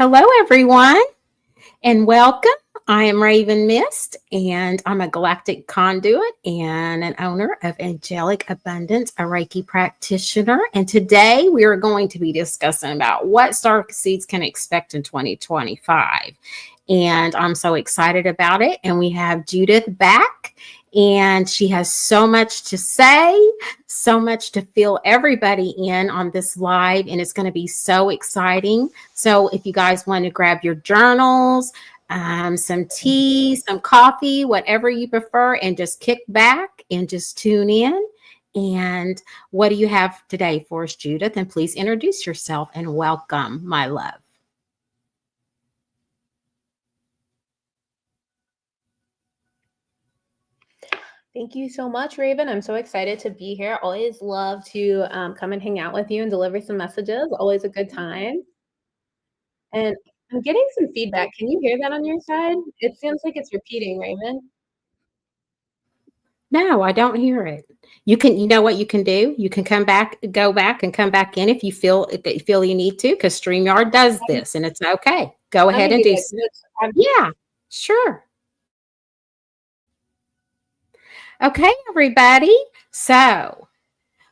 Hello, everyone, and welcome. I am Raven Myst, and I'm a galactic conduit and an owner of Angelic Abundance, a Reiki practitioner. And today we are going to be discussing about what star seeds can expect in 2025. And I'm so excited about it. And we have Judith back, and she has so much to say, so much to fill everybody in on this live. And it's going to be so exciting. So if you guys want to grab your journals, some tea, some coffee, whatever you prefer, and just kick back and just tune in. And what do you have today for us, Judith? And please introduce yourself and welcome, my love. Thank you so much, Raven. I'm so excited to be here. Always love to come and hang out with you and deliver some messages. Always a good time. And I'm getting some feedback. Can you hear that on your side? It seems like it's repeating, Raven. No, I don't hear it. You know what you can do? You can go back and come back in if you feel you need to, because StreamYard does this and it's okay. Go ahead and do so. Yeah, sure. Okay, everybody. So,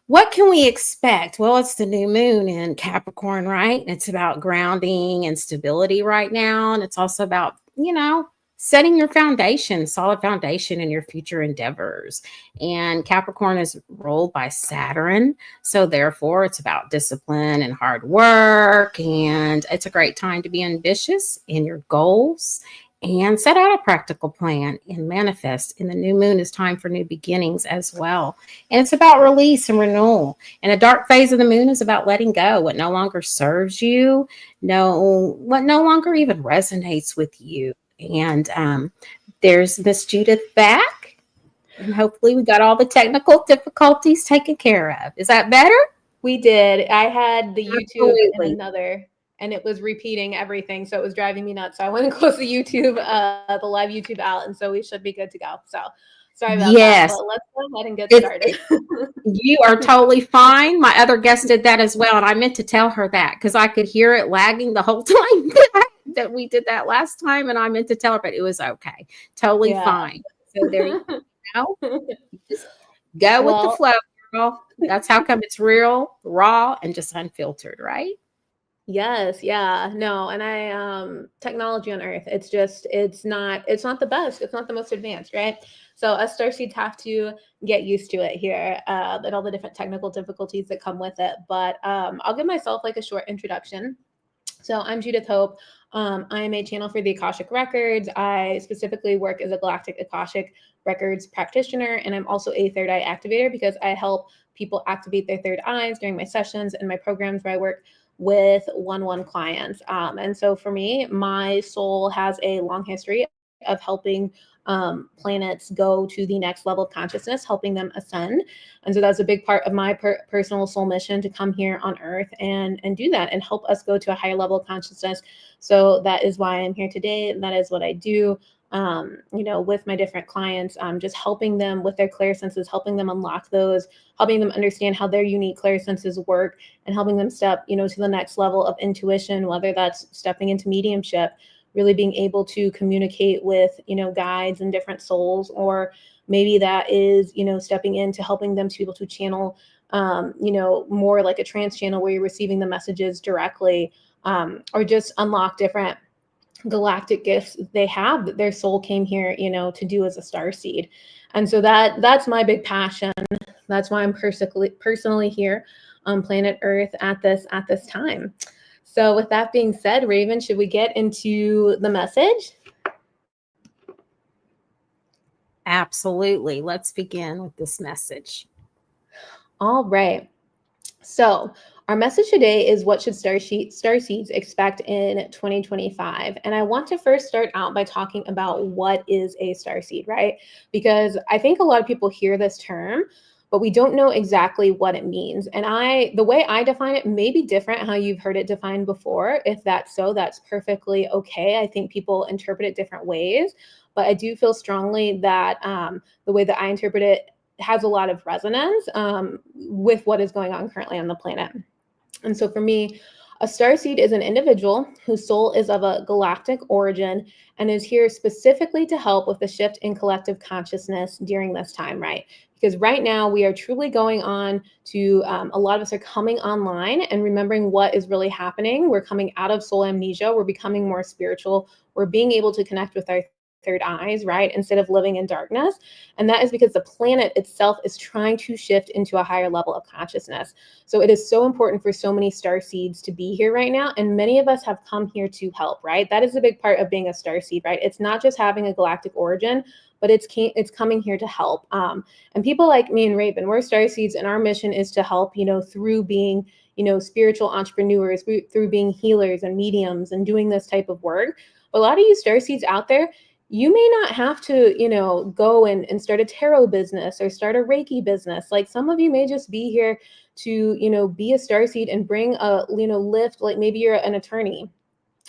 what can we expect? Well, it's the new moon in Capricorn, right? It's about grounding and stability right now. And it's also about, setting your foundation, solid foundation in your future endeavors. And Capricorn is ruled by Saturn. So therefore, it's about discipline and hard work. And it's a great time to be ambitious in your goals and set out a practical plan and manifest. And the new moon is time for new beginnings as well. And it's about release and renewal. And a dark phase of the moon is about letting go what no longer serves you, what no longer even resonates with you. And there's Miss Judith back. And hopefully we got all the technical difficulties taken care of. Is that better? We did. I had the YouTube and another, and it was repeating everything. So it was driving me nuts. So I went and closed the YouTube, the live YouTube out. And so we should be good to go. So sorry about that. But let's go ahead and get started. You are totally fine. My other guest did that as well. And I meant to tell her that because I could hear it lagging the whole time that we did that last time. And I meant to tell her, but it was okay. Totally fine. So there you go. Just go with the flow, girl. That's how come it's real, raw, and just unfiltered, right? Yes. Yeah. No. And technology on Earth, it's not the best. It's not the most advanced, right? So us starseeds have to get used to it here, and all the different technical difficulties that come with it. But I'll give myself like a short introduction. So I'm Judith Hope. I'm a channel for the Akashic Records. I specifically work as a Galactic Akashic Records practitioner, and I'm also a third eye activator because I help people activate their third eyes during my sessions and my programs where I work with one-on-one clients. And so for me, my soul has a long history of helping planets go to the next level of consciousness, helping them ascend. And so that's a big part of my personal soul mission, to come here on Earth and do that and help us go to a higher level of consciousness. So that is why I'm here today. And that is what I do. With my different clients, just helping them with their clairsenses, helping them unlock those, helping them understand how their unique clairsenses work, and helping them step, to the next level of intuition, whether that's stepping into mediumship, really being able to communicate with, guides and different souls, or maybe that is, stepping into helping them to be able to channel, more like a trance channel where you're receiving the messages directly, or just unlock different galactic gifts they have that their soul came here, to do as a starseed. And so that's my big passion. That's why I'm personally here on planet Earth at this time. So with that being said, Raven, should we get into the message? Absolutely. Let's begin with this message. All right. So our message today is, what should starseeds expect in 2025? And I want to first start out by talking about what is a starseed, right? Because I think a lot of people hear this term, but we don't know exactly what it means. And the way I define it may be different how you've heard it defined before. If that's so, that's perfectly okay. I think people interpret it different ways, but I do feel strongly that the way that I interpret it has a lot of resonance with what is going on currently on the planet. And so for me, A starseed is an individual whose soul is of a galactic origin and is here specifically to help with the shift in collective consciousness during this time, right? Because right now we are truly going on to, a lot of us are coming online and remembering what is really happening. We're coming out of soul amnesia. We're becoming more spiritual. We're being able to connect with our third eyes, right? Instead of living in darkness. And that is because the planet itself is trying to shift into a higher level of consciousness. So it is so important for so many star seeds to be here right now. And many of us have come here to help, right? That is a big part of being a star seed, right? It's not just having a galactic origin, but it's coming here to help. And people like me and Raven, we're star seeds, and our mission is to help, through being, spiritual entrepreneurs, through being healers and mediums and doing this type of work. But a lot of you star seeds out there, you may not have to, go and start a tarot business or start a Reiki business. Like some of you may just be here to, be a starseed and bring a, lift, like maybe you're an attorney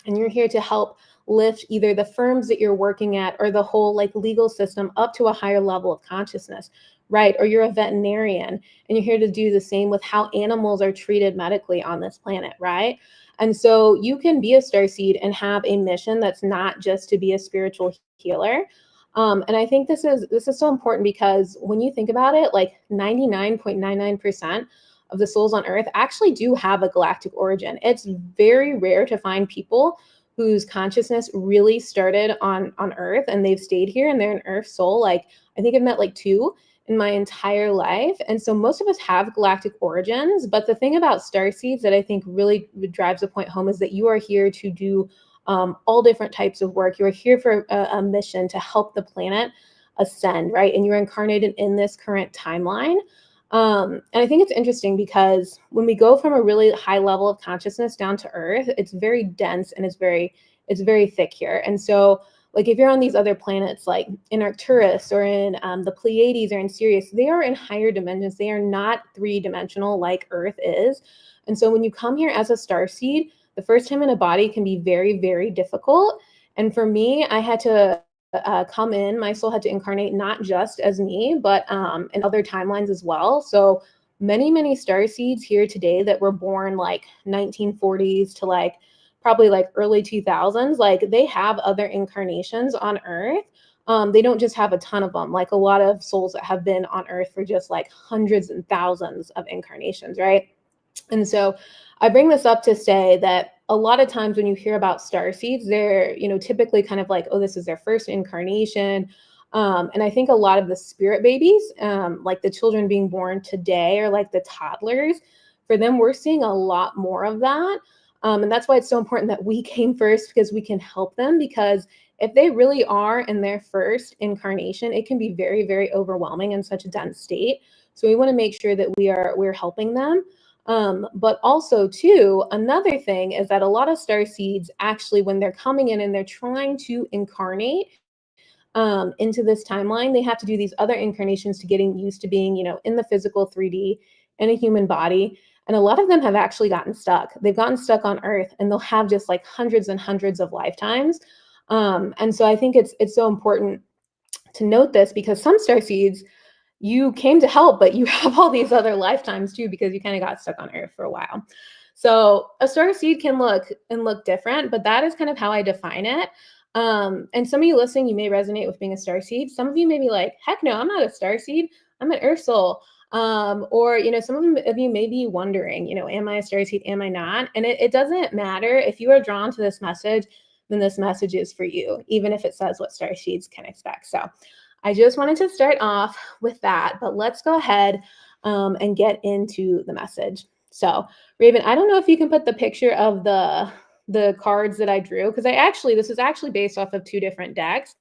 and you're here to help lift either the firms that you're working at or the whole like legal system up to a higher level of consciousness, right? Or you're a veterinarian and you're here to do the same with how animals are treated medically on this planet, right? And so you can be a starseed and have a mission that's not just to be a spiritual healer. And I think this is so important because when you think about it, like 99.99% of the souls on Earth actually do have a galactic origin. It's very rare to find people whose consciousness really started on Earth and they've stayed here and they're an Earth soul. Like I think I've met like 2 in my entire life. And so most of us have galactic origins. But the thing about starseeds that I think really drives the point home is that you are here to do all different types of work. You're here for a mission to help the planet ascend, right? And you're incarnated in this current timeline. And I think it's interesting because when we go from a really high level of consciousness down to Earth, it's very dense and it's very thick here. And so like if you're on these other planets, like in Arcturus or in the Pleiades or in Sirius, they are in higher dimensions. They are not 3-dimensional like Earth is. And so when you come here as a starseed, the first time in a body can be very, very difficult. And for me, I had to come in, my soul had to incarnate not just as me, but in other timelines as well. So many starseeds here today that were born like 1940s to like probably like early 2000s, like they have other incarnations on Earth. They don't just have a ton of them, like a lot of souls that have been on Earth for just like hundreds and thousands of incarnations, right? And so I bring this up to say that a lot of times when you hear about starseeds, they're, typically kind of like, oh, this is their first incarnation. And I think a lot of the spirit babies, like the children being born today or like the toddlers, for them, we're seeing a lot more of that. And that's why it's so important that we came first, because we can help them. Because if they really are in their first incarnation, it can be very, very overwhelming in such a dense state. So we want to make sure that we're helping them. But also too, another thing is that a lot of starseeds actually, when they're coming in and they're trying to incarnate into this timeline, they have to do these other incarnations to getting used to being, in the physical 3D in a human body. And a lot of them have actually gotten stuck. They've gotten stuck on Earth and they'll have just like hundreds and hundreds of lifetimes. And so I think it's so important to note this, because some starseeds, you came to help, but you have all these other lifetimes too, because you kind of got stuck on Earth for a while. So a star seed can look different, but that is kind of how I define it. And some of you listening, you may resonate with being a star seed. Some of you may be like, heck no, I'm not a star seed. I'm an Earth soul. Or, some of you may be wondering, am I a star seed? Am I not? And it doesn't matter. If you are drawn to this message, then this message is for you, even if it says what star seeds can expect. So I just wanted to start off with that, but let's go ahead and get into the message. So Raven, I don't know if you can put the picture of the cards that I drew, because this is actually based off of 2 different decks.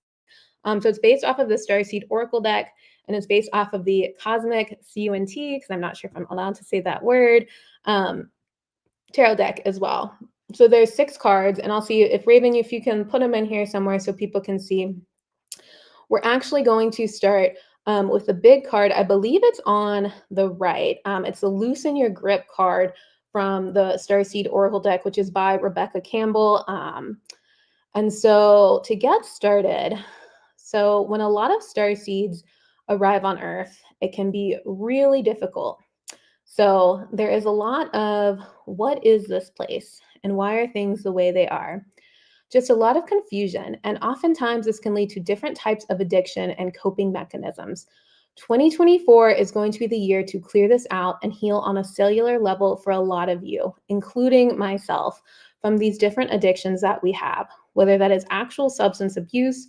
So it's based off of the Starseed Oracle deck, and it's based off of the Cosmic CUNT, because I'm not sure if I'm allowed to say that word, tarot deck as well. So there's 6 cards, and I'll see if Raven, if you can put them in here somewhere so people can see. We're actually going to start with the big card. I believe it's on the right. It's the Loosen Your Grip card from the Starseed Oracle deck, which is by Rebecca Campbell. And so to get started, so when a lot of starseeds arrive on Earth, it can be really difficult. So there is a lot of what is this place and why are things the way they are? Just a lot of confusion, and oftentimes this can lead to different types of addiction and coping mechanisms. 2024 is going to be the year to clear this out and heal on a cellular level for a lot of you, including myself, from these different addictions that we have, whether that is actual substance abuse.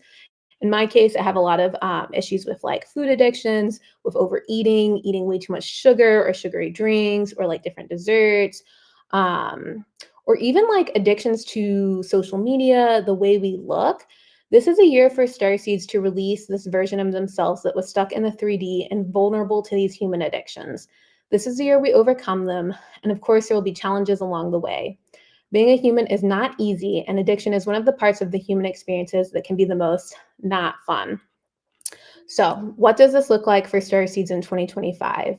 In my case, I have a lot of issues with like food addictions, with overeating, eating way too much sugar or sugary drinks or like different desserts, um, or even like addictions to social media, the way we look. This is a year for starseeds to release this version of themselves that was stuck in the 3D and vulnerable to these human addictions. This is the year we overcome them. And of course, there will be challenges along the way. Being a human is not easy, and addiction is one of the parts of the human experiences that can be the most not fun. So, what does this look like for starseeds in 2025?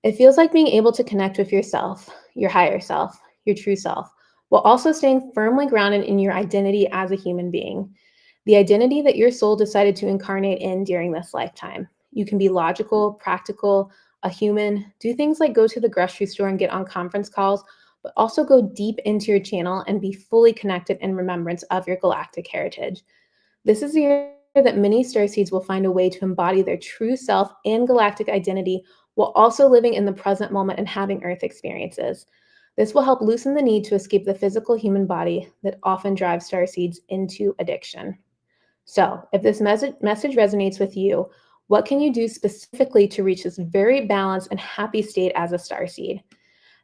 It feels like being able to connect with yourself, your higher self, your true self, while also staying firmly grounded in your identity as a human being, the identity that your soul decided to incarnate in during this lifetime. You can be logical, practical, a human, do things like go to the grocery store and get on conference calls, but also go deep into your channel and be fully connected in remembrance of your galactic heritage. This is the year that many starseeds will find a way to embody their true self and galactic identity while also living in the present moment and having Earth experiences. This will help loosen the need to escape the physical human body that often drives starseeds into addiction. So, if this message resonates with you, what can you do specifically to reach this very balanced and happy state as a starseed?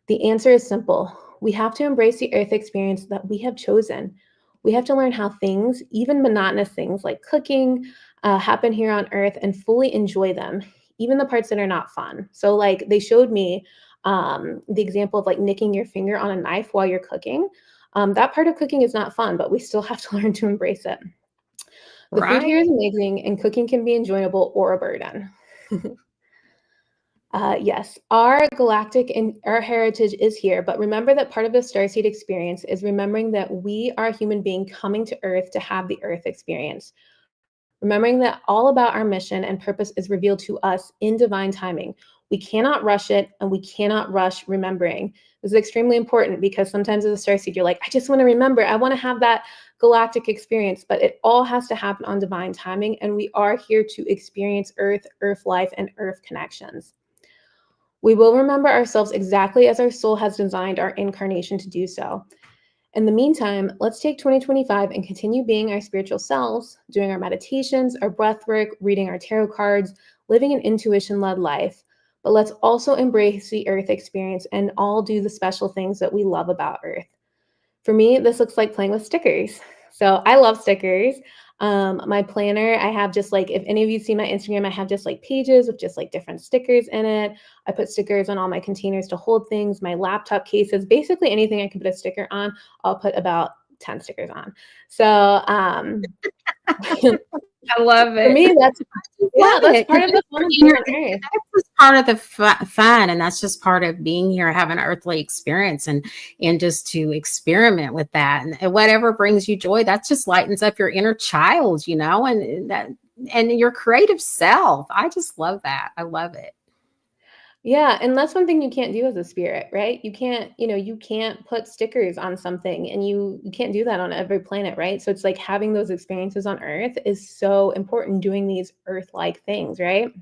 The answer is simple. We have to embrace the Earth experience that we have chosen. We have to learn how things, even monotonous things like cooking, happen here on Earth and fully enjoy them, even the parts that are not fun. So, like, they showed me the example of like nicking your finger on a knife while you're cooking. That part of cooking is not fun, but we still have to learn to embrace it. The food here Right. is amazing, and cooking can be enjoyable or a burden. Yes, our galactic and our heritage is here, but remember that part of the starseed experience is remembering that we are a human being coming to Earth to have the Earth experience. Remembering that all about our mission and purpose is revealed to us in divine timing. We cannot rush it, and we cannot rush remembering. This is extremely important because sometimes as a starseed, you're like, I just want to remember. I want to have that galactic experience, but it all has to happen on divine timing, and we are here to experience Earth, Earth life, and Earth connections. We will remember ourselves exactly as our soul has designed our incarnation to do so. In the meantime, let's take 2025 and continue being our spiritual selves, doing our meditations, our breath work, reading our tarot cards, living an intuition-led life. But let's also embrace the Earth experience and all do the special things that we love about Earth. For me, this looks like playing with stickers. So I love stickers. My planner, I have just like, if any of you see my Instagram, I have just like pages with just like different stickers in it. I put stickers on all my containers to hold things, my laptop cases, basically anything I can put a sticker on, I'll put about 10 stickers on. So I love for it. me, Love that's it part because of the fun of being on Earth. that's just part of the fun, and that's just part of being here, having an earthly experience, and just to experiment with that, and whatever brings you joy, that just lightens up your inner child, and that and your creative self. I just love that. I love it. Yeah, and that's one thing you can't do as a spirit, right? You can't put stickers on something and you can't do that on every planet, right? So it's like having those experiences on Earth is so important doing these Earth-like things, right?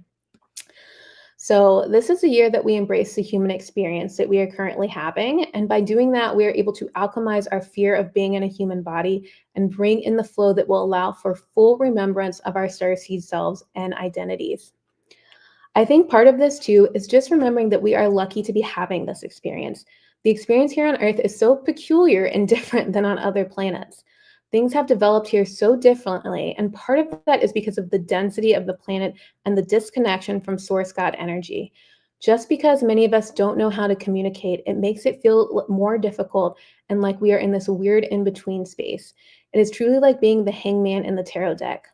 So this is a year that we embrace the human experience that we are currently having. And by doing that, we are able to alchemize our fear of being in a human body and bring in the flow that will allow for full remembrance of our starseed selves and identities. I think part of this too is just remembering that we are lucky to be having this experience. The experience here on Earth is so peculiar and different than on other planets. Things have developed here so differently, and part of that is because of the density of the planet and the disconnection from source God energy. Just because many of us don't know how to communicate, it makes it feel more difficult and like we are in this weird in-between space. It is truly like being the hangman in the tarot deck.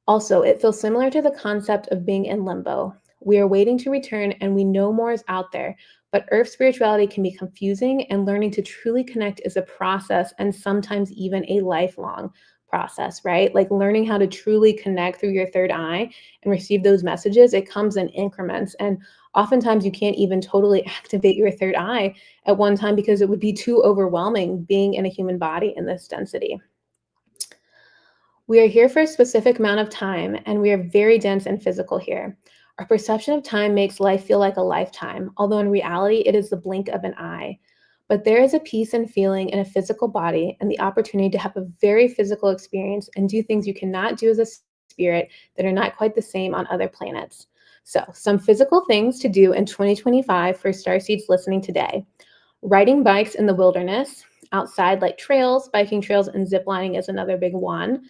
Also, it feels similar to the concept of being in limbo. We are waiting to return and we know more is out there, but Earth spirituality can be confusing, and learning to truly connect is a process and sometimes even a lifelong process, right? Like learning how to truly connect through your third eye and receive those messages, it comes in increments. And Oftentimes you can't even totally activate your third eye at one time because it would be too overwhelming being in a human body in this density. We are here for a specific amount of time, and we are very dense and physical here. Our perception of time makes life feel like a lifetime, although in reality, it is the blink of an eye. But there is a peace and feeling in a physical body and the opportunity to have a very physical experience and do things you cannot do as a spirit that are not quite the same on other planets. So, some physical things to do in 2025 for Starseeds listening today. Riding bikes in the wilderness, outside like trails, biking trails, and ziplining is another big one.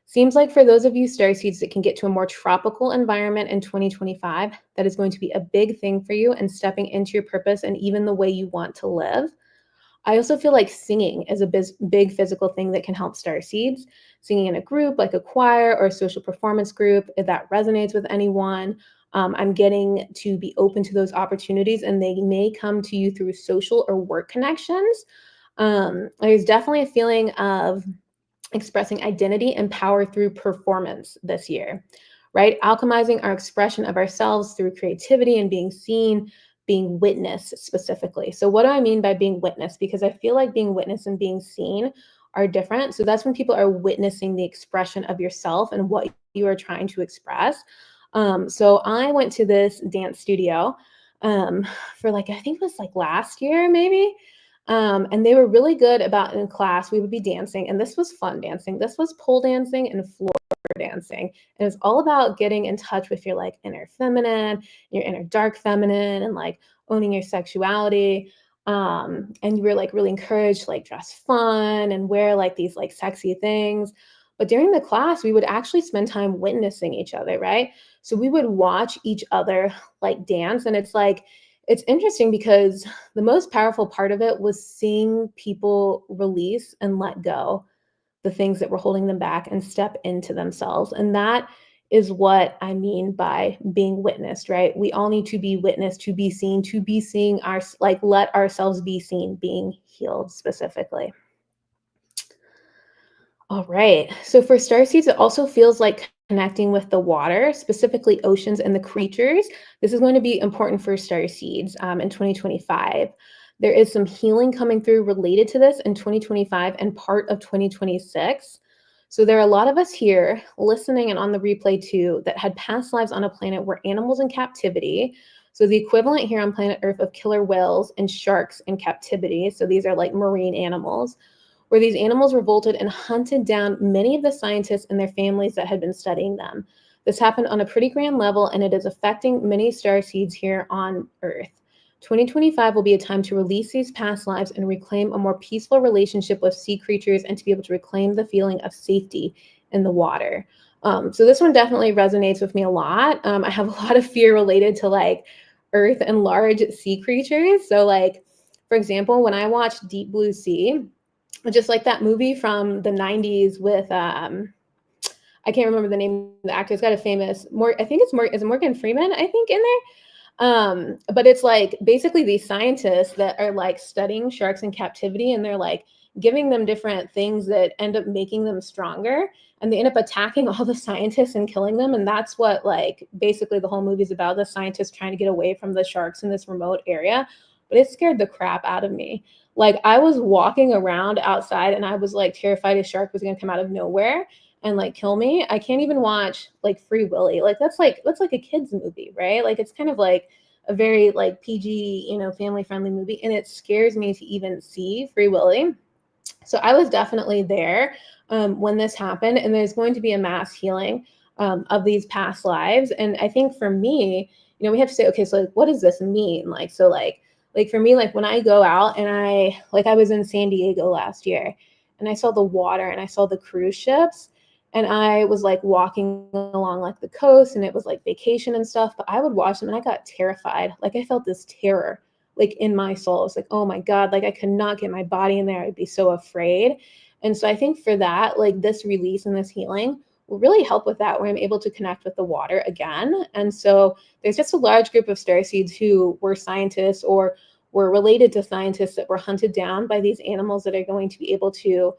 Seems like for those of you starseeds that can get to a more tropical environment in 2025, that is going to be a big thing for you and stepping into your purpose and even the way you want to live. I also feel like singing is a big physical thing that can help starseeds. Singing in a group like a choir or a social performance group, if that resonates with anyone. I'm getting to be open to those opportunities, and they may come to you through social or work connections. There's definitely a feeling of expressing identity and power through performance this year, right? Alchemizing our expression of ourselves through creativity and being seen, being witnessed specifically. So what do I mean by being witnessed? Because I feel like being witnessed and being seen are different. So that's when people are witnessing the expression of yourself and what you are trying to express. So I went to this dance studio for like, I think it was like last year, maybe. And they were really good about in class, we would be dancing, and this was fun dancing. This was pole dancing and floor dancing. And it's all about getting in touch with your like inner feminine, your inner dark feminine, and like owning your sexuality. And you were like really encouraged to like dress fun and wear like these like sexy things. But during the class, we would actually spend time witnessing each other, right? So we would watch each other like dance. And it's interesting because the most powerful part of it was seeing people release and let go the things that were holding them back and step into themselves. And that is what I mean by being witnessed, right? We all need to be witnessed, to be seen, to be seeing our, like, let ourselves be seen, being healed specifically. All right. So for starseeds, it also feels like connecting with the water, specifically oceans and the creatures. This is going to be important for starseeds in 2025. There is some healing coming through related to this in 2025 and part of 2026. So there are a lot of us here listening and on the replay too that had past lives on a planet where animals in captivity. So the equivalent here on planet Earth of killer whales and sharks in captivity. So these are like marine animals where these animals revolted and hunted down many of the scientists and their families that had been studying them. This happened on a pretty grand level, and it is affecting many starseeds here on Earth. 2025 will be a time to release these past lives and reclaim a more peaceful relationship with sea creatures and to be able to reclaim the feeling of safety in the water. So this one definitely resonates with me a lot. I have a lot of fear related to like Earth and large sea creatures. So like, for example, when I watched Deep Blue Sea, just like that movie from the 90s with I can't remember the name of the actor. It's got a famous I think it's Morgan Freeman, I think, in there. But it's like basically these scientists that are like studying sharks in captivity, and they're like giving them different things that end up making them stronger, and they end up attacking all the scientists and killing them. And that's what like basically the whole movie's about, the scientists trying to get away from the sharks in this remote area. But it scared the crap out of me. Like I was walking around outside and I was like terrified a shark was going to come out of nowhere and like kill me. I can't even watch like Free Willy. Like that's like a kid's movie, right? Like it's kind of like a very like PG, family friendly movie, and it scares me to even see Free Willy. So I was definitely there when this happened, and there's going to be a mass healing of these past lives. And I think for me, we have to say, okay, so like, what does this mean? Like, so like for me, like when I go out and I was in San Diego last year and I saw the water and I saw the cruise ships, and I was like walking along like the coast, and it was like vacation and stuff, but I would watch them and I got terrified. Like I felt this terror like in my soul. It's like, oh my God, like I could not get my body in there. I'd be so afraid. And so I think for that, like this release and this healing will really help with that, where I'm able to connect with the water again. And so there's just a large group of starseeds who were scientists or were related to scientists that were hunted down by these animals that are going to be able to,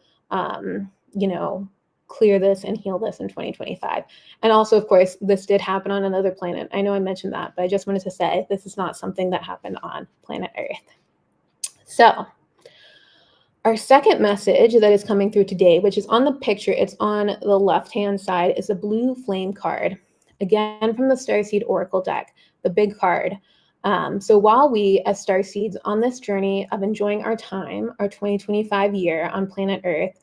clear this and heal this in 2025. And also, of course, this did happen on another planet. I know I mentioned that, but I just wanted to say this is not something that happened on planet Earth. So our second message that is coming through today, which is on the picture, it's on the left-hand side, is a blue flame card. Again, from the Starseed Oracle deck, the big card. So while we as Starseeds on this journey of enjoying our time, our 2025 year on planet Earth,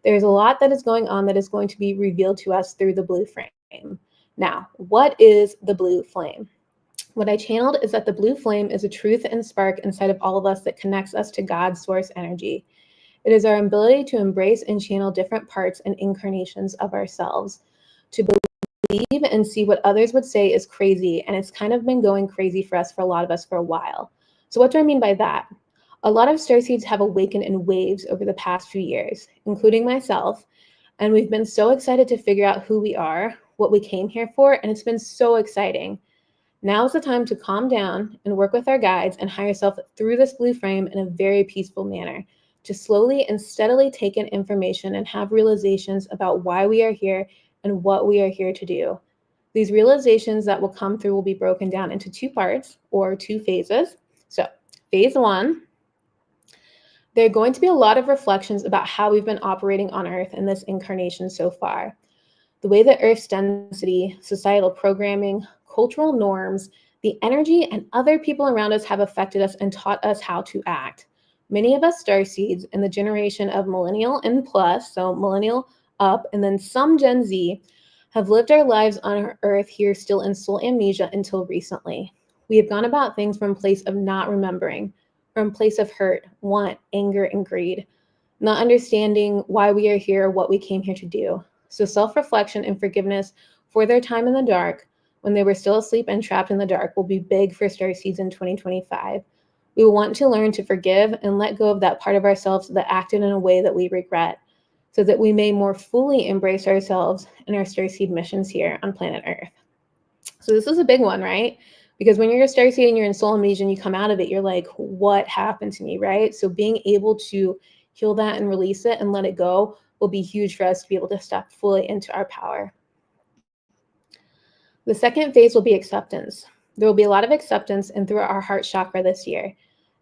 there's a lot that is going on that is going to be revealed to us through the blue flame. Now, what is the blue flame? What I channeled is that the blue flame is a truth and spark inside of all of us that connects us to God's source energy. It is our ability to embrace and channel different parts and incarnations of ourselves, to believe and see what others would say is crazy, and it's kind of been going crazy for us, for a lot of us, for a while. So what do I mean by that? A lot of starseeds have awakened in waves over the past few years, including myself, and we've been so excited to figure out who we are, what we came here for, and it's been so exciting. Now is the time to calm down and work with our guides and higher self through this blue frame in a very peaceful manner, to slowly and steadily take in information and have realizations about why we are here and what we are here to do. These realizations that will come through will be broken down into two parts or two phases. So phase one, there are going to be a lot of reflections about how we've been operating on Earth in this incarnation so far. The way that Earth's density, societal programming, cultural norms, the energy, and other people around us have affected us and taught us how to act. Many of us starseeds in the generation of millennial and plus, so millennial up, and then some Gen Z, have lived our lives on our Earth here still in soul amnesia until recently. We have gone about things from a place of not remembering, from a place of hurt, want, anger, and greed, not understanding why we are here, what we came here to do. So self-reflection and forgiveness for their time in the dark, when they were still asleep and trapped in the dark, will be big for starseeds in 2025. We will want to learn to forgive and let go of that part of ourselves that acted in a way that we regret, so that we may more fully embrace ourselves and our starseed missions here on planet Earth. So this is a big one, right? Because when you're a starseed and you're in soul amnesia and you come out of it, you're like, what happened to me, right? So being able to heal that and release it and let it go will be huge for us to be able to step fully into our power. The second phase will be acceptance. There will be a lot of acceptance and through our heart chakra this year.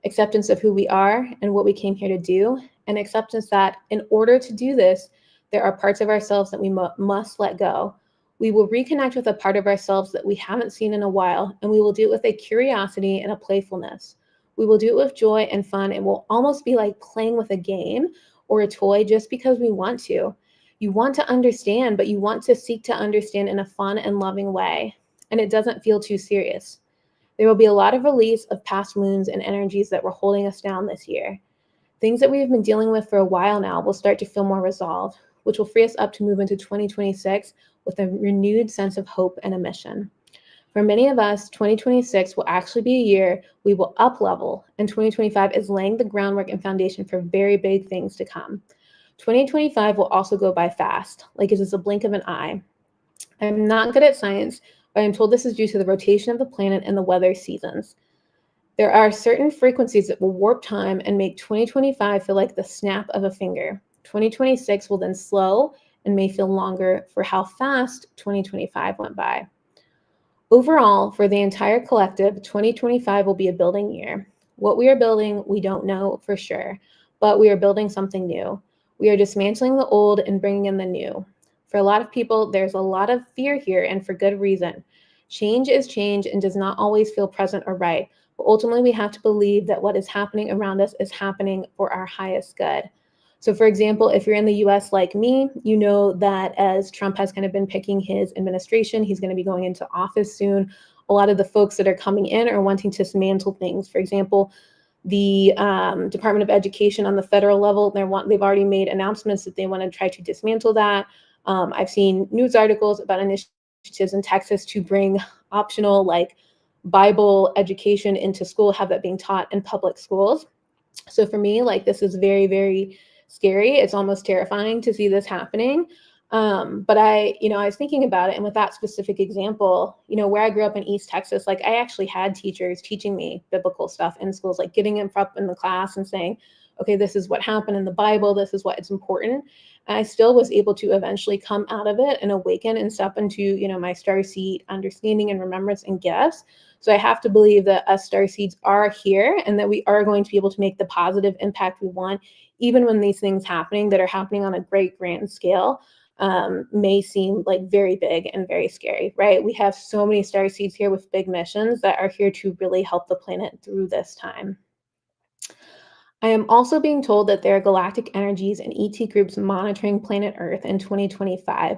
Acceptance of who we are and what we came here to do, and acceptance that in order to do this, there are parts of ourselves that we must let go. We will reconnect with a part of ourselves that we haven't seen in a while, and we will do it with a curiosity and a playfulness. We will do it with joy and fun. It will almost be like playing with a game or a toy just because we want to. You want to understand, but you want to seek to understand in a fun and loving way, and it doesn't feel too serious. There will be a lot of release of past wounds and energies that were holding us down this year. Things that we've been dealing with for a while now will start to feel more resolved, which will free us up to move into 2026 with a renewed sense of hope and a mission. For many of us, 2026 will actually be a year we will up level, and 2025 is laying the groundwork and foundation for very big things to come. 2025 will also go by fast, like it is a blink of an eye. I'm not good at science, but I'm told this is due to the rotation of the planet and the weather seasons. There are certain frequencies that will warp time and make 2025 feel like the snap of a finger. 2026 will then slow and may feel longer for how fast 2025 went by. Overall, for the entire collective, 2025 will be a building year. What we are building, we don't know for sure, but we are building something new. We are dismantling the old and bringing in the new. For a lot of people, there's a lot of fear here, and for good reason. Change is change and does not always feel present or right, but ultimately we have to believe that what is happening around us is happening for our highest good. So for example, if you're in the US like me, you know that as Trump has kind of been picking his administration, he's going to be going into office soon. A lot of the folks that are coming in are wanting to dismantle things. For example, the Department of Education on the federal level, they've already made announcements that they want to try to dismantle that. I've seen news articles about initiatives in Texas to bring optional like Bible education into school, have that being taught in public schools. So for me, like this is very, very scary. It's almost terrifying to see this happening. But I was thinking about it, and with that specific example, where I grew up in East Texas, like I actually had teachers teaching me biblical stuff in schools, like getting up in the class and saying, okay, this is what happened in the Bible, this is what it's important. I still was able to eventually come out of it and awaken and step into, you know, my starseed understanding and remembrance and gifts. So I have to believe that us starseeds are here and that we are going to be able to make the positive impact we want, even when these things happening that are happening on a great grand scale may seem like very big and very scary, right? We have so many starseeds here with big missions that are here to really help the planet through this time. I am also being told that there are galactic energies and ET groups monitoring planet Earth in 2025.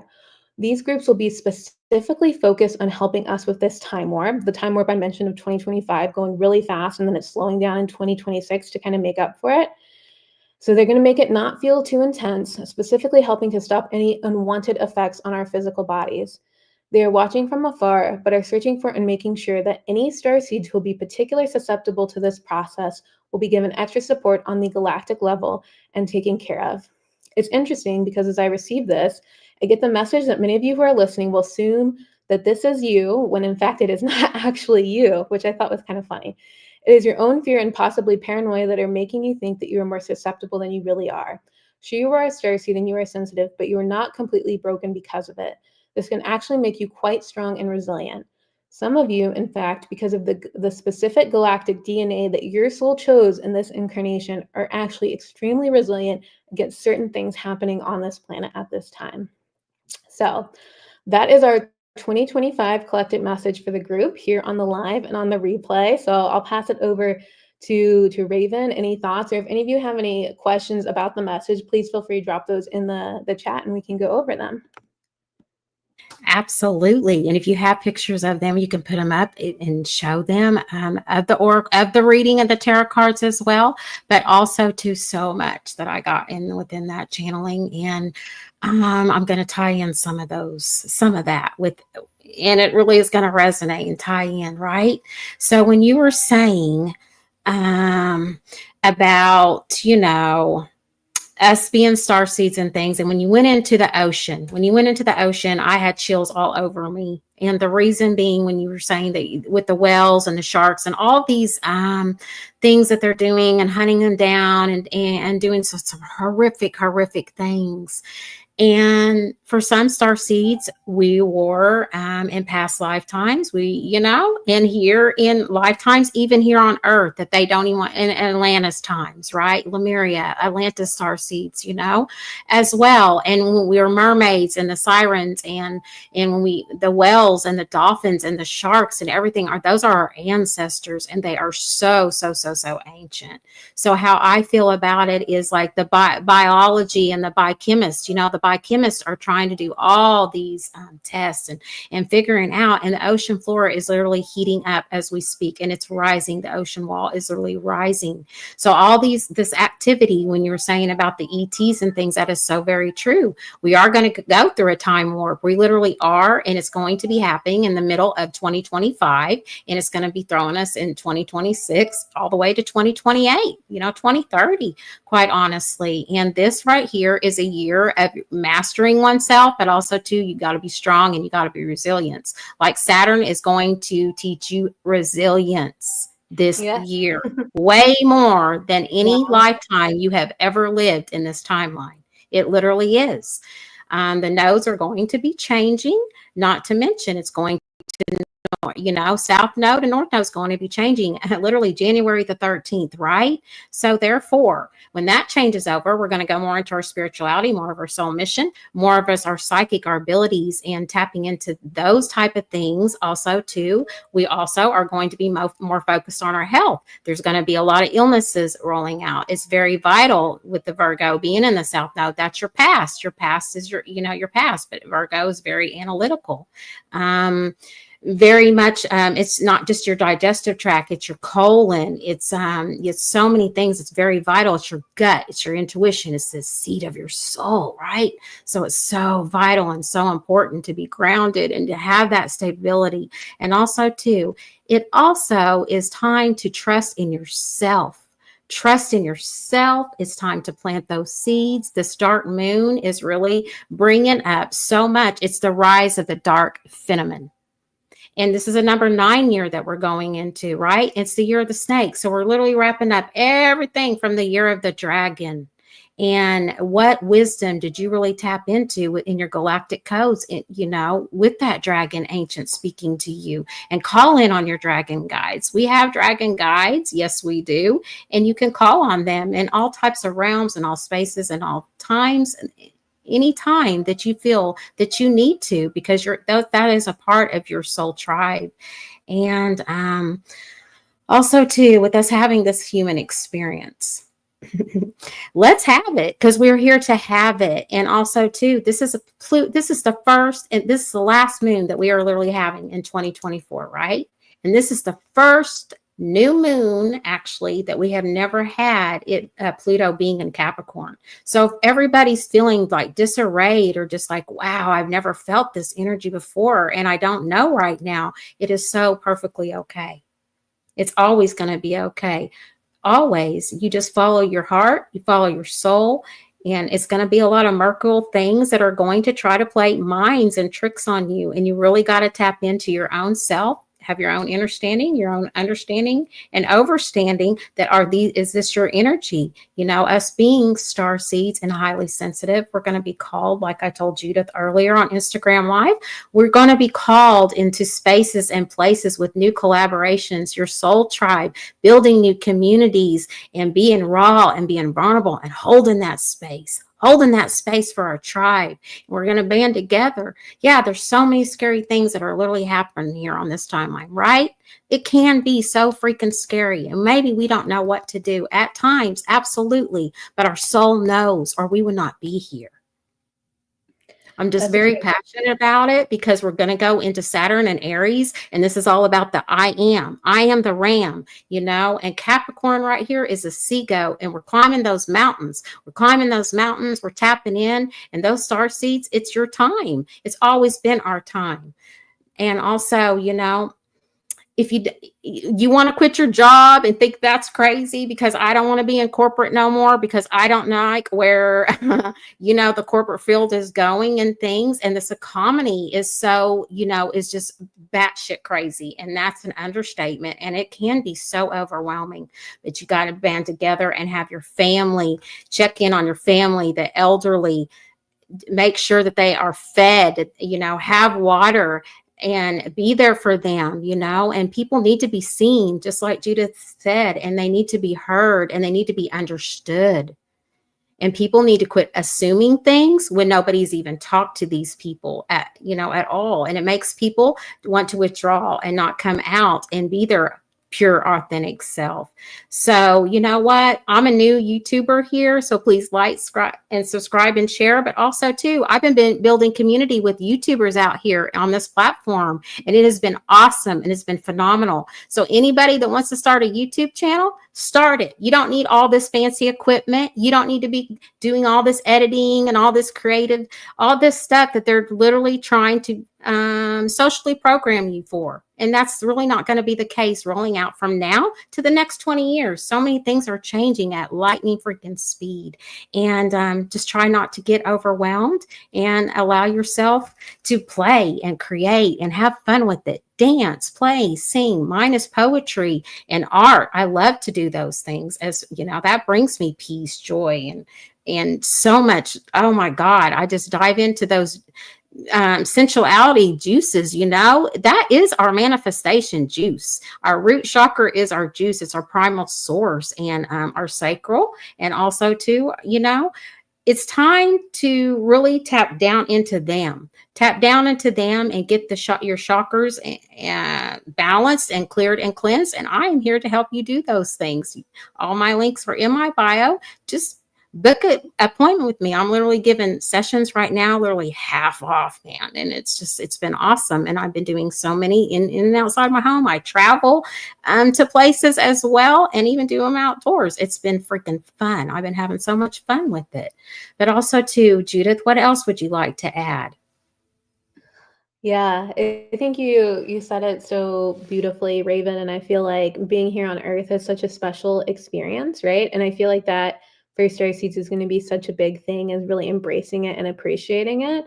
These groups will be specifically focused on helping us with this time warp. The time warp I mentioned of 2025 going really fast, and then it's slowing down in 2026 to kind of make up for it. So they're going to make it not feel too intense, specifically helping to stop any unwanted effects on our physical bodies. They are watching from afar, but are searching for and making sure that any starseeds who will be particularly susceptible to this process will be given extra support on the galactic level and taken care of. It's interesting because as I receive this, I get the message that many of you who are listening will assume that this is you, when in fact it is not actually you, which I thought was kind of funny. It is your own fear and possibly paranoia that are making you think that you are more susceptible than you really are. Sure, you are a starseed and you are sensitive, but you are not completely broken because of it. This can actually make you quite strong and resilient. Some of you, in fact, because of the specific galactic DNA that your soul chose in this incarnation, are actually extremely resilient against certain things happening on this planet at this time. So that is our 2025 collective message for the group here on the live and on the replay. So I'll pass it over to Raven. Any thoughts, or if any of you have any questions about the message, please feel free to drop those in the chat and we can go over them. Absolutely. And if you have pictures of them, you can put them up and show them of the reading of the tarot cards as well, but also to so much that I got in within that channeling. And I'm going to tie in some of that with, and it really is going to resonate and tie in, right? So when you were saying about, you know, us being starseeds and things. And when you went into the ocean, I had chills all over me. And the reason being, when you were saying that with the whales and the sharks and all these things that they're doing and hunting them down and doing some horrific things. And for some starseeds, we were in past lifetimes, and here in lifetimes, even here on Earth, that they don't even want in Atlantis times, right? Lemuria, Atlantis starseeds, as well. And when we were mermaids and the sirens and when the whales and the dolphins and the sharks and everything those are our ancestors, and they are so ancient. So how I feel about it is like the biology and the biochemists, the biochemists are trying to do all these tests and figuring out, and the ocean floor is literally heating up as we speak, and it's rising. The ocean wall is literally rising. So all this activity, when you were saying about the ETs and things, that is so very true. We are going to go through a time warp. We literally are, and it's going to be happening in the middle of 2025, and it's going to be throwing us in 2026 all the way to 2028, 2030, quite honestly. And this right here is a year of mastering oneself, but also too, you got to be strong and you got to be resilient. Like Saturn is going to teach you resilience this year, way more than any lifetime you have ever lived in this timeline. It literally is. The nodes are going to be changing, not to mention it's going to, South Node and North Node is going to be changing literally January the 13th, right? So therefore, when that changes over, we're going to go more into our spirituality, more of our soul mission, more of our psychic, our abilities, and tapping into those type of things. Also, too, we also are going to be more focused on our health. There's going to be a lot of illnesses rolling out. It's very vital with the Virgo being in the South Node. That's your past. Your past is your past, but Virgo is very analytical. Very much it's not just your digestive tract, it's your colon, it's so many things. It's very vital. It's your gut, it's your intuition, it's the seat of your soul, right? So it's so vital and so important to be grounded and to have that stability. And also too, it also is time to trust in yourself. Trust in yourself. It's time to plant those seeds. This dark moon is really bringing up so much. It's the rise of the dark feminine. And this is a number 9 year that we're going into, right? It's the year of the snake. So we're literally wrapping up everything from the year of the dragon. And what wisdom did you really tap into in your galactic codes, with that dragon ancient speaking to you? And call in on your dragon guides. We have dragon guides. Yes, we do. And you can call on them in all types of realms and all spaces and all times. Any time that you feel that you need to, because that is a part of your soul tribe. And also too, with us having this human experience, let's have it, because we're here to have it. And also too, this is the first, and this is the last moon that we are literally having in 2024, right? And this is the first new moon actually that we have never had Pluto being in Capricorn. So if everybody's feeling like disarrayed or just like, wow, I've never felt this energy before and I don't know right now, it is so perfectly okay. It's always going to be okay. Always. You just follow your heart, you follow your soul, and it's going to be a lot of Merkle things that are going to try to play minds and tricks on you. And you really got to tap into your own self, have your own understanding, and overstanding that is this your energy? Us being star seeds and highly sensitive, we're going to be called, like I told Judith earlier on Instagram Live, we're going to be called into spaces and places with new collaborations, your soul tribe, building new communities and being raw and being vulnerable and holding that space for our tribe. We're going to band together. Yeah, there's so many scary things that are literally happening here on this timeline, right? It can be so freaking scary. And maybe we don't know what to do at times, absolutely. But our soul knows, or we would not be here. I'm just very passionate about it because we're going to go into Saturn and Aries. And this is all about the I am the ram, and Capricorn right here is a sea goat. And we're climbing those mountains. We're tapping in. And those star seeds, it's your time. It's always been our time. And also, if you want to quit your job and think that's crazy because I don't want to be in corporate no more because I don't like where, the corporate field is going and things. And this economy is so, is just batshit crazy. And that's an understatement. And it can be so overwhelming, but you got to band together and have your family, check in on your family, the elderly, make sure that they are fed, have water, and be there for them, and people need to be seen, just like Judith said, and they need to be heard and they need to be understood. And people need to quit assuming things when nobody's even talked to these people at all. And it makes people want to withdraw and not come out and be their pure, authentic self. So, you know what? I'm a new YouTuber here. So please like, subscribe and share. But also, too, I've been building community with YouTubers out here on this platform. And it has been awesome. And it's been phenomenal. So anybody that wants to start a YouTube channel, start it. You don't need all this fancy equipment. You don't need to be doing all this editing and all this creative, all this stuff that they're literally trying to socially program you for. And that's really not going to be the case rolling out from now to the next 20 years. So many things are changing at lightning freaking speed. And just try not to get overwhelmed and allow yourself to play and create and have fun with it. Dance, play, sing. Mine is poetry and art. I love to do those things, as that brings me peace, joy, and so much. Oh my God, I just dive into those sensuality juices. That is our manifestation juice. Our root chakra is our juice. It's our primal source and our sacral. And also too, it's time to really tap down into them and get your chakras balanced and cleared and cleansed. And I am here to help you do those things. All my links are in my bio. Just book an appointment with me. I'm literally giving sessions right now, literally half off, man. And it's been awesome. And I've been doing so many in and outside my home. I travel to places as well and even do them outdoors. It's been freaking fun. I've been having so much fun with it. But also too, Judith, what else would you like to add? Yeah, I think you said it so beautifully, Raven. And I feel like being here on Earth is such a special experience, right? And I feel like that for Starseeds is going to be such a big thing, is really embracing it and appreciating it.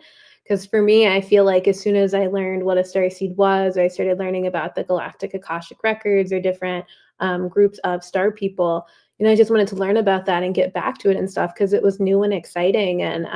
Because for me, I feel like as soon as I learned what a starseed was, or I started learning about the galactic Akashic records or different groups of star people, I just wanted to learn about that and get back to it and stuff because it was new and exciting. And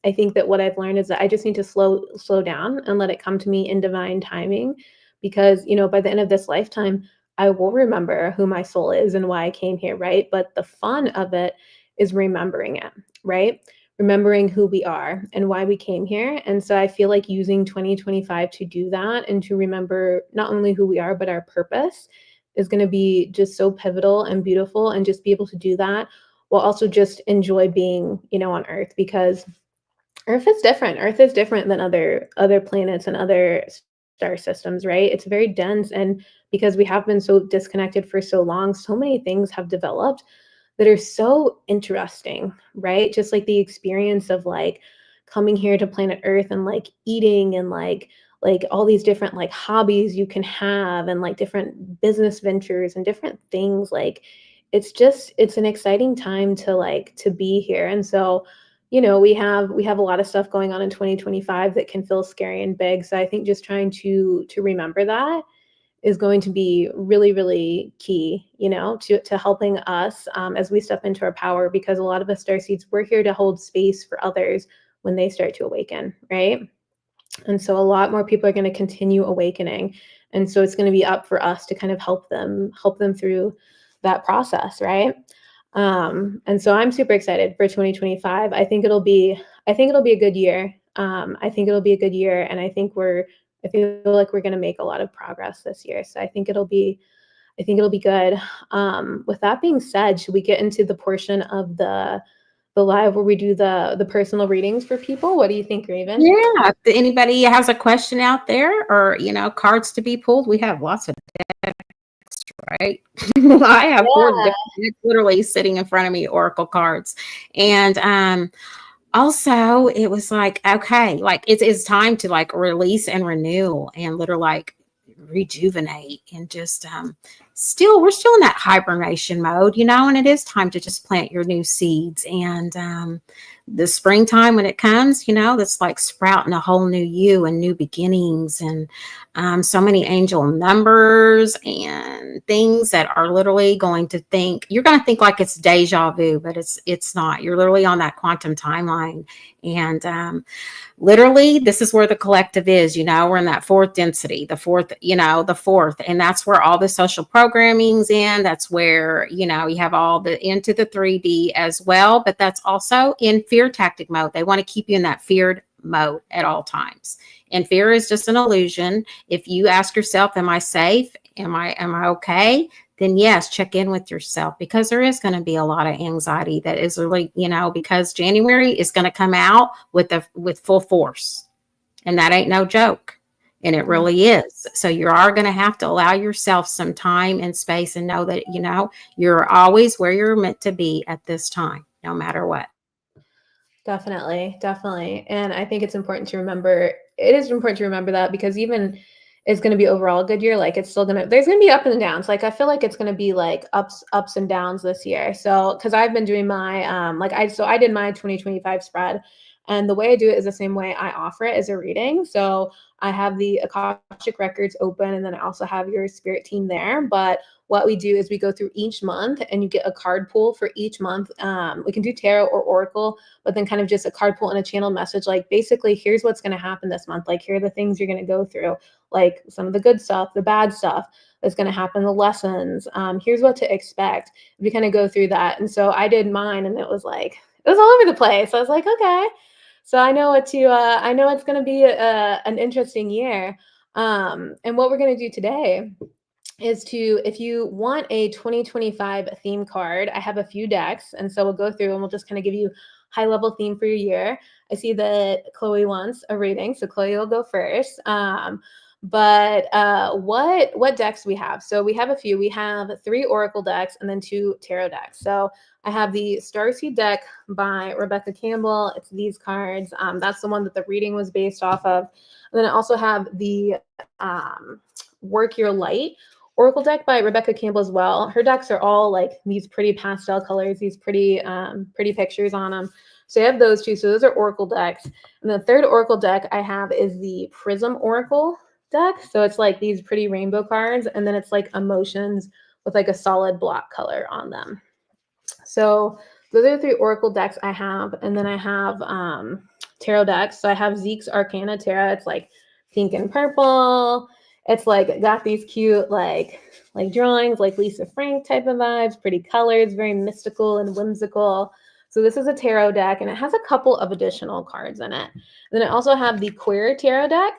I think that what I've learned is that I just need to slow down and let it come to me in divine timing, because by the end of this lifetime, I will remember who my soul is and why I came here, right? But the fun of it is remembering it, right? Remembering who we are and why we came here. And so I feel like using 2025 to do that and to remember not only who we are, but our purpose is going to be just so pivotal and beautiful, and just be able to do that while also just enjoy being, on Earth, because Earth is different. Earth is different than other planets and other star systems, right? It's very dense, and because we have been so disconnected for so long, so many things have developed that are so interesting, right? Just like the experience of like coming here to planet Earth and like eating and like all these different like hobbies you can have and like different business ventures and different things. Like it's an exciting time to be here. And so we have a lot of stuff going on in 2025 that can feel scary and big. So I think just trying to remember that is going to be really, really key, to helping us as we step into our power, because a lot of us starseeds, we're here to hold space for others when they start to awaken, right? And so a lot more people are going to continue awakening. And so it's going to be up for us to kind of help them through that process, right? And so I'm super excited for 2025. I think it'll be a good year. I think it'll be a good year, and I feel like we're going to make a lot of progress this year. So I think it'll be good. With that being said, should we get into the portion of the live where we do the personal readings for people? What do you think, Raven? Yeah. If anybody has a question out there, or cards to be pulled, we have lots of decks, right? I have 4 decks literally sitting in front of me, oracle cards, and also it was like, okay, like it's time to like release and renew and literally like rejuvenate, and just we're still in that hibernation mode, and it is time to just plant your new seeds. And the springtime, when it comes, that's like sprouting a whole new you and new beginnings, and so many angel numbers and things that are literally you're going to think like it's deja vu, but it's not. You're literally on that quantum timeline. And literally, this is where the collective is. We're in that 4th density, the fourth, and that's where all the social programming's in. That's where, you have all the into the 3D as well, but that's also in fear tactic mode. They want to keep you in that feared mode at all times. And fear is just an illusion. If you ask yourself, am I safe? Am I okay? Then yes, check in with yourself, because there is going to be a lot of anxiety that is really, because January is going to come out with full force, and that ain't no joke. And it really is. So you are going to have to allow yourself some time and space, and know that, you're always where you're meant to be at this time, no matter what. Definitely. And I think it's important to remember, that, because even it's going to be overall a good year, like there's going to be ups and downs. Like I feel like it's going to be like ups and downs this year. So because I've been doing my I did my 2025 spread, and the way I do it is the same way I offer it as a reading. So I have the Akashic records open, and then I also have your spirit team there. But what we do is we go through each month, and you get a card pool for each month. We can do tarot or oracle, but then kind of just a card pool and a channel message. Like basically, here's what's going to happen this month. Like here are the things you're going to go through. Like some of the good stuff, the bad stuff that's going to happen, the lessons. Here's what to expect. We kind of go through that. And so I did mine, and it was all over the place. I was like, okay. So I know it's going to be an interesting year. And what we're going to do today is if you want a 2025 theme card, I have a few decks. And so we'll go through and we'll just kind of give you high level theme for your year. I see that Chloe wants a reading, so Chloe will go first. But what decks do we have? So we have a few. We have 3 oracle decks and then 2 tarot decks. So I have the Starseed deck by Rebecca Campbell. It's these cards. That's the one that the reading was based off of. And then I also have the Work Your Light oracle deck by Rebecca Campbell as well. Her decks are all like these pretty pastel colors, these pretty pictures on them. So I have those two. So those are Oracle decks. And the third Oracle deck I have is the Prism Oracle deck. So it's like these pretty rainbow cards, and then it's like emotions with like a solid block color on them. So those are the 3 Oracle decks I have. And then I have tarot decks. So I have Zeke's Arcana Tarot. It's like pink and purple. It's like got these cute like drawings, like Lisa Frank type of vibes, pretty colors, very mystical and whimsical. So this is a tarot deck, and it has a couple of additional cards in it. And then I also have the Queer Tarot deck,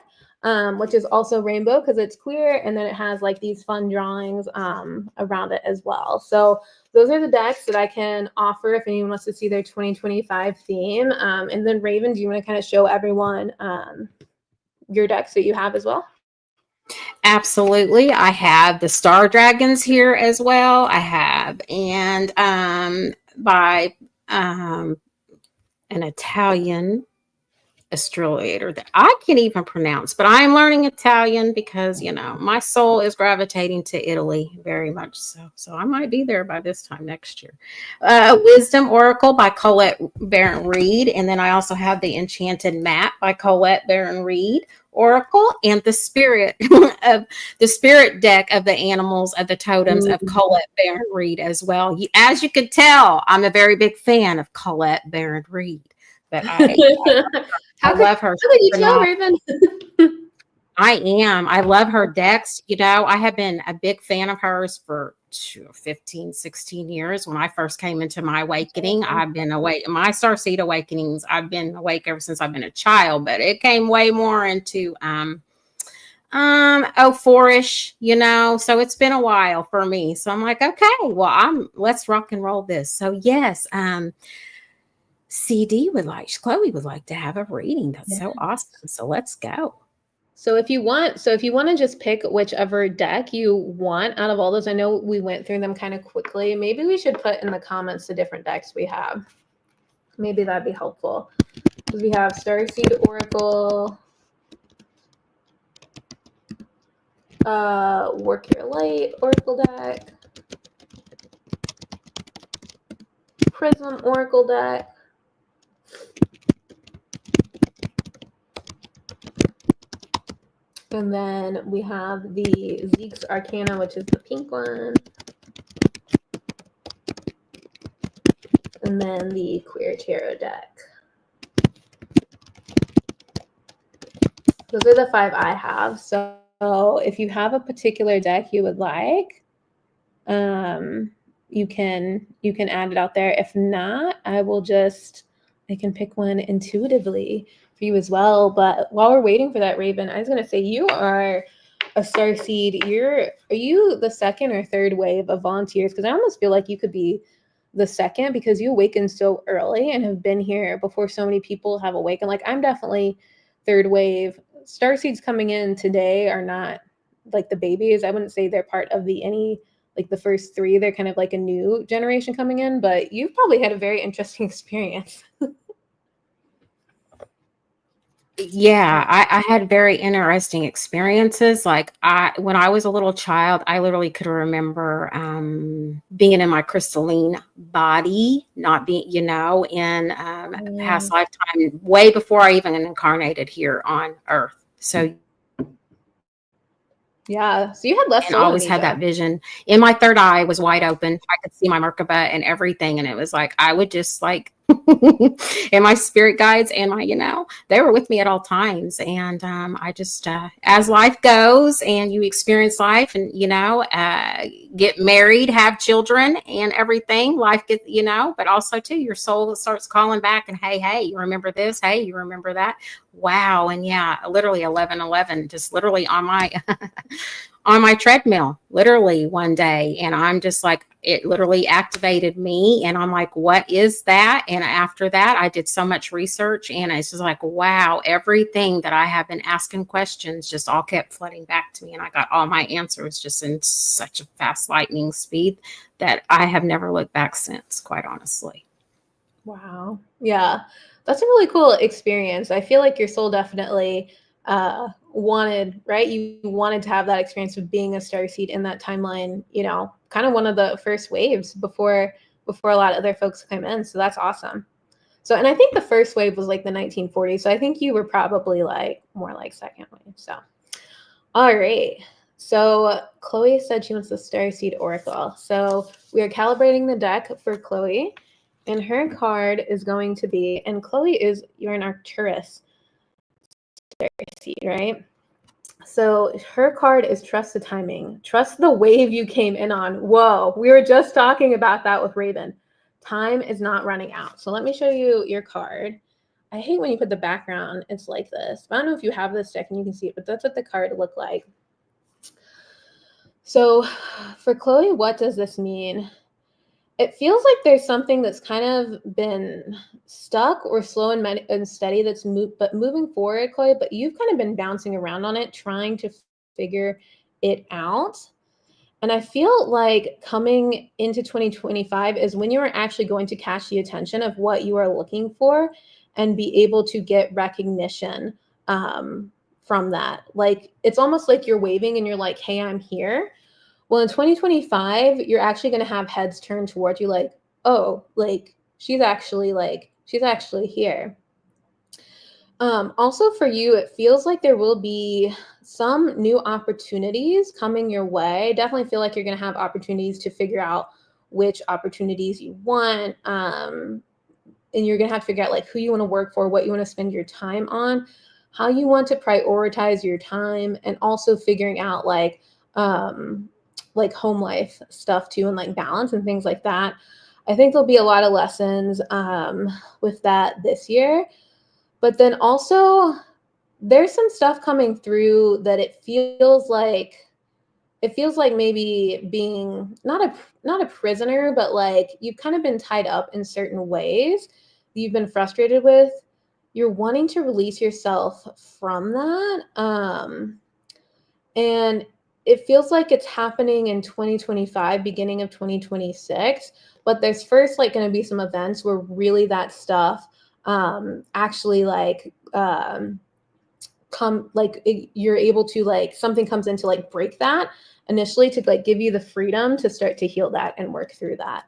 which is also rainbow because it's queer, and then it has like these fun drawings around it as well. So those are the decks that I can offer if anyone wants to see their 2025 theme. And then Raven, do you want to kind of show everyone your decks that you have as well? Absolutely. I have the Star Dragons here as well. I have, and by an Italian astrologer that I can't even pronounce, but I'm learning Italian because, you know, my soul is gravitating to Italy very much so. So I might be there by this time next year. Wisdom Oracle by Colette Baron Reed. And then I also have the Enchanted Map by Colette Baron Reed Oracle, and the spirit of the spirit deck of the animals of the totems of Colette Baron Reed as well. As you could tell, I'm a very big fan of Colette Baron Reed. But I love her. How could you tell, Raven? I am. I love her decks. You know, I have been a big fan of hers for 15, 16 years. When I first came into my awakening, I've been awake. My starseed awakenings, I've been awake ever since I've been a child, but it came way more into 04-ish, you know, so it's been a while for me. So I'm like, okay, well, let's rock and roll this. So yes, Chloe would like to have a reading. That's so awesome. So let's go. So if you want to just pick whichever deck you want out of all those, I know we went through them kind of quickly. Maybe we should put in the comments the different decks we have. Maybe that'd be helpful. Because we have Starseed Oracle, Work Your Light Oracle deck, Prism Oracle deck, and then we have the Zeke's Arcana, which is the pink one. And then the Queer Tarot deck. Those are the 5 I have. So if you have a particular deck you would like, you can add it out there. If not, I can pick one intuitively for you as well. But while we're waiting for that, Raven, I was going to say, you are a starseed. Are you the second or third wave of volunteers? Because I almost feel like you could be the second, because you awakened so early and have been here before so many people have awakened. Like, I'm definitely third wave. Starseeds coming in today are not like the babies. I wouldn't say they're part of the first 3. They're kind of like a new generation coming in, but you've probably had a very interesting experience. Yeah, I had very interesting experiences. Like when I was a little child, I literally could remember being in my crystalline body, not being, you know, in past lifetime, way before I even incarnated here on Earth. So yeah, so you had less. And I always had that vision. In my third eye was wide open. I could see my Merkaba and everything. And it was like, I would just like, and my spirit guides and my, you know, they were with me at all times. And I just, as life goes and you experience life and, you know, get married, have children and everything, life gets, you know, but also too, your soul starts calling back and, hey, you remember this? Hey, you remember that? Wow. And yeah, literally 11:11, just literally on my, on my treadmill, literally one day. And I'm just like, it literally activated me. And I'm like, what is that? And after that, I did so much research and it's just like, wow, everything that I have been asking questions just all kept flooding back to me. And I got all my answers just in such a fast lightning speed that I have never looked back since, quite honestly. Wow. Yeah. That's a really cool experience. I feel like your soul definitely wanted, right? You wanted to have that experience of being a starseed in that timeline, you know, kind of one of the first waves before a lot of other folks come in. So that's awesome. So, and I think the first wave was like the 1940s. So I think you were probably like more like second wave. So, all right. So Chloe said she wants the Starseed Oracle. So we are calibrating the deck for Chloe, and her card is going to be, and Chloe you're an Arcturus Starseed, right? So her card is trust the timing. Trust the wave you came in on. Whoa, we were just talking about that with Raven. Time is not running out. So let me show you your card. I hate when you put the background, it's like this. I don't know if you have this deck and you can see it, but that's what the card looked like. So for Chloe, what does this mean? It feels like there's something that's kind of been stuck or slow and steady that's moving forward, Chloe, but you've kind of been bouncing around on it, trying to figure it out. And I feel like coming into 2025 is when you are actually going to catch the attention of what you are looking for and be able to get recognition from that. Like, it's almost like you're waving and you're like, hey, I'm here. Well, in 2025, you're actually going to have heads turned towards you like, oh, like she's actually here. Also for you, it feels like there will be some new opportunities coming your way. Definitely feel like you're going to have opportunities to figure out which opportunities you want. And you're going to have to figure out like who you want to work for, what you want to spend your time on, how you want to prioritize your time, and also figuring out like home life stuff too, and like balance and things like that. I think there'll be a lot of lessons with that this year. But then also there's some stuff coming through that it feels like maybe being not a prisoner, but like you've kind of been tied up in certain ways that you've been frustrated with. You're wanting to release yourself from that. And it feels like it's happening in 2025, beginning of 2026. But there's first like going to be some events where really that stuff actually like you're able to like something comes in to like break that initially to like give you the freedom to start to heal that and work through that.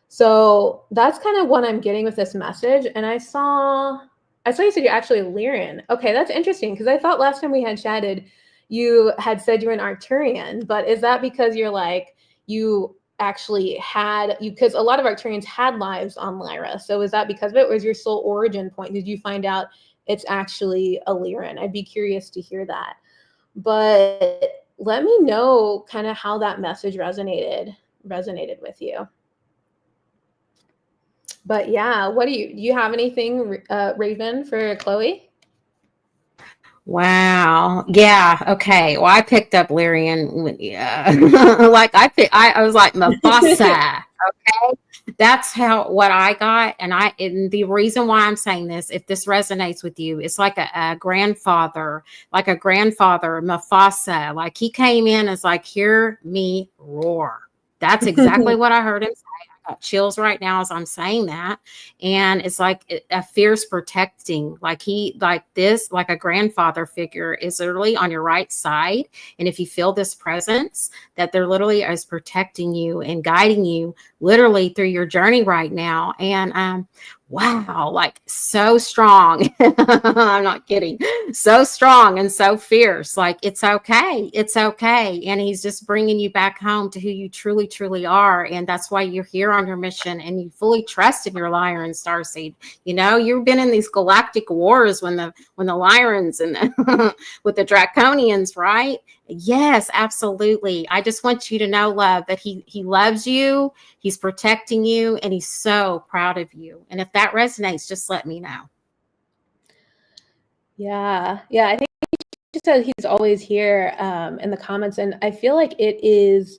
So that's kind of what I'm getting with this message. And I saw you said you're actually a Lyran. Okay, that's interesting because I thought last time we had chatted you had said you're an Arcturian, but is that because you're like you actually had you because a lot of Arcturians had lives on Lyra. So is that because of it, or is your soul origin point? Did you find out it's actually a Lyran? I'd be curious to hear that. But let me know kind of how that message resonated with you. But yeah, do you have anything, Raven, for Chloe? Wow. Yeah. Okay. Well, I picked up Lyrian. Yeah. Like I was like Mufasa. Okay. That's what I got. And the reason why I'm saying this, if this resonates with you, it's like a grandfather, Mufasa. Like he came in as like, hear me roar. That's exactly what I heard him say. I got chills right now as I'm saying that. And it's like a fierce protecting, like a grandfather figure is literally on your right side. And if you feel this presence, that they're literally is protecting you and guiding you literally through your journey right now. And wow, like so strong. I'm not kidding. So strong and so fierce. Like it's okay. It's okay. And he's just bringing you back home to who you truly, truly are. And that's why you're here on your mission and you fully trust in your Lyra and Starseed. You know, you've been in these galactic wars when the Lyrans and with the Draconians, right? Yes, absolutely. I just want you to know, love, that he loves you, he's protecting you, and he's so proud of you. And if that resonates, just let me know. Yeah. I think she said he's always here in the comments, and I feel like it's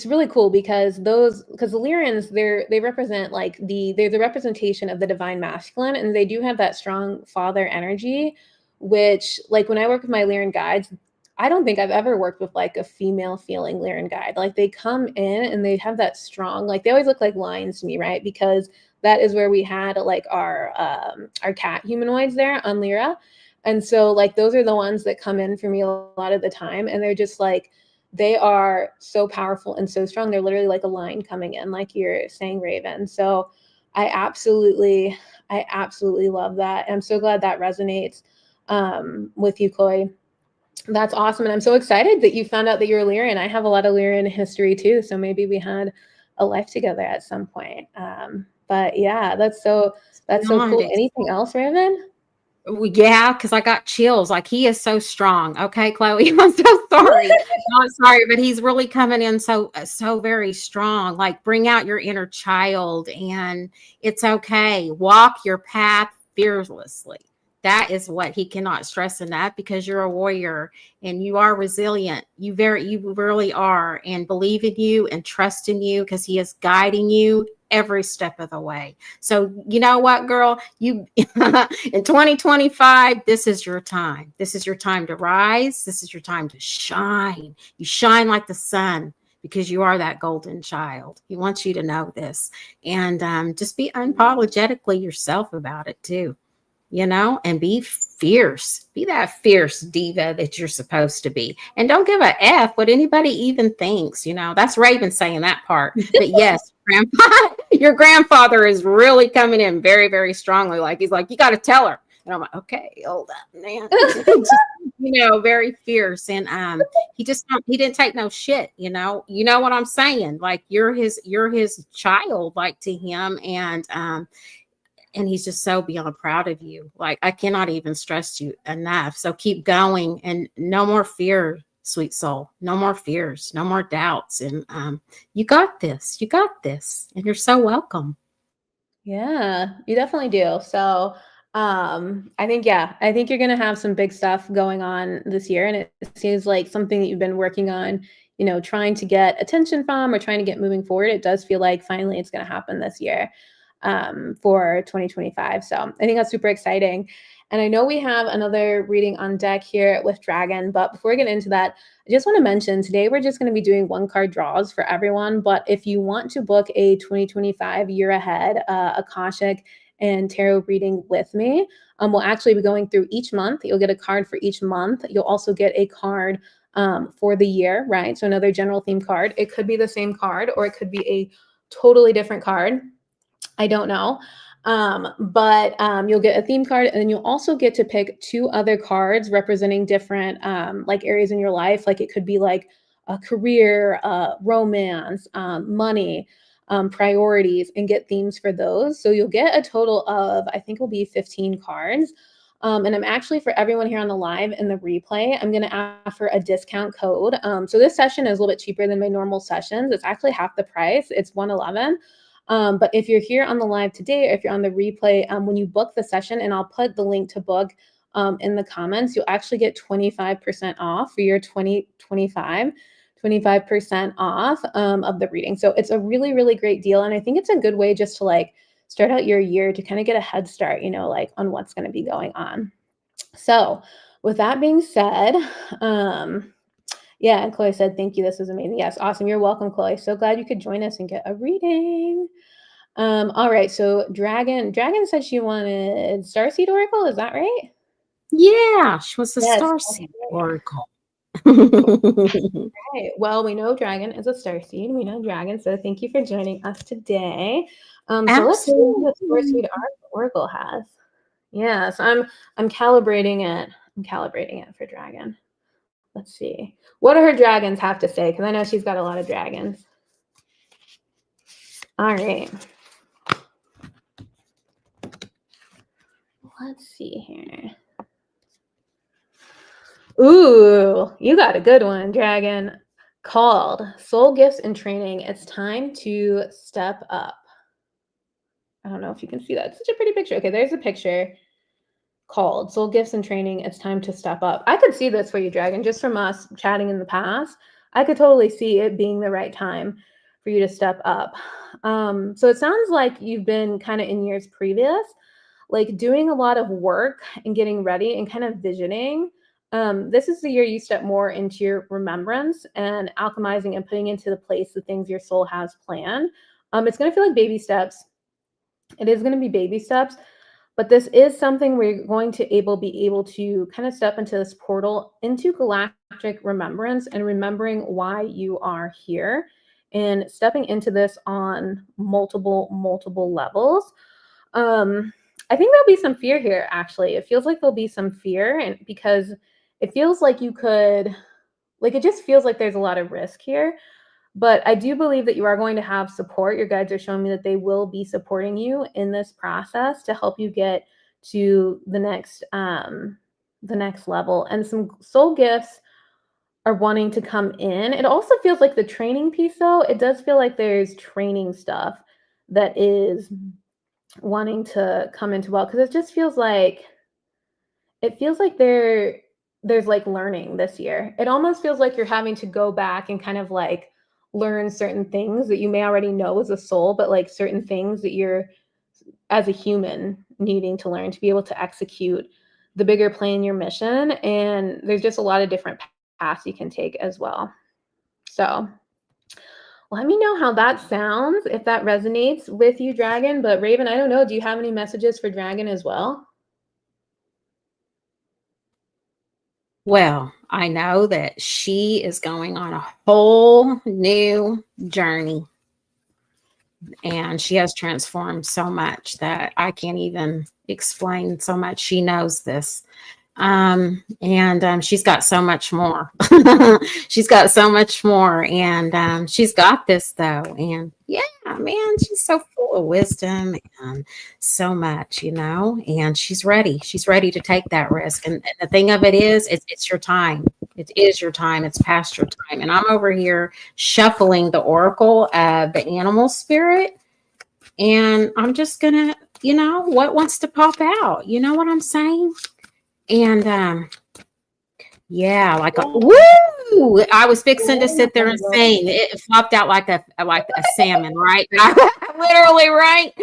really cool because the Lyrans, they represent like they're the representation of the divine masculine, and they do have that strong father energy, which like when I work with my Lyran guides, I don't think I've ever worked with like a female feeling Lyran guide. Like they come in and they have that strong, like they always look like lions to me, right? Because that is where we had like our cat humanoids there on Lyra. And so like those are the ones that come in for me a lot of the time, and they're just like, they are so powerful and so strong. They're literally like a lion coming in, like you're saying, Raven. So I absolutely love that. And I'm so glad that resonates with you, Chloe. That's awesome. And I'm so excited that you found out that you're Lyrian. I have a lot of Lyrian history too. So maybe we had a life together at some point. But yeah, that's so cool. Anything else, Raven? Yeah, because I got chills. Like, he is so strong. Okay, Chloe, I'm so sorry. Not sorry, but he's really coming in so very strong. Like, bring out your inner child, and it's okay. Walk your path fearlessly. That is what he cannot stress enough, because you're a warrior and you are resilient. You really are, and believe in you and trust in you, because he is guiding you every step of the way. So you know what, girl, you in 2025, this is your time. This is your time to rise. This is your time to shine. You shine like the sun, because you are that golden child. He wants you to know this, and just be unapologetically yourself about it too, and be fierce. Be that fierce diva that you're supposed to be. And don't give a F what anybody even thinks. That's Raven saying that part. But yes, your grandfather is really coming in very, very strongly. Like, he's like, you got to tell her. And I'm like, okay, hold up, man. Very fierce. And he didn't take no shit. You know what I'm saying? Like, you're his child, like, to him. And he's just so beyond proud of you. Like, I cannot even stress you enough. So keep going, and no more fear, sweet soul. No more fears, no more doubts. And you got this. You got this. And you're so welcome. Yeah, you definitely do. So I think you're gonna have some big stuff going on this year. And it seems like something that you've been working on, trying to get attention from, or trying to get moving forward. It does feel like finally it's gonna happen this year. For 2025. So I think that's super exciting. And I know we have another reading on deck here with Dragon, but before we get into that, I just want to mention today we're just going to be doing 1-card draws for everyone. But if you want to book a 2025 year ahead Akashic and tarot reading with me, we'll actually be going through each month. You'll get a card for each month. You'll also get a card for the year, right? So another general theme card. It could be the same card, or it could be a totally different card. I don't know. But you'll get a theme card, and then you'll also get to pick 2 other cards representing different like areas in your life. Like, it could be like a career, romance, money, priorities, and get themes for those. So you'll get a total of, I think, will be 15 cards. And I'm actually, for everyone here on the live and the replay, I'm going to offer a discount code. So this session is a little bit cheaper than my normal sessions. It's actually half the price. It's $111. But if you're here on the live today, or if you're on the replay, when you book the session, and I'll put the link to book in the comments, you'll actually get 25% off for your 2025, 25% off of the reading. So it's a really, really great deal. And I think it's a good way just to like start out your year to kind of get a head start, like on what's going to be going on. So with that being said, yeah, and Chloe said, thank you. This was amazing. Yes, awesome. You're welcome, Chloe. So glad you could join us and get a reading. All right. So Dragon said she wanted Starseed Oracle. Is that right? Yeah, she was a Starseed Oracle. Right. Well, we know Dragon is a Starseed. We know Dragon. So thank you for joining us today. So let's see what the Starseed Oracle has. Yeah, so I'm calibrating it. I'm calibrating it for Dragon. Let's see. What do her dragons have to say? Because I know she's got a lot of dragons. All right. Let's see here. Ooh, you got a good one, Dragon. Called Soul Gifts and Training. It's time to step up. I don't know if you can see that. It's such a pretty picture. Okay, there's a picture. Called Soul Gifts and Training. It's time to step up. I could see this for you, Dragon, just from us chatting in the past. I could totally see it being the right time for you to step up. So it sounds like you've been kind of in years previous, like doing a lot of work and getting ready and kind of visioning. This is the year you step more into your remembrance and alchemizing and putting into the place the things your soul has planned. It's going to feel like baby steps. It is going to be baby steps. But this is something where you're going to be able to kind of step into this portal into galactic remembrance and remembering why you are here and stepping into this on multiple levels. I think there'll be some fear here, actually. It feels like there'll be some fear, and because it feels like you could, like, it just feels like there's a lot of risk here. But I do believe that you are going to have support. Your guides are showing me that they will be supporting you in this process to help you get to the next level. And some soul gifts are wanting to come in. It also feels like the training piece, though. It does feel like there's training stuff that is wanting to come into well, because it just feels like there's like learning this year. It almost feels like you're having to go back and kind of like learn certain things that you may already know as a soul, but like certain things that you're as a human needing to learn to be able to execute the bigger plan, your mission. And there's just a lot of different paths you can take as well. So let me know how that sounds, if that resonates with you, Dragon. But Raven, I don't know, do you have any messages for Dragon as well? Well, I know that she is going on a whole new journey, and she has transformed so much that I can't even explain so much. She knows this. She's got so much more. She's got so much more, and she's got this though. And yeah, man, she's so full of wisdom and so much, and she's ready. She's ready to take that risk. And the thing of it is, it's your time. It is your time. It's past your time. And I'm over here shuffling the oracle of the animal spirit, and I'm just gonna, what wants to pop out. You know what I'm saying? And yeah, like a woo! I was fixing to sit there and sing. It flopped out like a salmon, right? Literally, right?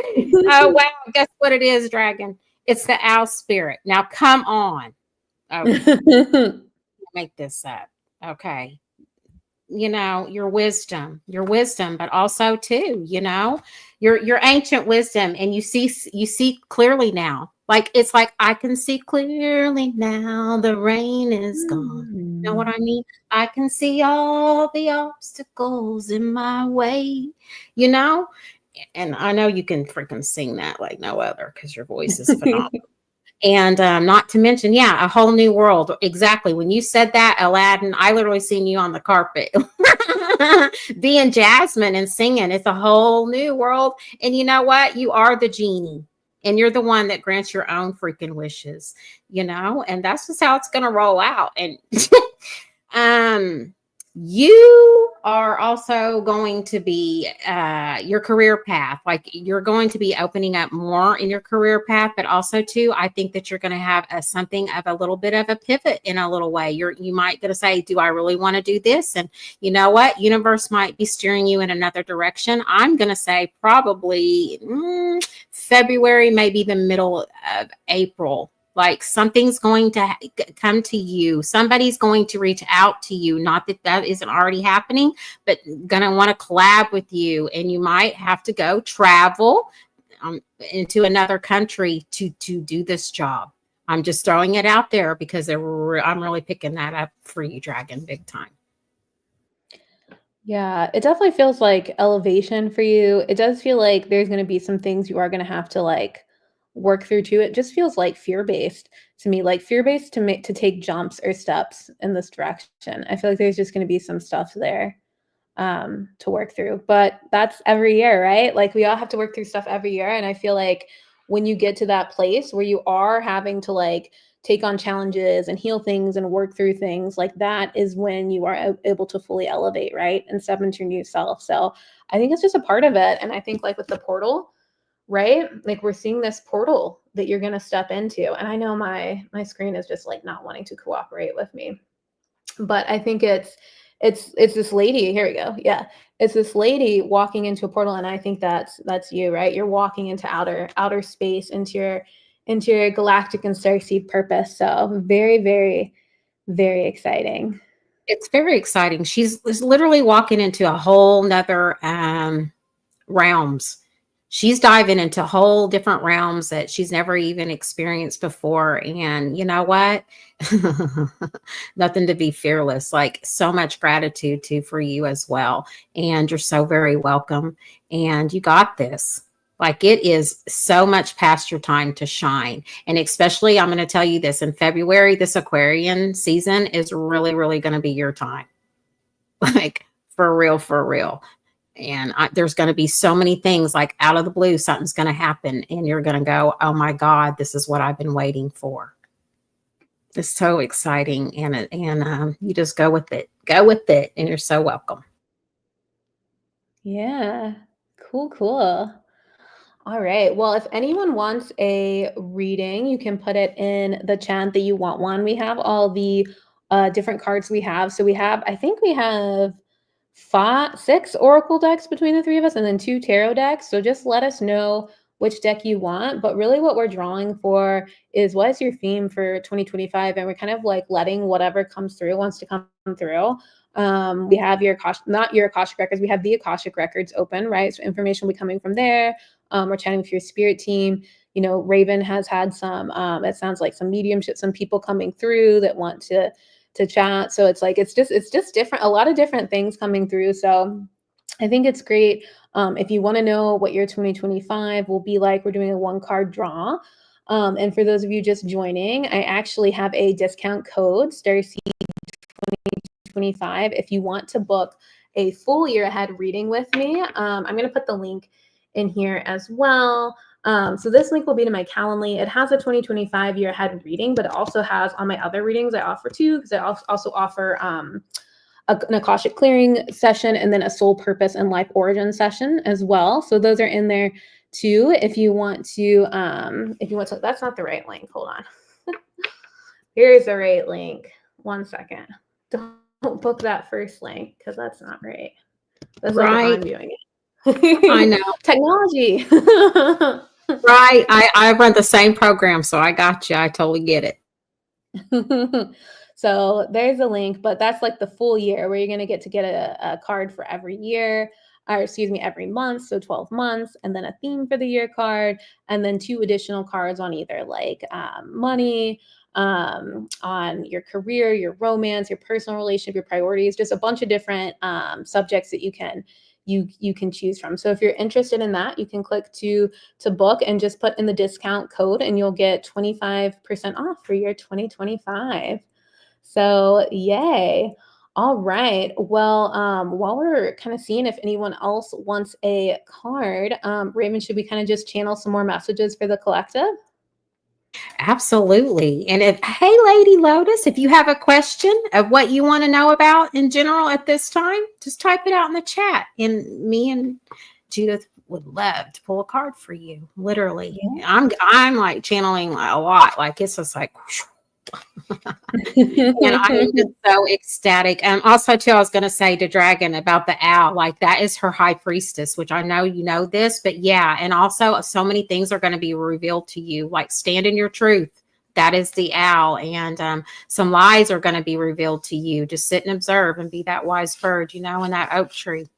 Oh wow! Guess what it is, Dragon? It's the owl spirit. Now, come on. Okay. Make this up. Okay. Your wisdom, but also too, your ancient wisdom, and you see clearly now. Like, it's like, I can see clearly now, the rain is gone. You know what I mean? I can see all the obstacles in my way, and I know you can freaking sing that like no other, because your voice is phenomenal. And not to mention, yeah, a whole new world. Exactly. When you said that, Aladdin, I literally seen you on the carpet being Jasmine and singing. It's a whole new world. And you know what? You are the genie. And you're the one that grants your own freaking wishes, and that's just how it's going to roll out. And you are also going to be your career path. Like, you're going to be opening up more in your career path, but also too, I think that you're going to have something of a little bit of a pivot in a little way. You might going to say, do I really want to do this? And you know what? Universe might be steering you in another direction. I'm going to say probably February, maybe the middle of April. Like, something's going to come to you. Somebody's going to reach out to you. Not that isn't already happening, but going to want to collab with you. And you might have to go travel into another country to do this job. I'm just throwing it out there because I'm really picking that up for you, Dragon, big time. Yeah, it definitely feels like elevation for you. It does feel like there's going to be some things you are going to have to like work through too. It just feels like fear-based to me, like fear-based to take jumps or steps in this direction. I feel like there's just going to be some stuff there to work through, but that's every year, right? Like, we all have to work through stuff every year. And I feel like when you get to that place where you are having to like take on challenges and heal things and work through things, like, that is when you are able to fully elevate, right? And step into your new self. So I think it's just a part of it. And I think, like, with the portal, right? Like, we're seeing this portal that you're going to step into. And I know my screen is just like not wanting to cooperate with me, but I think it's this lady. Here we go. Yeah. It's this lady walking into a portal. And I think that's you, right? You're walking into outer space, into your galactic and starseed purpose. So very, very, very exciting. It's very exciting. She's literally walking into a whole nother realms. she's diving into whole different realms that she's never even experienced before. And you know what? Nothing to be fearless. Like, so much gratitude too for you as well. And you're so very welcome. And you got this. Like, it is so much past your time to shine. And especially, I'm going to tell you this, in February, this Aquarian season is really, really going to be your time. Like, for real, for real. And there's going to be so many things, like out of the blue, something's going to happen and you're going to go, oh my God, this is what I've been waiting for. It's so exciting. And you just go with it, and you're so welcome. Yeah. Cool. All right. Well, if anyone wants a reading, you can put it in the chat that you want one. We have all the different cards we have. So I think we have 6 oracle decks between the 3 of us, and then 2 tarot decks. So just let us know which deck you want. But really what we're drawing for is, what is your theme for 2025? And we're kind of like letting whatever comes through wants to come through. We have not your Akashic records. We have the Akashic records open, right? So information will be coming from there. We're chatting with your spirit team. You know, Raven has had some, it sounds like some mediumship, some people coming through that want to chat. So it's like, it's just different, a lot of different things coming through. So I think it's great. If you want to know what your 2025 will be like, we're doing a 1-card draw. And for those of you just joining, I actually have a discount code, STARSEED 2025. If you want to book a full year ahead reading with me, I'm going to put the link in here as well. So this link will be to my Calendly. It has a 2025 year ahead reading, but it also has all my other readings I offer too, because I also offer an Akashic clearing session and then a soul purpose and life origin session as well. So those are in there too. If you want to, that's not the right link. Hold on. Here's the right link. 1 second. Don't book that first link, because that's not right. That's right. Like I'm doing it. I know. Technology. Right. I run the same program, so I got you. I totally get it. So there's a link, but that's like the full year, where you're going to get a card for every year, or excuse me, every month. So 12 months, and then a theme for the year card, and then 2 additional cards on either like money, on your career, your romance, your personal relationship, your priorities, just a bunch of different subjects that you can choose from. So if you're interested in that, you can click to book and just put in the discount code, and you'll get 25% off for your 2025. So yay. All right. Well, while we're kind of seeing if anyone else wants a card, Raven, should we kind of just channel some more messages for the collective? Absolutely. And hey, Lady Lotus, if you have a question of what you want to know about in general at this time, just type it out in the chat. And me and Judith would love to pull a card for you. Literally. Yeah. I'm like channeling a lot. Like, it's just like, and I'm just so ecstatic. Also too, I was going to say to Dragon about the owl, like that is her high priestess, which I know you know this, but yeah. And also so many things are going to be revealed to you, like stand in your truth. That is the owl. And some lies are going to be revealed to you. Just sit and observe and be that wise bird, in that oak tree.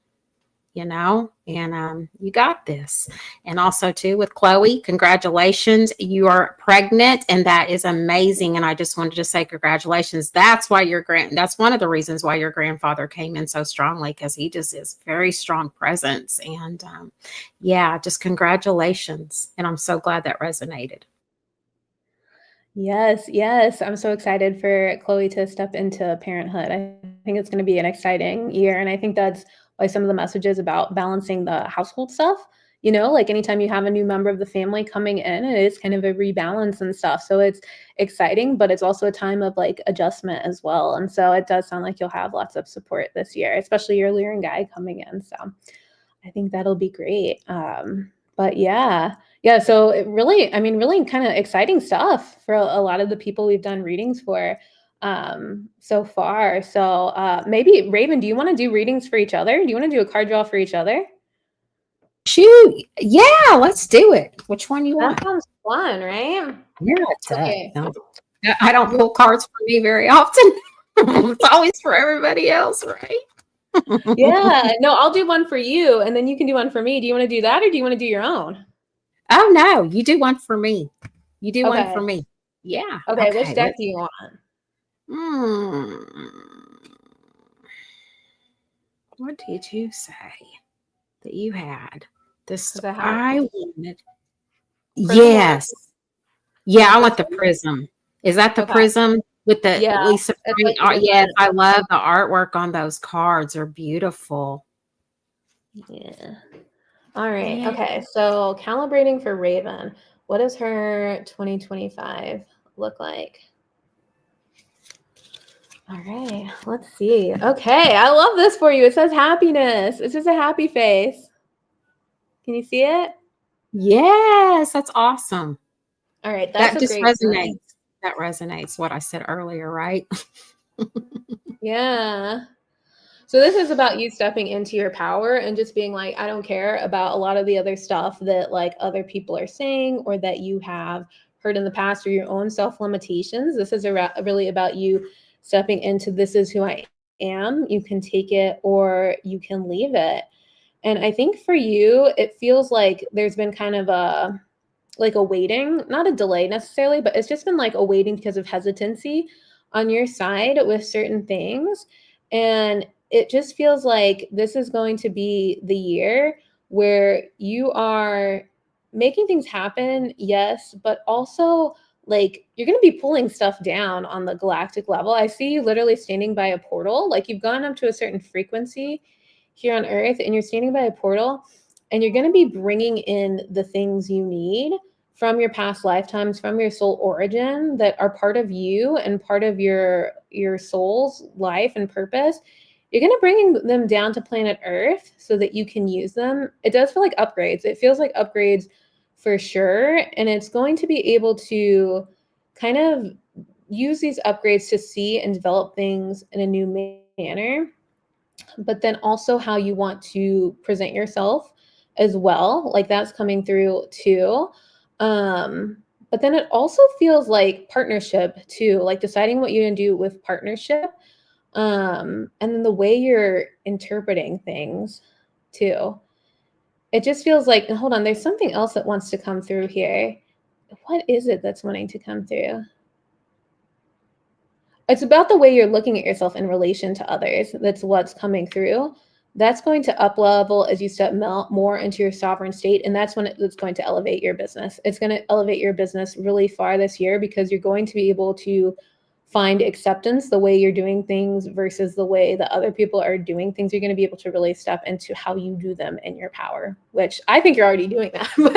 And you got this. And also too with Chloe, congratulations, you are pregnant, and that is amazing. And I just wanted to say congratulations. That's why that's one of the reasons why your grandfather came in so strongly, because he just is very strong presence. And yeah, just congratulations. And I'm so glad that resonated. Yes. I'm so excited for Chloe to step into parenthood. I think it's going to be an exciting year. And I think that's why some of the messages about balancing the household stuff, like anytime you have a new member of the family coming in, it is kind of a rebalance and stuff. So it's exciting, but it's also a time of like adjustment as well. And so it does sound like you'll have lots of support this year, especially your Lyran guy coming in. So I think that'll be great. But yeah. So it really kind of exciting stuff for a lot of the people we've done readings for so far. So maybe Raven, do you want to do readings for each other? Do you want to do a card draw for each other? Shoot. Yeah, let's do it. Which one you want? That sounds fun, right? Yeah, it does. Okay. No, I don't pull cards for me very often. It's always for everybody else, right? Yeah. No, I'll do one for you and then you can do one for me. Do you want to do that or do you want to do your own? Oh no, you do one for me. You do one for Okay. me. Yeah. Okay. Which Okay. deck do you want? Hmm, what did you say that you had? This Because I have I wanted. Prism or Yes. you Yeah, want I want this the one? prism. Is that the Okay. prism with the Yeah. Lisa It's Frank like a art? Yes, different. I love the artwork on those cards. They're beautiful. Yeah. All right. Yeah. Okay. So calibrating for Raven. What does her 2025 look like? All right. Let's see. Okay. I love this for you. It says happiness. It's just a happy face. Can you see it? Yes, that's awesome. All right. That's That a just great resonates. sign. That resonates what I said earlier, right? Yeah. So this is about you stepping into your power and just being like, I don't care about a lot of the other stuff that like other people are saying or that you have heard in the past or your own self limitations. This is really about you stepping into this is who I am. You can take it or you can leave it. And I think for you, it feels like there's been kind of a like a waiting, not a delay necessarily, but it's just been like a waiting because of hesitancy on your side with certain things. And it just feels like this is going to be the year where you are making things happen, yes, but also like you're going to be pulling stuff down on the galactic level. I see you literally standing by a portal, like you've gone up to a certain frequency here on Earth and you're standing by a portal and you're going to be bringing in the things you need from your past lifetimes, from your soul origin that are part of you and part of your soul's life and purpose. You're going to bring them down to planet Earth so that you can use them. It does feel like upgrades. It feels like upgrades for sure, and it's going to be able to kind of use these upgrades to see and develop things in a new manner, but then also how you want to present yourself as well. Like that's coming through too. Um, but then it also feels like partnership too, like deciding what you're going to do with partnership. And then the way you're interpreting things too. It just feels like, hold on, there's something else that wants to come through here. What is it that's wanting to come through? It's about the way you're looking at yourself in relation to others. That's what's coming through. That's going to up level as you step more into your sovereign state. And that's when it's going to elevate your business. It's going to elevate your business really far this year because you're going to be able to find acceptance the way you're doing things versus the way that other people are doing things. You're going to be able to really step into how you do them in your power, which I think you're already doing that. But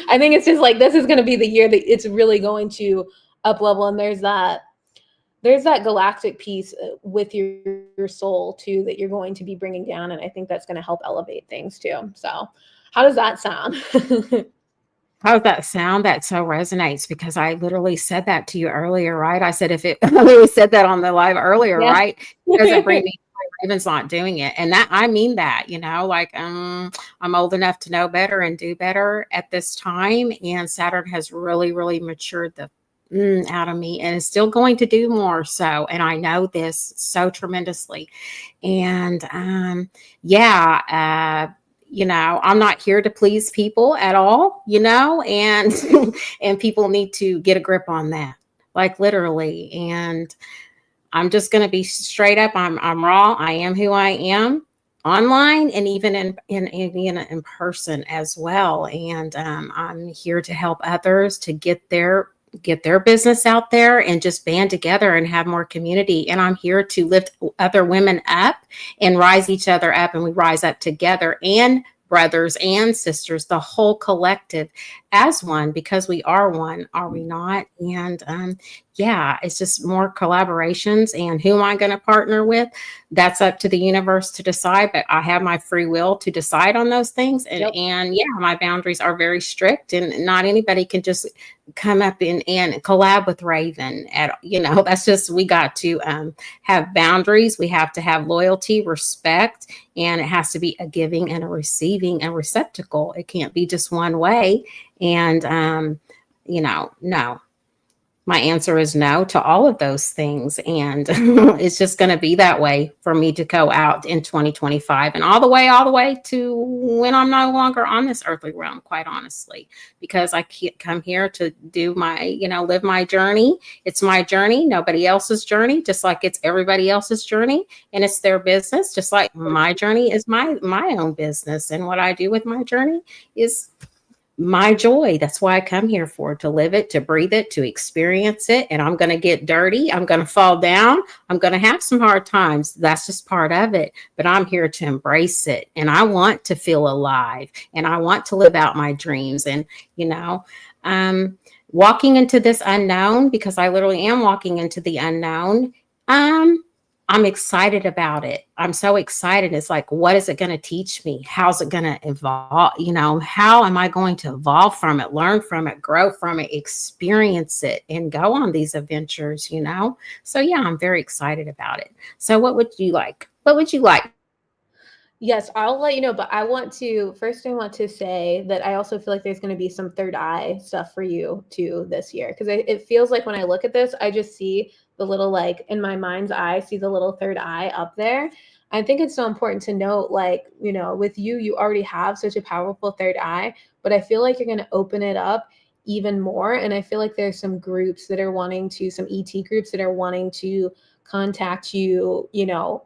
I think it's just like this is going to be the year that it's really going to up level. And there's that galactic piece with your soul too that you're going to be bringing down, and I think that's going to help elevate things too. So how does that sound? How does that sound? That so resonates because I literally said that to you earlier, right? I said if it I literally said that on the live earlier, Yeah. right? It doesn't bring me joy, Raven's not doing it. And that I mean that, like I'm old enough to know better and do better at this time. And Saturn has really, really matured the out of me and is still going to do more so. And I know this so tremendously. And yeah, I'm not here to please people at all, and and people need to get a grip on that, like literally. And I'm just going to be straight up. I'm raw. I am who I am online and even in person as well. And I'm here to help others to get their business out there and just band together and have more community. And I'm here to lift other women up and rise each other up, and we rise up together, and brothers and sisters, the whole collective as one, because we are one, are we not? And yeah, it's just more collaborations. And who am I going to partner with? That's up to the universe to decide, but I have my free will to decide on those things. And Yep. and yeah, my boundaries are very strict, and not anybody can just come up and collab with Raven that's just, we got to have boundaries. We have to have loyalty, respect, and it has to be a giving and a receiving and receptacle. It can't be just one way. And no. My answer is no to all of those things. And it's just going to be that way for me to go out in 2025 and all the way to when I'm no longer on this earthly realm, quite honestly, because I can't come here to do my, live my journey. It's my journey, nobody else's journey, just like it's everybody else's journey, and it's their business, just like my journey is my own business. And what I do with my journey is my joy. That's why I come here for, to live it, to breathe it, to experience it. And I'm going to get dirty. I'm going to fall down. I'm going to have some hard times. That's just part of it. But I'm here to embrace it. And I want to feel alive, and I want to live out my dreams. And, walking into this unknown, because I literally am walking into the unknown. I'm excited about it. I'm so excited. It's like, what is it going to teach me? How's it going to evolve? How am I going to evolve from it, learn from it, grow from it, experience it, and go on these adventures, So yeah, I'm very excited about it. So what would you like? What would you like? Yes, I'll let you know, but I want to say that I also feel like there's going to be some third eye stuff for you too this year. Because it feels like when I look at this, I just see the little, like, in my mind's eye, see the little third eye up there. I think it's so important to note, like, with you already have such a powerful third eye, but I feel like you're going to open it up even more. And I feel like there's some groups that are wanting to, some ET groups that are wanting to contact you,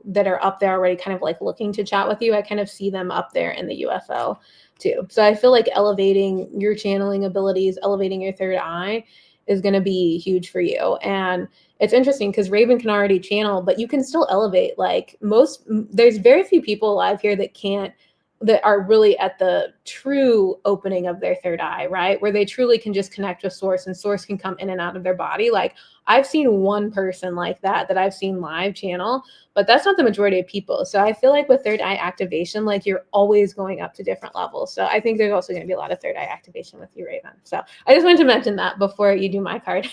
that are up there already, kind of like looking to chat with you. I kind of see them up there in the UFO too. So I feel like elevating your channeling abilities, elevating your third eye is going to be huge for you. And it's interesting because Raven can already channel, but you can still elevate. Like there's very few people alive here that are really at the true opening of their third eye, right? Where they truly can just connect with source, and source can come in and out of their body. Like, I've seen one person like that I've seen live channel, but that's not the majority of people. So I feel like with third eye activation, like, you're always going up to different levels. So I think there's also going to be a lot of third eye activation with you, Raven. So I just wanted to mention that before you do my card.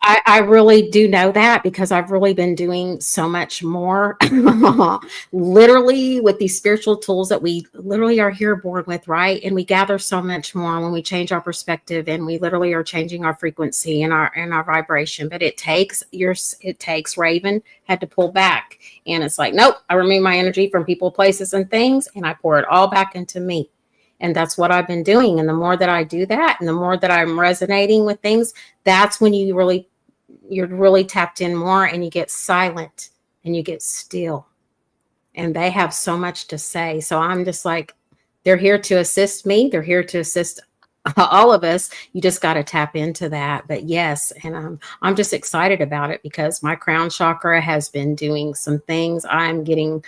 I really do know that, because I've really been doing so much more literally with these spiritual tools that we literally are here born with, right? And we gather so much more when we change our perspective, and we literally are changing our frequency and our vibration. But it takes Raven had to pull back, and it's like, nope, I remove my energy from people, places, and things, and I pour it all back into me. And that's what I've been doing. And the more that I do that, and the more that I'm resonating with things, that's when you're really tapped in more, and you get silent and you get still. And they have so much to say. So I'm just like, they're here to assist me. They're here to assist all of us. You just got to tap into that. But yes, and I'm just excited about it, because my crown chakra has been doing some things. I'm getting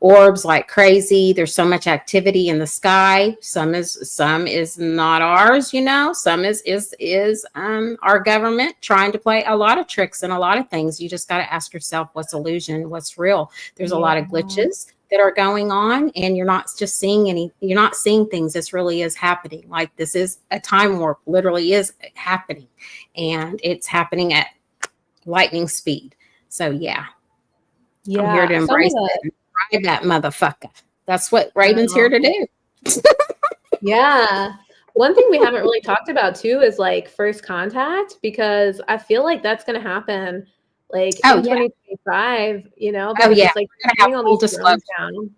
orbs like crazy. There's so much activity in the sky. Some is not ours, some is our government trying to play a lot of tricks and a lot of things. You just got to ask yourself, what's illusion, what's real? There's a lot of glitches that are going on, and you're not seeing things. This really is happening. Like, this is a time warp, literally is happening, and it's happening at lightning speed. So yeah, I'm here to embrace it and ride that motherfucker. That's what Raven's here to do. Yeah. One thing we haven't really talked about too is like first contact, because I feel like that's going to happen like in 2025, Just like having all these drones down.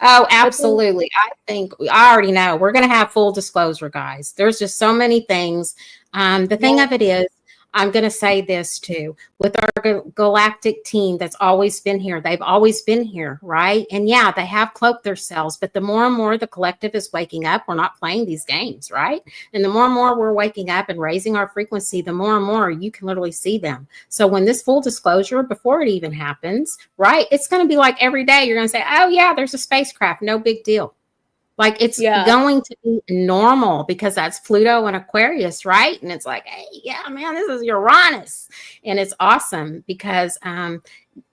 Oh, absolutely. I already know we're going to have full disclosure, guys. There's just so many things. The thing of it is, I'm going to say this too, with our galactic team that's always been here. They've always been here, right? And yeah, they have cloaked themselves, but the more and more the collective is waking up, we're not playing these games, right? And the more and more we're waking up and raising our frequency, the more and more you can literally see them. So when this full disclosure, before it even happens, right, it's going to be like every day you're going to say, oh yeah, there's a spacecraft, no big deal. Like, it's going to be normal, because that's Pluto and Aquarius, right? And it's like, hey, yeah, man, this is Uranus. And it's awesome, because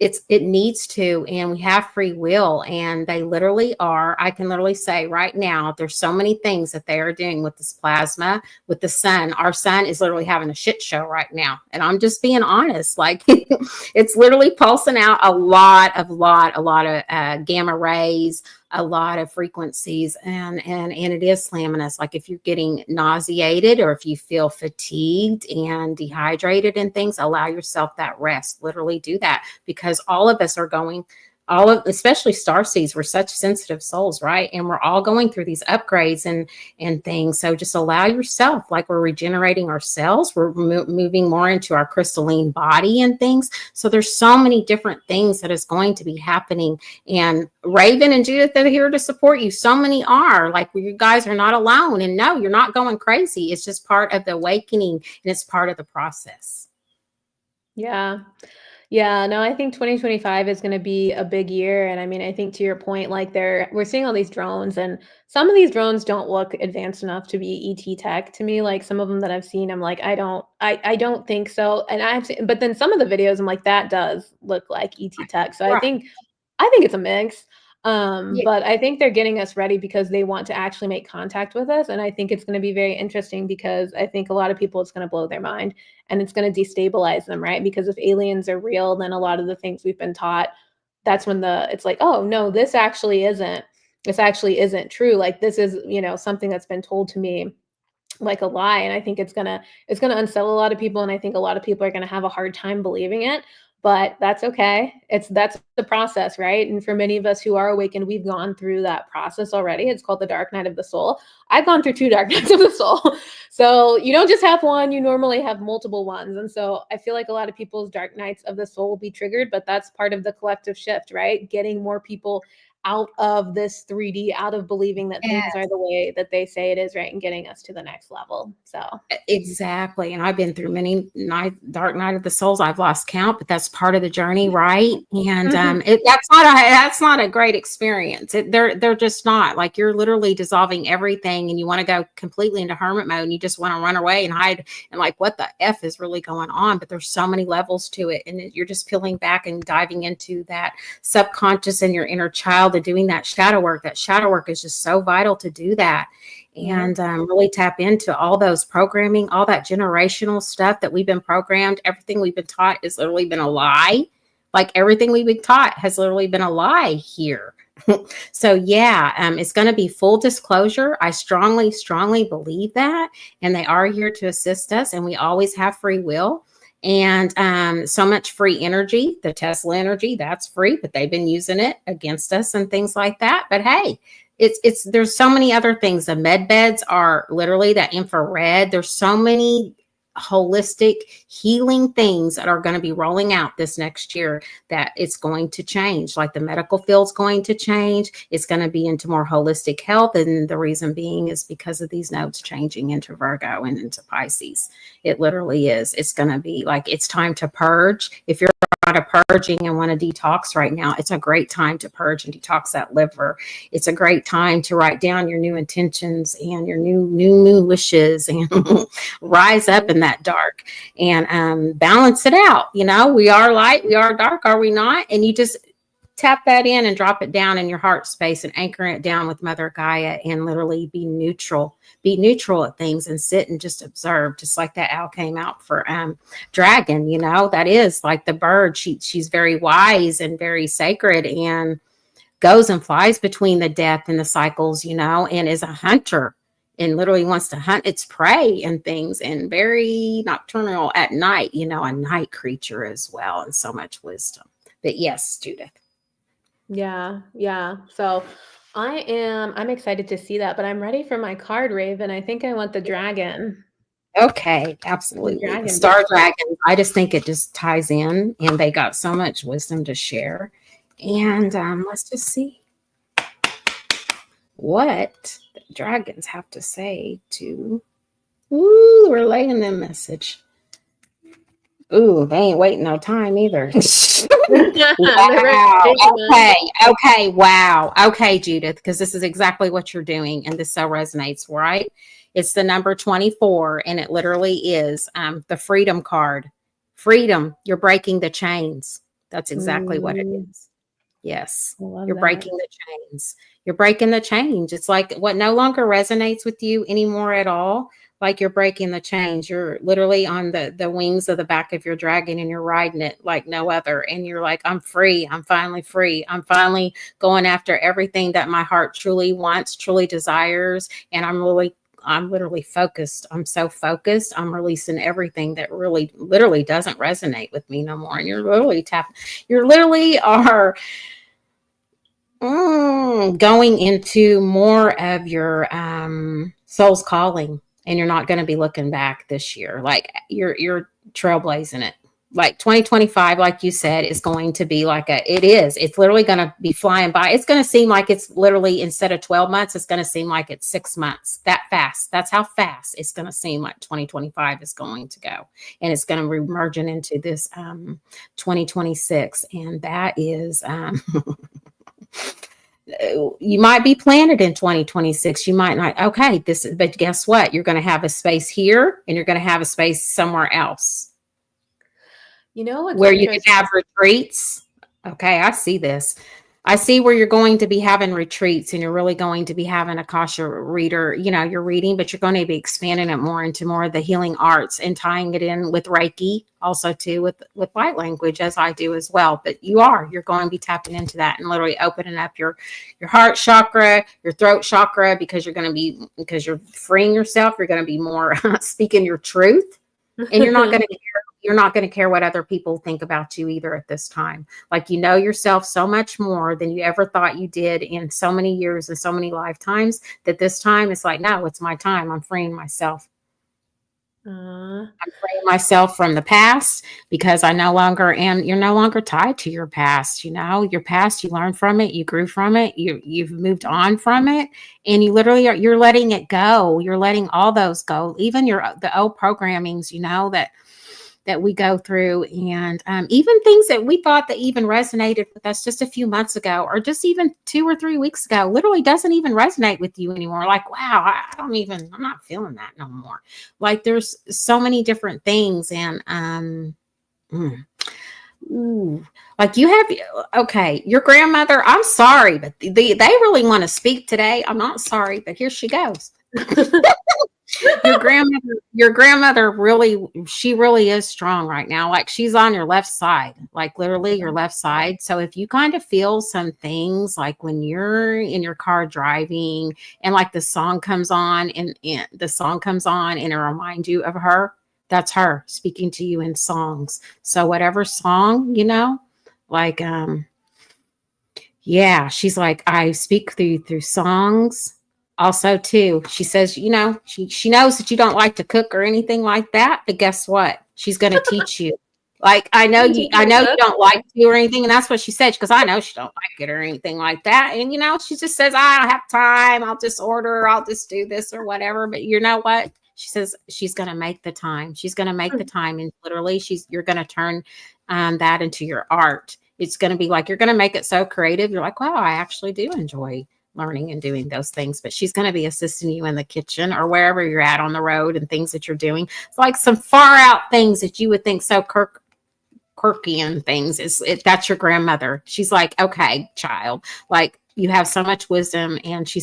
it needs to, and we have free will, and they literally are. I can literally say right now, there's so many things that they are doing with this plasma, with the sun. Our sun is literally having a shit show right now. And I'm just being honest. Like, it's literally pulsing out a lot of gamma rays, a lot of frequencies, and it is slamming us. Like if you're getting nauseated or if you feel fatigued and dehydrated and things, allow yourself that rest. Literally do that, because all of us are going, especially starseeds, we're such sensitive souls, right? And we're all going through these upgrades and things. So just allow yourself, like we're regenerating ourselves, we're moving more into our crystalline body and things. So there's so many different things that is going to be happening. And Raven and Judith are here to support you. So many are, like, you guys are not alone. And no, you're not going crazy. It's just part of the awakening, and it's part of the process. Yeah. Yeah, no, I think 2025 is going to be a big year. And I mean, I think to your point, like we're seeing all these drones, and some of these drones don't look advanced enough to be ET tech to me. Like some of them that I've seen, I'm like, I don't think so. And but then some of the videos, I'm like, that does look like ET tech. So Right. I think it's a mix. Yeah. But I think they're getting us ready because they want to actually make contact with us. And I think it's going to be very interesting, because I think a lot of people, it's going to blow their mind and it's going to destabilize them, right? Because if aliens are real, then a lot of the things we've been taught, that's when it's like, oh no, this actually isn't true. Like this is, something that's been told to me like a lie. And I think it's gonna unsettle a lot of people. And I think a lot of people are gonna have a hard time believing it. But that's okay. That's the process, right? And for many of us who are awakened, we've gone through that process already. It's called the dark night of the soul. I've gone through 2 dark nights of the soul. So you don't just have one, you normally have multiple ones. And so I feel like a lot of people's dark nights of the soul will be triggered, but that's part of the collective shift, right? Getting more people out of this 3D, out of believing that things are the way that they say it is, right? And getting us to the next level. So Exactly. And I've been through many dark night of the souls. I've lost count, but that's part of the journey, right? And that's not a great experience. They're just not. Like, you're literally dissolving everything, and you want to go completely into hermit mode, and you just want to run away and hide, and like, what the F is really going on? But there's so many levels to it, and you're just peeling back and diving into that subconscious and your inner child and doing that shadow work. That shadow work is just so vital to do that. And really tap into all those programming, all that generational stuff that we've been programmed. Everything we've been taught has literally been a lie. Like, everything we've been taught has literally been a lie here. So yeah, it's going to be full disclosure. I strongly, strongly believe that. And they are here to assist us. And we always have free will. And so much free energy, the Tesla energy, that's free, but they've been using it against us and things like that. But hey, there's so many other things. The med beds are literally that infrared. There's so many holistic healing things that are going to be rolling out this next year, that it's going to change. Like, the medical field's going to change. It's going to be into more holistic health. And the reason being is because of these nodes changing into Virgo and into Pisces. It literally is. It's going to be like, it's time to purge. If you're not a purging and want to detox right now, it's a great time to purge and detox that liver. It's a great time to write down your new intentions and your new moon wishes, and rise up in that dark and balance it out. We are light, we are dark, are we not? And you just tap that in and drop it down in your heart space and anchor it down with Mother Gaia, and literally be neutral at things and sit and just observe. Just like that owl came out for dragon, that is like the bird. She's very wise and very sacred, and goes and flies between the death and the cycles, and is a hunter, and literally wants to hunt its prey and things, and very nocturnal at night, a night creature as well, and so much wisdom. But yes, Judith. Yeah. So I'm excited to see that, but I'm ready for my card, Raven. I think I want the dragon. Okay, absolutely. Dragon. Star dragons, I just think it just ties in, and they got so much wisdom to share. And let's just see what the dragons have to say to relaying them message. Ooh, they ain't waiting no time either. Wow. Okay. Wow. Okay, Judith, because this is exactly what you're doing, and this so resonates, right? It's the number 24, and it literally is the freedom card. Freedom. You're breaking the chains. That's exactly what it is. Yes. You're breaking the chains. You're breaking the chains. It's like what no longer resonates with you anymore at all. Like you're breaking the chains. You're literally on the wings of the back of your dragon and you're riding it like no other. And you're like, I'm free. I'm finally free. I'm finally going after everything that my heart truly wants, truly desires. And I'm literally focused. I'm so focused. I'm releasing everything that really literally doesn't resonate with me no more. And you literally are going into more of your soul's calling, and you're not going to be looking back this year. Like you're trailblazing it. Like 2025, like you said, is going to be like it's literally going to be flying by. It's going to seem like it's literally, instead of 12 months, it's going to seem like it's 6 months. That fast. That's how fast it's going to seem like 2025 is going to go. And it's going to be merging into this 2026. And that is you might be planted in 2026. You might not. Okay, but guess what? You're going to have a space here and you're going to have a space somewhere else. You know what's where you can have retreats. Okay, I see this. I see where you're going to be having retreats and you're really going to be having Akasha reader, you're reading, but you're going to be expanding it more into more of the healing arts and tying it in with Reiki, also too with light language, as I do as well. But you're going to be tapping into that and literally opening up your heart chakra, your throat chakra, because you're freeing yourself. You're going to be more speaking your truth, and you're not going to care what other people think about you either at this time. Like, yourself so much more than you ever thought you did in so many years and so many lifetimes, that this time it's like, no, it's my time. I'm freeing myself. I'm freeing myself from the past, because you're no longer tied to your past. Your past, you learned from it, you grew from it, you've moved on from it, and you're letting it go. You're letting all those go, even the old programmings, that we go through, and even things that we thought that even resonated with us just a few months ago, or just even 2 or 3 weeks ago, literally doesn't even resonate with you anymore. Like, wow, I'm not feeling that no more. Like, there's so many different things. And like you have, okay, your grandmother, I'm sorry, but they really want to speak today. I'm not sorry, but here she goes. Your grandmother she really is strong right now. Like, she's on your left side, like literally your left side. So if you kind of feel some things, like when you're in your car driving and like the song comes on and it reminds you of her, that's her speaking to you in songs. So whatever song, like, yeah, she's like, I speak through songs. Also, too, she says, she knows that you don't like to cook or anything like that, but guess what? She's going to teach you. Like, I know you don't like to or anything, and that's what she said, because I know she don't like it or anything like that. And she just says, I don't have time. I'll just order. I'll just do this or whatever. But you know what? She says she's going to make the time. She's going to make the time, and literally, you're going to turn that into your art. It's going to be like, you're going to make it so creative. You're like, wow, I actually do enjoy learning and doing those things. But she's going to be assisting you in the kitchen or wherever you're at on the road, and things that you're doing. It's like some far out things that you would think so quirky and things. That's your grandmother. She's like, okay, child, like, you have so much wisdom, and she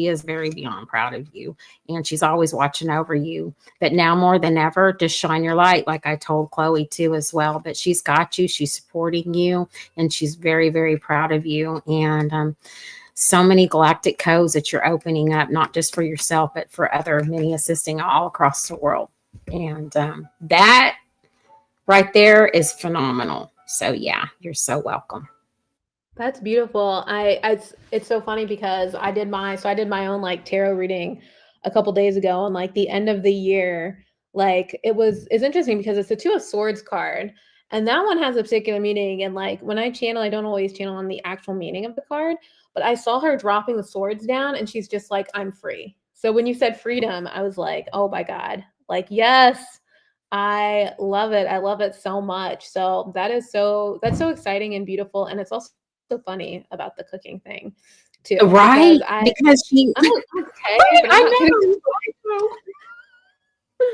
is very beyond proud of you, and she's always watching over you. But now more than ever, just shine your light, like I told Chloe too as well. But she's got you, she's supporting you, and she's very, very proud of you. And so many galactic codes that you're opening up, not just for yourself, but for many assisting all across the world. And that right there is phenomenal. So yeah, you're so welcome. That's beautiful. It's so funny because I did my own like tarot reading a couple days ago, and like the end of the year, like it's interesting because it's a 2 of Swords card, and that one has a particular meaning. And like when I channel, I don't always channel on the actual meaning of the card, but I saw her dropping the swords down, and she's just like, I'm free. So when you said freedom, I was like, oh my God, like, yes, I love it. I love it so much. So that's so exciting and beautiful. And it's also so funny about the cooking thing too. Right. Because she, I'm okay, right, but I'm not I know.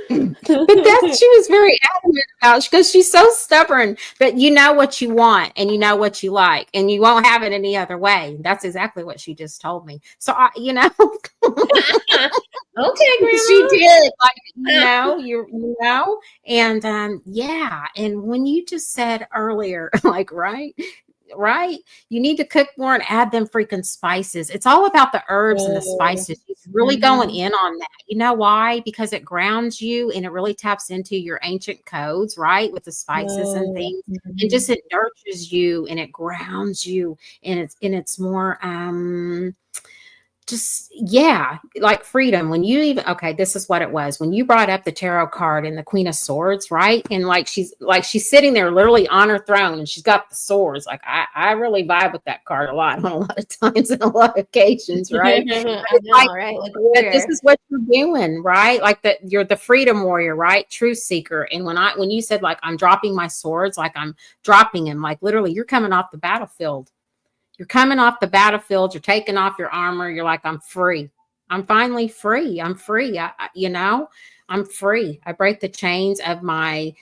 But that she was very adamant about because she's so stubborn that you know what you want and you know what you like and you won't have it any other way. That's exactly what she just told me. So Okay, she Grandma. did, like, you know, and yeah, and when you just said earlier, like, right, you need to cook more and add them freaking spices. It's all about the herbs and the Oh. spices. She's really going in on that. You know why? Because it grounds you and it really taps into your ancient codes, right, with the spices and Oh. things, and just it nurtures you and it grounds you, and it's more just, yeah, like freedom. When you even, okay, this is what it was when you brought up the tarot card and the Queen of Swords, right? And she's sitting there literally on her throne and she's got the swords. Like, I really vibe with that card a lot on a lot of times and a lot of occasions, right? But I it's like, know, right? Like a but this warrior. is what you're doing, right? Like, that you're the freedom warrior, right? Truth seeker. And when you said, like, I'm dropping my swords, like I'm dropping them, like literally you're coming off the battlefield. You're coming off the battlefield. You're taking off your armor. You're like, I'm free. I'm finally free. I'm free. I'm free. I break the chains of my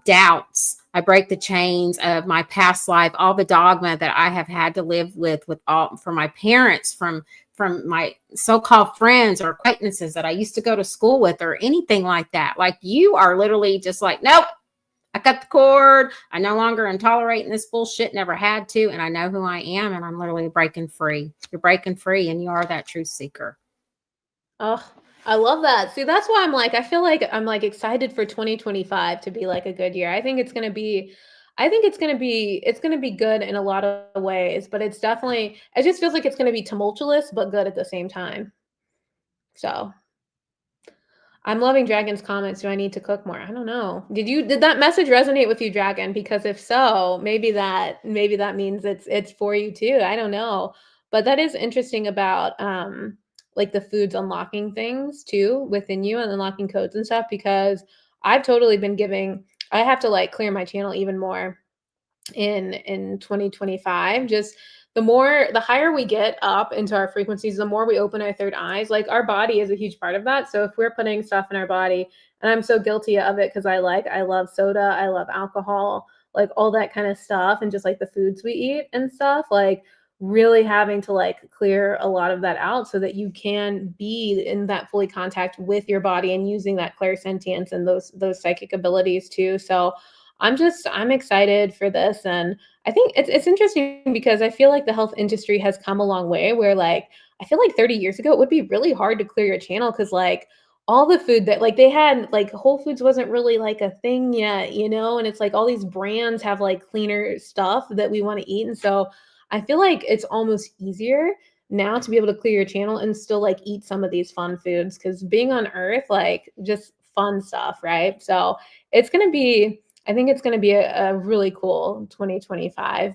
doubts. I break the chains of my past life, all the dogma that I have had to live with all from my parents, from my so-called friends or acquaintances that I used to go to school with or anything like that. Like, you are literally just like, nope, I cut the cord. I no longer am tolerating this bullshit, never had to. And I know who I am. And I'm literally breaking free. You're breaking free and you are that truth seeker. Oh, I love that. See, that's why I'm like, I feel like I'm like excited for 2025 to be like a good year. I think it's gonna be good in a lot of ways, but it just feels like it's gonna be tumultuous, but good at the same time. So I'm loving Dragon's comments. Do I need to cook more? I don't know. Did that message resonate with you, Dragon? Because if so, maybe that means it's for you too. I don't know. But that is interesting about like the foods unlocking things too within you and unlocking codes and stuff because I've totally been giving I have to like clear my channel even more in 2025. Just the higher we get up into our frequencies, the more we open our third eyes. Like, our body is a huge part of that. So if we're putting stuff in our body, and I'm so guilty of it because I love soda, I love alcohol, like all that kind of stuff, and just like the foods we eat and stuff, like really having to like clear a lot of that out so that you can be in that fully contact with your body and using that clairsentience and those psychic abilities too. So I'm excited for this. And I think it's interesting because I feel like the health industry has come a long way where like I feel like 30 years ago it would be really hard to clear your channel because like all the food that like they had like Whole Foods wasn't really like a thing yet, you know, and it's like all these brands have like cleaner stuff that we want to eat. And so I feel like it's almost easier now to be able to clear your channel and still like eat some of these fun foods because being on earth, like just fun stuff, right? So it's gonna be I think it's going to be a really cool 2025,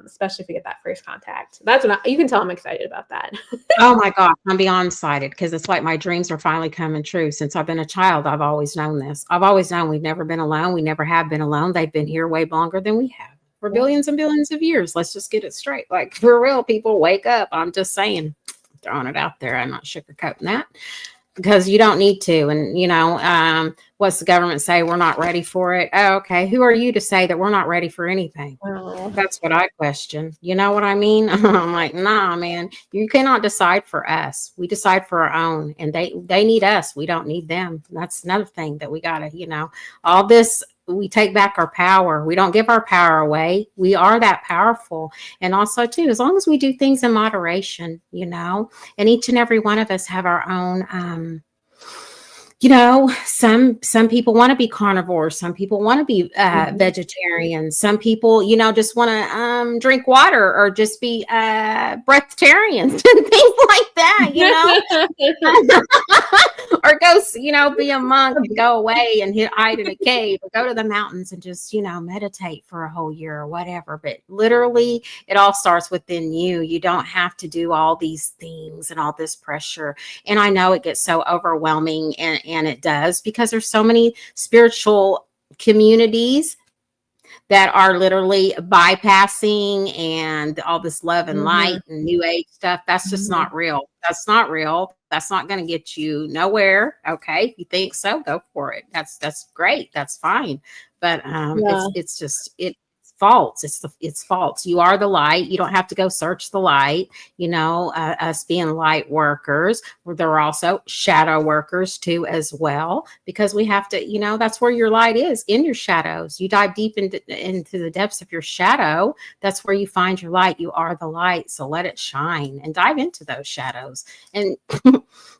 especially if we get that first contact. You can tell I'm excited about that. Oh my God, I'm beyond excited because it's like my dreams are finally coming true. Since I've been a child, I've always known this. I've always known we've never been alone. We never have been alone. They've been here way longer than we have for Yeah. billions and billions of years. Let's just get it straight. Like, for real, people, wake up. I'm just saying, throwing it out there. I'm not sugarcoating that. Because you don't need to. And, what's the government say? We're not ready for it. Oh, okay. Who are you to say that we're not ready for anything? Oh. That's what I question. You know what I mean? I'm like, nah, man, you cannot decide for us. We decide for our own, and they need us. We don't need them. That's another thing that we gotta, all this, we take back our power. We don't give our power away. We are that powerful. And also too, as long as we do things in moderation, and each and every one of us have our own, some people want to be carnivores. Some people want to be vegetarian. Some people, just want to drink water or just be breatharians and things like that, or go, be a monk and go away and hide in a cave or go to the mountains and just, meditate for a whole year or whatever. But literally, it all starts within you. You don't have to do all these things and all this pressure. And I know it gets so overwhelming, and it does, because there's so many spiritual communities that are literally bypassing and all this love and Mm-hmm. light and new age stuff. That's just Mm-hmm. not real. That's not real. That's not going to get you nowhere. Okay. If you think so, go for it. That's great. That's fine. But Yeah. it's just it's false. It's false. You are the light. You don't have to go search the light. Us being light workers, there are also shadow workers too as well, because we have to, that's where your light is, in your shadows. You dive deep into the depths of your shadow. That's where you find your light. You are the light. So let it shine and dive into those shadows. And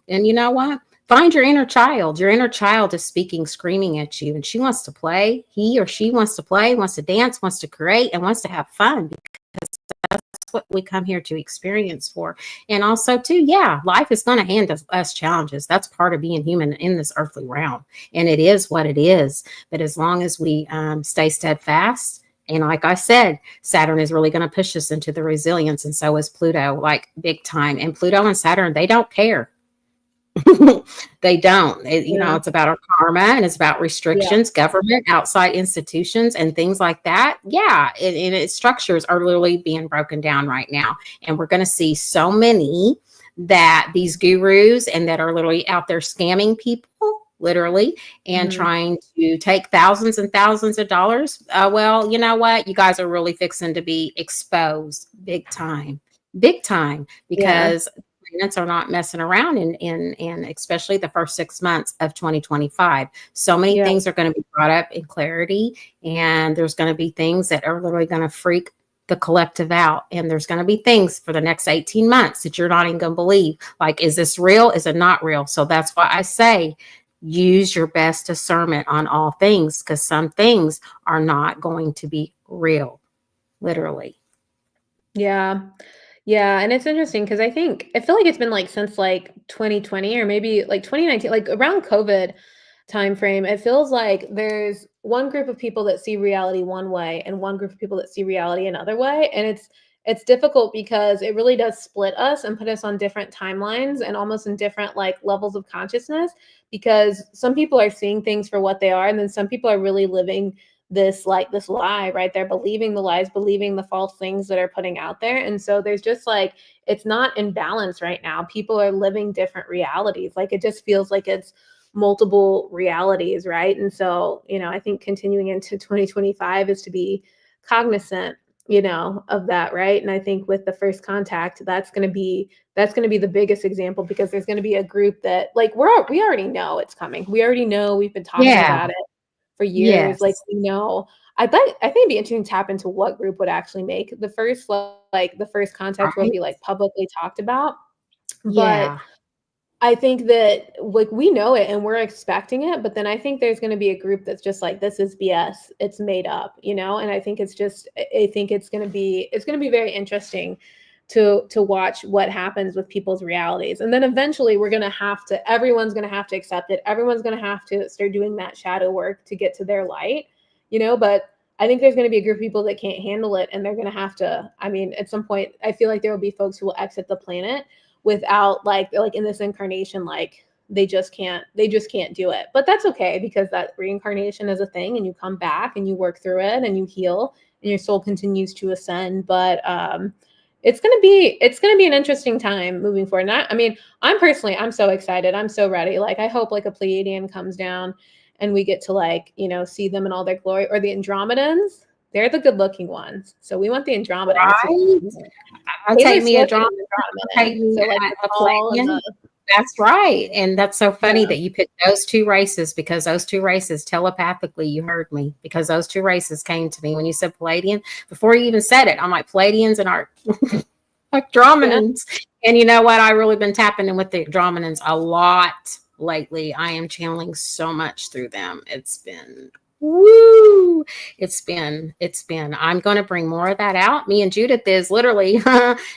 and you know what? Find your inner child. Your inner child is speaking, screaming at you, and she wants to play. He or she wants to play, wants to dance, wants to create, and wants to have fun, because that's what we come here to experience for. And also, too, yeah, life is going to hand us challenges. That's part of being human in this earthly realm, and it is what it is. But as long as we stay steadfast, and like I said, Saturn is really going to push us into the resilience, and so is Pluto, like big time. And Pluto and Saturn, they don't care. They don't. Yeah. It's about our karma, and it's about Yeah. restrictions, government, outside institutions, and things like that. Yeah, and its structures are literally being broken down right now, and we're going to see so many that these gurus and that are literally out there scamming people, literally, and Mm-hmm. trying to take thousands and thousands of dollars. Well, you know what? You guys are really fixing to be exposed big time, Yeah. because planets are not messing around in especially the first 6 months of 2025. So many Yeah. things are going to be brought up in clarity, and there's going to be things that are literally going to freak the collective out. And there's going to be things for the next 18 months that you're not even going to believe. Like, is this real? Is it not real? So that's why I say use your best discernment on all things, because some things are not going to be real, literally. Yeah. Yeah, and it's interesting because I feel like it's been like since like 2020 or maybe like 2019, like around COVID time frame. It feels like there's one group of people that see reality one way and one group of people that see reality another way, and it's difficult because it really does split us and put us on different timelines and almost in different like levels of consciousness, because some people are seeing things for what they are, and then some people are really living this lie, right? They're believing the lies, believing the false things that are putting out there. And so there's just like it's not in balance right now. People are living different realities. Like it just feels like it's multiple realities, right? And so, I think continuing into 2025 is to be cognizant, of that, right? And I think with the first contact, that's going to be the biggest example, because there's going to be a group that like we already know it's coming. We already know, we've been talking Yeah. about it for years. Like Yes. we know. I think it'd be interesting to tap into what group would actually make the first like the first contact will Right. be like publicly talked about. But Yeah. I think that like we know it and we're expecting it, but then I think there's going to be a group that's just like this is BS. It's made up, and I think I think it's going to be very interesting to watch what happens with people's realities. And then eventually everyone's going to have to accept it. Everyone's going to have to start doing that shadow work to get to their light, but I think there's going to be a group of people that can't handle it, and they're going to have to, I mean, at some point I feel like there will be folks who will exit the planet without like in this incarnation, like they just can't do it. But that's okay, because that reincarnation is a thing, and you come back and you work through it and you heal and your soul continues to ascend. But it's gonna be an interesting time moving forward. And I mean, I'm so excited. I'm so ready. Like I hope like a Pleiadian comes down and we get to like, see them in all their glory. Or the Andromedans. They're the good looking ones. So we want the Andromedans to Right. come in. I'll Taylor take me a Swift is drama. an I'll Andromedan. take me So like the a tall and Palladian. the That's right. And that's so funny yeah. that you picked those two races, because those two races telepathically, you heard me, because those two races came to me when you said Palladian. Before you even said it, I'm like Palladians and our Yeah. Andromedans. And you know what? I've really been tapping in with the Andromedans a lot lately. I am channeling so much through them. It's been woo. It's been I'm going to bring more of that out. Me and Judith is literally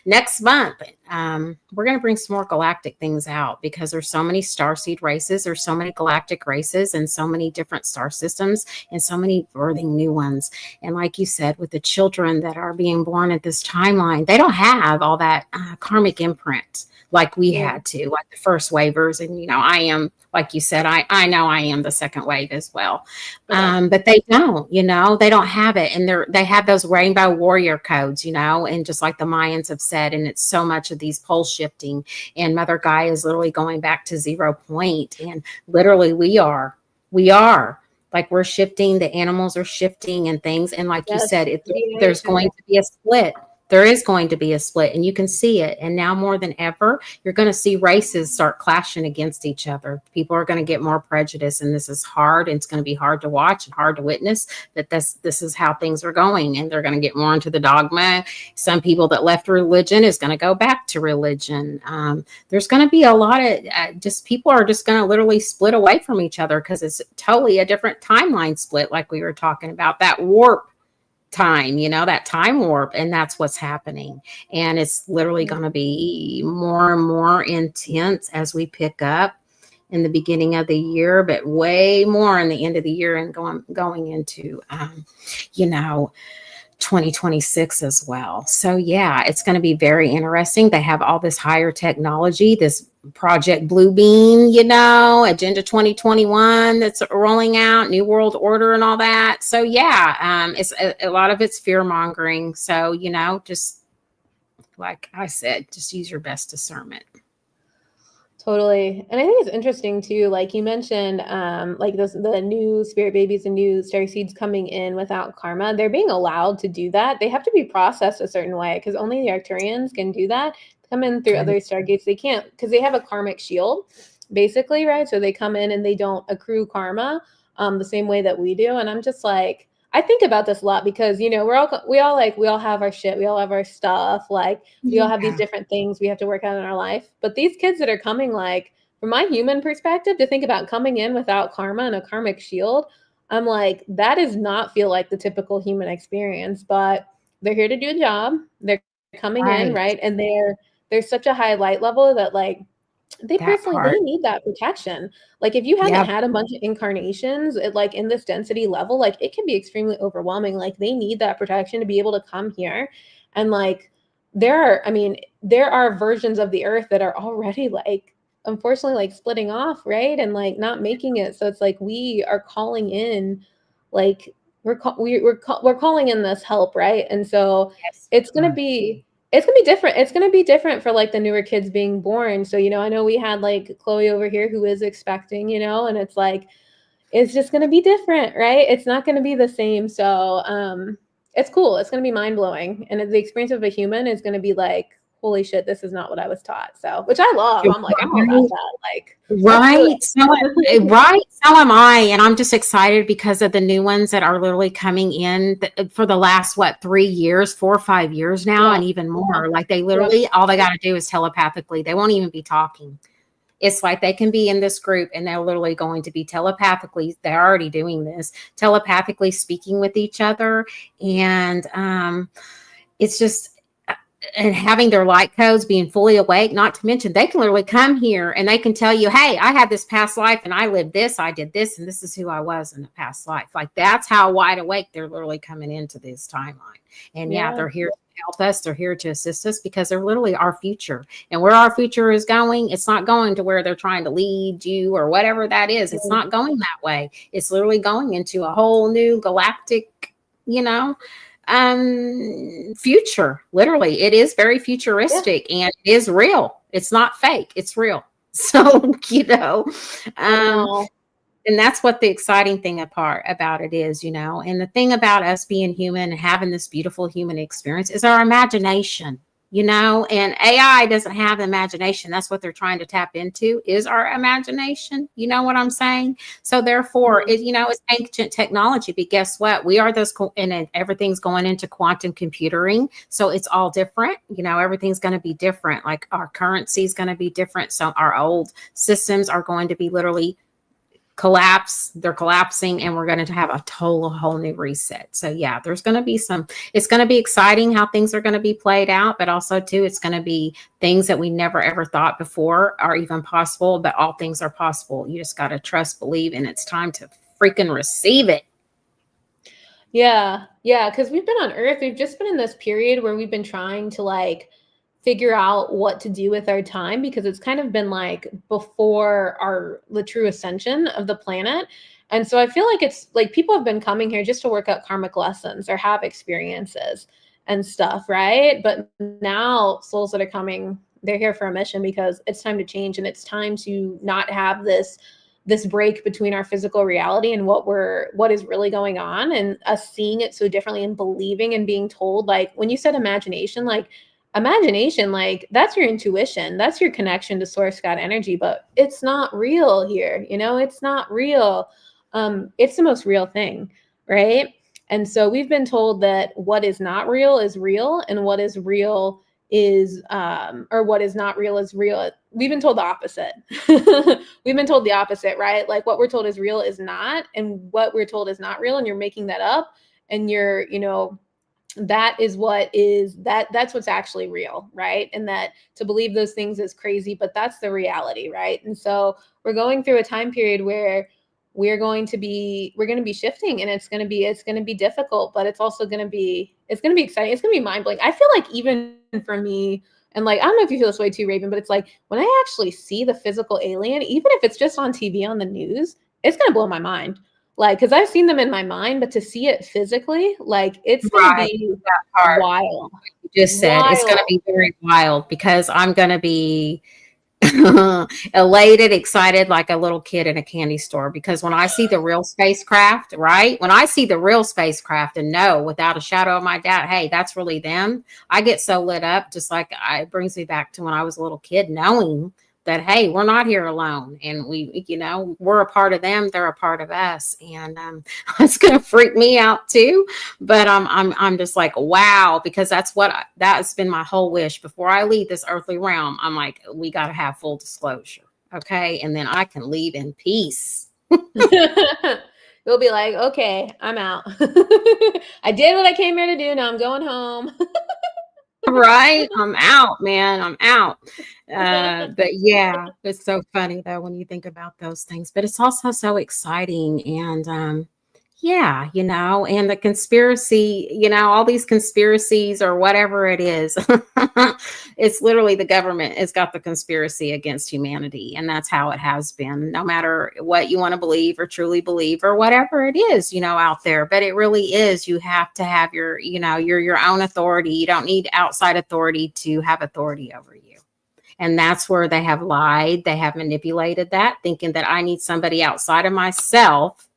next month. we're going to bring some more galactic things out because there's so many starseed races, there's so many galactic races, and so many different star systems, and so many birthing new ones. And like you said, with the children that are being born at this timeline, they don't have all that karmic imprint like we had to, like the first waivers. And, you know, I am, like you said, I know I am the second wave as well. But they don't, you know, they don't have it. And they have those rainbow warrior codes, you know, and just like the Mayans have said, and it's so much of these pole shifting, and Mother Gaia is literally going back to 0 point. And literally we are like, we're shifting, the animals are shifting and things. And like you said, there's going to be a split. There is going to be a split, and you can see it. And now more than ever, you're going to see races start clashing against each other. People are going to get more prejudice, and this is hard. And it's going to be hard to watch and hard to witness that this is how things are going. And they're going to get more into the dogma. Some people that left religion is going to go back to religion. There's going to be a lot of just people are just going to literally split away from each other because it's totally a different timeline split, like we were talking about, that warp time, you know, that time warp. And that's what's happening. And it's literally going to be more and more intense as we pick up in the beginning of the year, but way more in the end of the year and going into, you know, 2026 as well. So yeah, it's going to be very interesting. They have all this higher technology, this Project Blue Beam, you know, Agenda 2021 that's rolling out, New World Order and all that. So yeah, it's a lot of it's fear mongering. So, you know, just like I said, just use your best discernment. Totally. And I think it's interesting too, like you mentioned, like the new spirit babies and new starseeds coming in without karma, they're being allowed to do that. They have to be processed a certain way because only the Arcturians can do that. Come in through other stargates, they can't, because they have a karmic shield, basically, right? So they come in and they don't accrue karma the same way that we do. And I'm just like, I think about this a lot because, you know, we all have our shit. We all have our stuff. Like we all have these different things we have to work out in our life. But these kids that are coming, like from my human perspective, to think about coming in without karma and a karmic shield, I'm like, that does not feel like the typical human experience, but they're here to do a job. They're coming in, right? And there's such a high light level that like, they need that protection. Like if you haven't had a bunch of incarnations like in this density level, like it can be extremely overwhelming. Like they need that protection to be able to come here. And like there are versions of the earth that are already like unfortunately like splitting off, right? And like not making it. So it's like we are calling in, like we're calling in this help, right? And so it's gonna be different. It's going to be different for like the newer kids being born. So, you know, I know we had like Chloe over here who is expecting, you know, and it's like, it's just going to be different, right? It's not going to be the same. So it's cool. It's going to be mind blowing. And the experience of a human is going to be like, holy shit, this is not what I was taught. So, which I love. I'm like, I'm all about that. Like, right. So am I. And I'm just excited because of the new ones that are literally coming in for the last, 3 years, 4 or 5 years now, and even more. Like they literally, all they got to do is telepathically. They won't even be talking. It's like they can be in this group and they're literally going to be telepathically. They're already doing this, telepathically speaking with each other. And it's just, and having their light codes, being fully awake, not to mention they can literally come here and they can tell you, hey, I had this past life and I lived this, I did this, and this is who I was in the past life. Like that's how wide awake they're literally coming into this timeline. And they're here to help us. They're here to assist us because they're literally our future. And where our future is going, it's not going to where they're trying to lead you or whatever that is. It's not going that way. It's literally going into a whole new galactic, you know, future. Literally, it is very futuristic and it is real. It's not fake. It's real. So, you know, and that's what the exciting thing about it is, you know. And the thing about us being human and having this beautiful human experience is our imagination, you know. And AI doesn't have imagination. That's what they're trying to tap into, is our imagination. You know what I'm saying? So therefore, it, you know, it's ancient technology. But guess what? We are those, and everything's going into quantum computing. So it's all different. You know, everything's going to be different. Like our currency is going to be different. So our old systems are going to be literally they're collapsing, and we're going to have a whole new reset. So yeah, there's going to be it's going to be exciting how things are going to be played out, but also too, it's going to be things that we never ever thought before are even possible, but all things are possible. You just got to trust, believe, and it's time to freaking receive it. Yeah. Yeah. Cause we've been on Earth. We've just been in this period where we've been trying to like figure out what to do with our time, because it's kind of been like before the true ascension of the planet. And so I feel like it's like people have been coming here just to work out karmic lessons or have experiences and stuff, right? But now souls that are coming, they're here for a mission because it's time to change, and it's time to not have this break between our physical reality and what is really going on, and us seeing it so differently and believing and being told, like when you said imagination, like that's your intuition, that's your connection to source God energy, but it's not real here, it's not real. It's the most real thing, right? And so we've been told that what is not real is real, and what is real is or what is not real is real. We've been told the opposite. We've been told the opposite, right? Like what we're told is real is not, and what we're told is not real, and you're making that up, and you're that's what's actually real, right? And that to believe those things is crazy, but that's the reality, right? And so we're going through a time period where we're going to be shifting, and it's going to be difficult, but it's also going to be exciting. It's going to be mind-blowing. I feel like even for me, and like I don't know if you feel this way too, Raven, but it's like when I actually see the physical alien, even if it's just on TV on the news, it's going to blow my mind. Like, because I've seen them in my mind, but to see it physically, like it's going to be wild. You just said it's going to be very wild, because I'm going to be elated, excited, like a little kid in a candy store, because when I see the real spacecraft, right? When I see the real spacecraft and know without a shadow of my doubt, hey, that's really them, I get so lit up, just like it brings me back to when I was a little kid, knowing that, hey, we're not here alone, and we're a part of them, they're a part of us, and it's gonna freak me out too, but I'm just like, wow, because that's been my whole wish before I leave this earthly realm. I'm like, we got to have full disclosure, okay, and then I can leave in peace. You'll be like, okay, I'm out. I did what I came here to do, now I'm going home. Right, I'm out, man, I'm out. But yeah, it's so funny though when you think about those things, but it's also so exciting. And yeah, and the conspiracy, all these conspiracies or whatever it is, it's literally the government has got the conspiracy against humanity, and that's how it has been, no matter what you want to believe or truly believe or whatever it is, out there. But it really is, you have to have your own authority. You don't need outside authority to have authority over you. And that's where they have lied. They have manipulated that, thinking that I need somebody outside of myself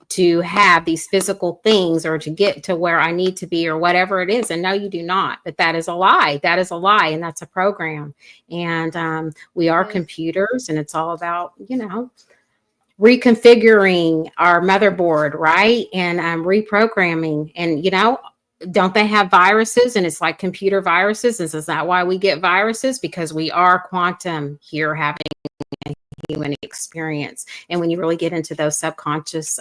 to have these physical things or to get to where I need to be or whatever it is. And no, you do not. But that is a lie. That is a lie. And that's a program. And we are computers, and it's all about, reconfiguring our motherboard, right? And reprogramming. And, don't they have viruses? And it's like computer viruses. And is that why we get viruses? Because we are quantum here, having a human experience. And when you really get into those subconscious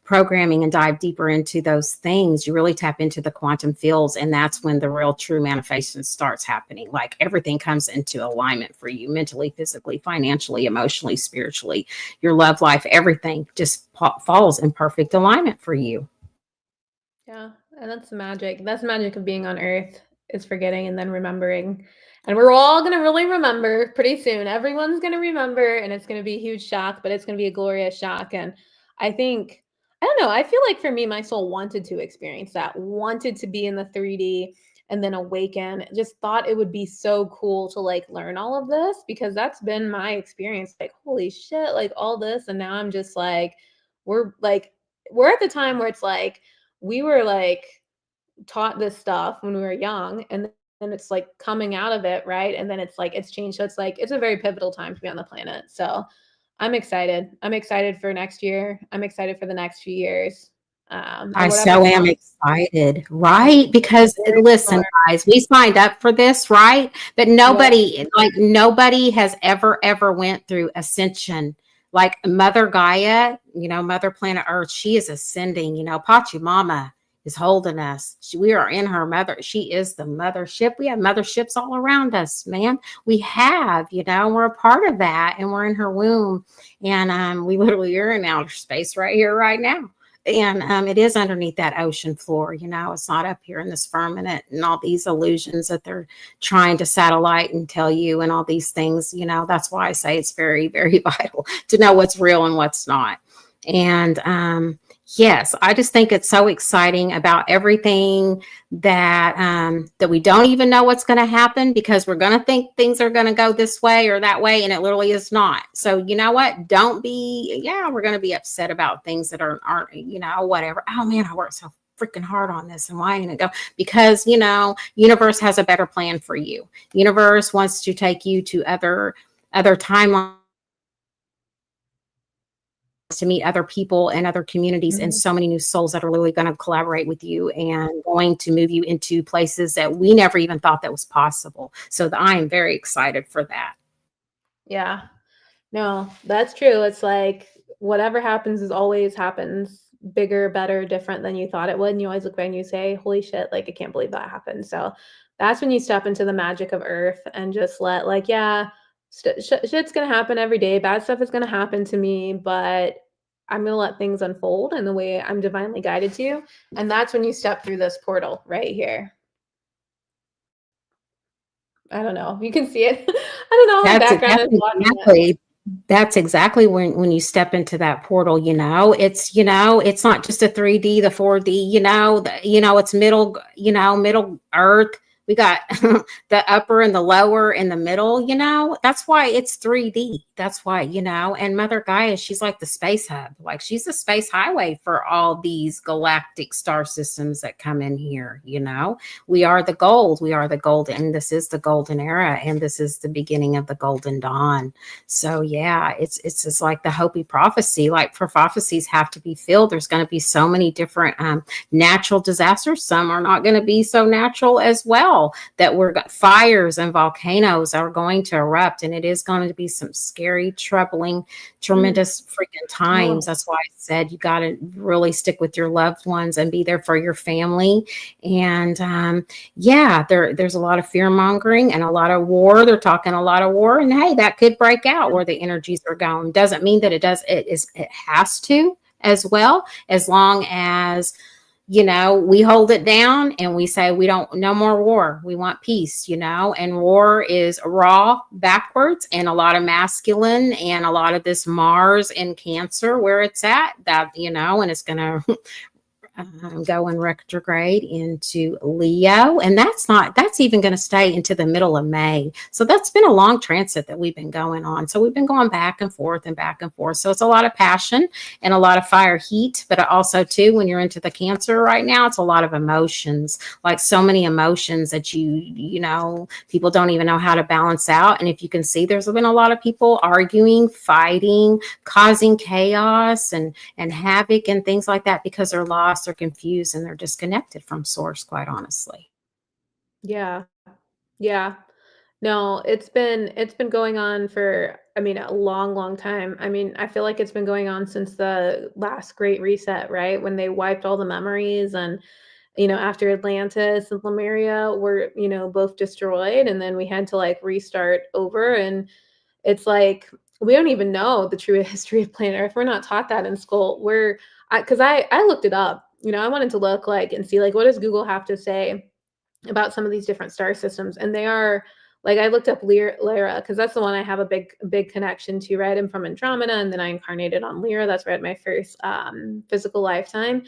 programming and dive deeper into those things, you really tap into the quantum fields. And that's when the real true manifestation starts happening. Like everything comes into alignment for you, mentally, physically, financially, emotionally, spiritually, your love life, everything just falls in perfect alignment for you. Yeah. And that's the magic. That's the magic of being on Earth, is forgetting and then remembering. And we're all going to really remember pretty soon. Everyone's going to remember, and it's going to be a huge shock, but it's going to be a glorious shock. And I don't know, I feel like for me, my soul wanted to experience that, wanted to be in the 3D and then awaken. Just thought it would be so cool to like learn all of this, because that's been my experience. Like, holy shit, like all this. And now I'm just like, we're at the time where it's like, we were like taught this stuff when we were young, and then it's like coming out of it, right? And then it's like it's changed. So it's like it's a very pivotal time to be on the planet. So I'm excited. I'm excited for next year. I'm excited for the next few years. I so am excited, right? Because listen, guys, we signed up for this, right? But nobody has ever went through ascension like Mother Gaia, Mother Planet Earth, she is ascending. Pachamama is holding us. We are in her mother. She is the mothership. We have motherships all around us, man. We have, we're a part of that, and we're in her womb. And we literally are in outer space right here, right now. And it is underneath that ocean floor. It's not up here in this firmament and all these illusions that they're trying to satellite and tell you and all these things. That's why I say it's very, very vital to know what's real and what's not. And yes, I just think it's so exciting about everything that that we don't even know what's going to happen, because we're going to think things are going to go this way or that way, and it literally is not. So you know what? Don't be. Yeah, we're going to be upset about things that aren't whatever. Oh man, I worked so freaking hard on this, and why ain't it go? Because universe has a better plan for you. Universe wants to take you to other timelines, to meet other people and other communities, and so many new souls that are literally going to collaborate with you and going to move you into places that we never even thought that was possible. So I am very excited for that. Yeah, no, that's true. It's like whatever happens is always happens bigger, better, different than you thought it would. And you always look back and you say, holy shit, like I can't believe that happened. So that's when you step into the magic of Earth and just let, like, yeah, shit's going to happen every day. Bad stuff is going to happen to me, but I'm going to let things unfold in the way I'm divinely guided to. And that's when you step through this portal right here. I don't know if you can see it. I don't know how the background is watching it. That's exactly when you step into that portal. It's not just a 3D, the 4D. It's middle Earth. We got the upper and the lower and the middle. That's why it's 3D. That's why, and Mother Gaia, she's like the space hub. Like she's the space highway for all these galactic star systems that come in here. We are the gold. We are the gold. And this is the golden era. And this is the beginning of the golden dawn. So yeah, it's just like the Hopi prophecy. Like prophecies have to be filled. There's going to be so many different natural disasters. Some are not going to be so natural as well. That fires and volcanoes are going to erupt, and it is going to be some scary, troubling, tremendous freaking times. That's why I said you got to really stick with your loved ones and be there for your family. And yeah, there's a lot of fear mongering and a lot of war. They're talking a lot of war, and hey, that could break out where the energies are going. Doesn't mean that it does. It has to as well, as long as we hold it down and we say no more war. We want peace, and war is raw, backwards, and a lot of masculine and a lot of this Mars in Cancer where it's at, that, and it's going to go in retrograde into Leo, and that's even going to stay into the middle of May. So that's been a long transit that we've been going on. So we've been going back and forth and back and forth. So it's a lot of passion and a lot of fire heat, but also too, when you're into the Cancer right now, it's a lot of emotions, like so many emotions that people don't even know how to balance out. And if you can see, there's been a lot of people arguing, fighting, causing chaos and havoc and things like that because they're lost, they're confused, and they're disconnected from source, quite honestly. Yeah. No, it's been going on for, a long time. I feel like it's been going on since the last Great Reset, right? When they wiped all the memories, and after Atlantis and Lemuria were, both destroyed, and then we had to like restart over. And it's like we don't even know the true history of planet Earth. We're not taught that in school. Because I looked it up. I wanted to look like and see like what does Google have to say about some of these different star systems, and they are like, I looked up Lyra because that's the one I have a big connection to, right? I'm from Andromeda, and then I incarnated on Lyra. That's where I had my first physical lifetime,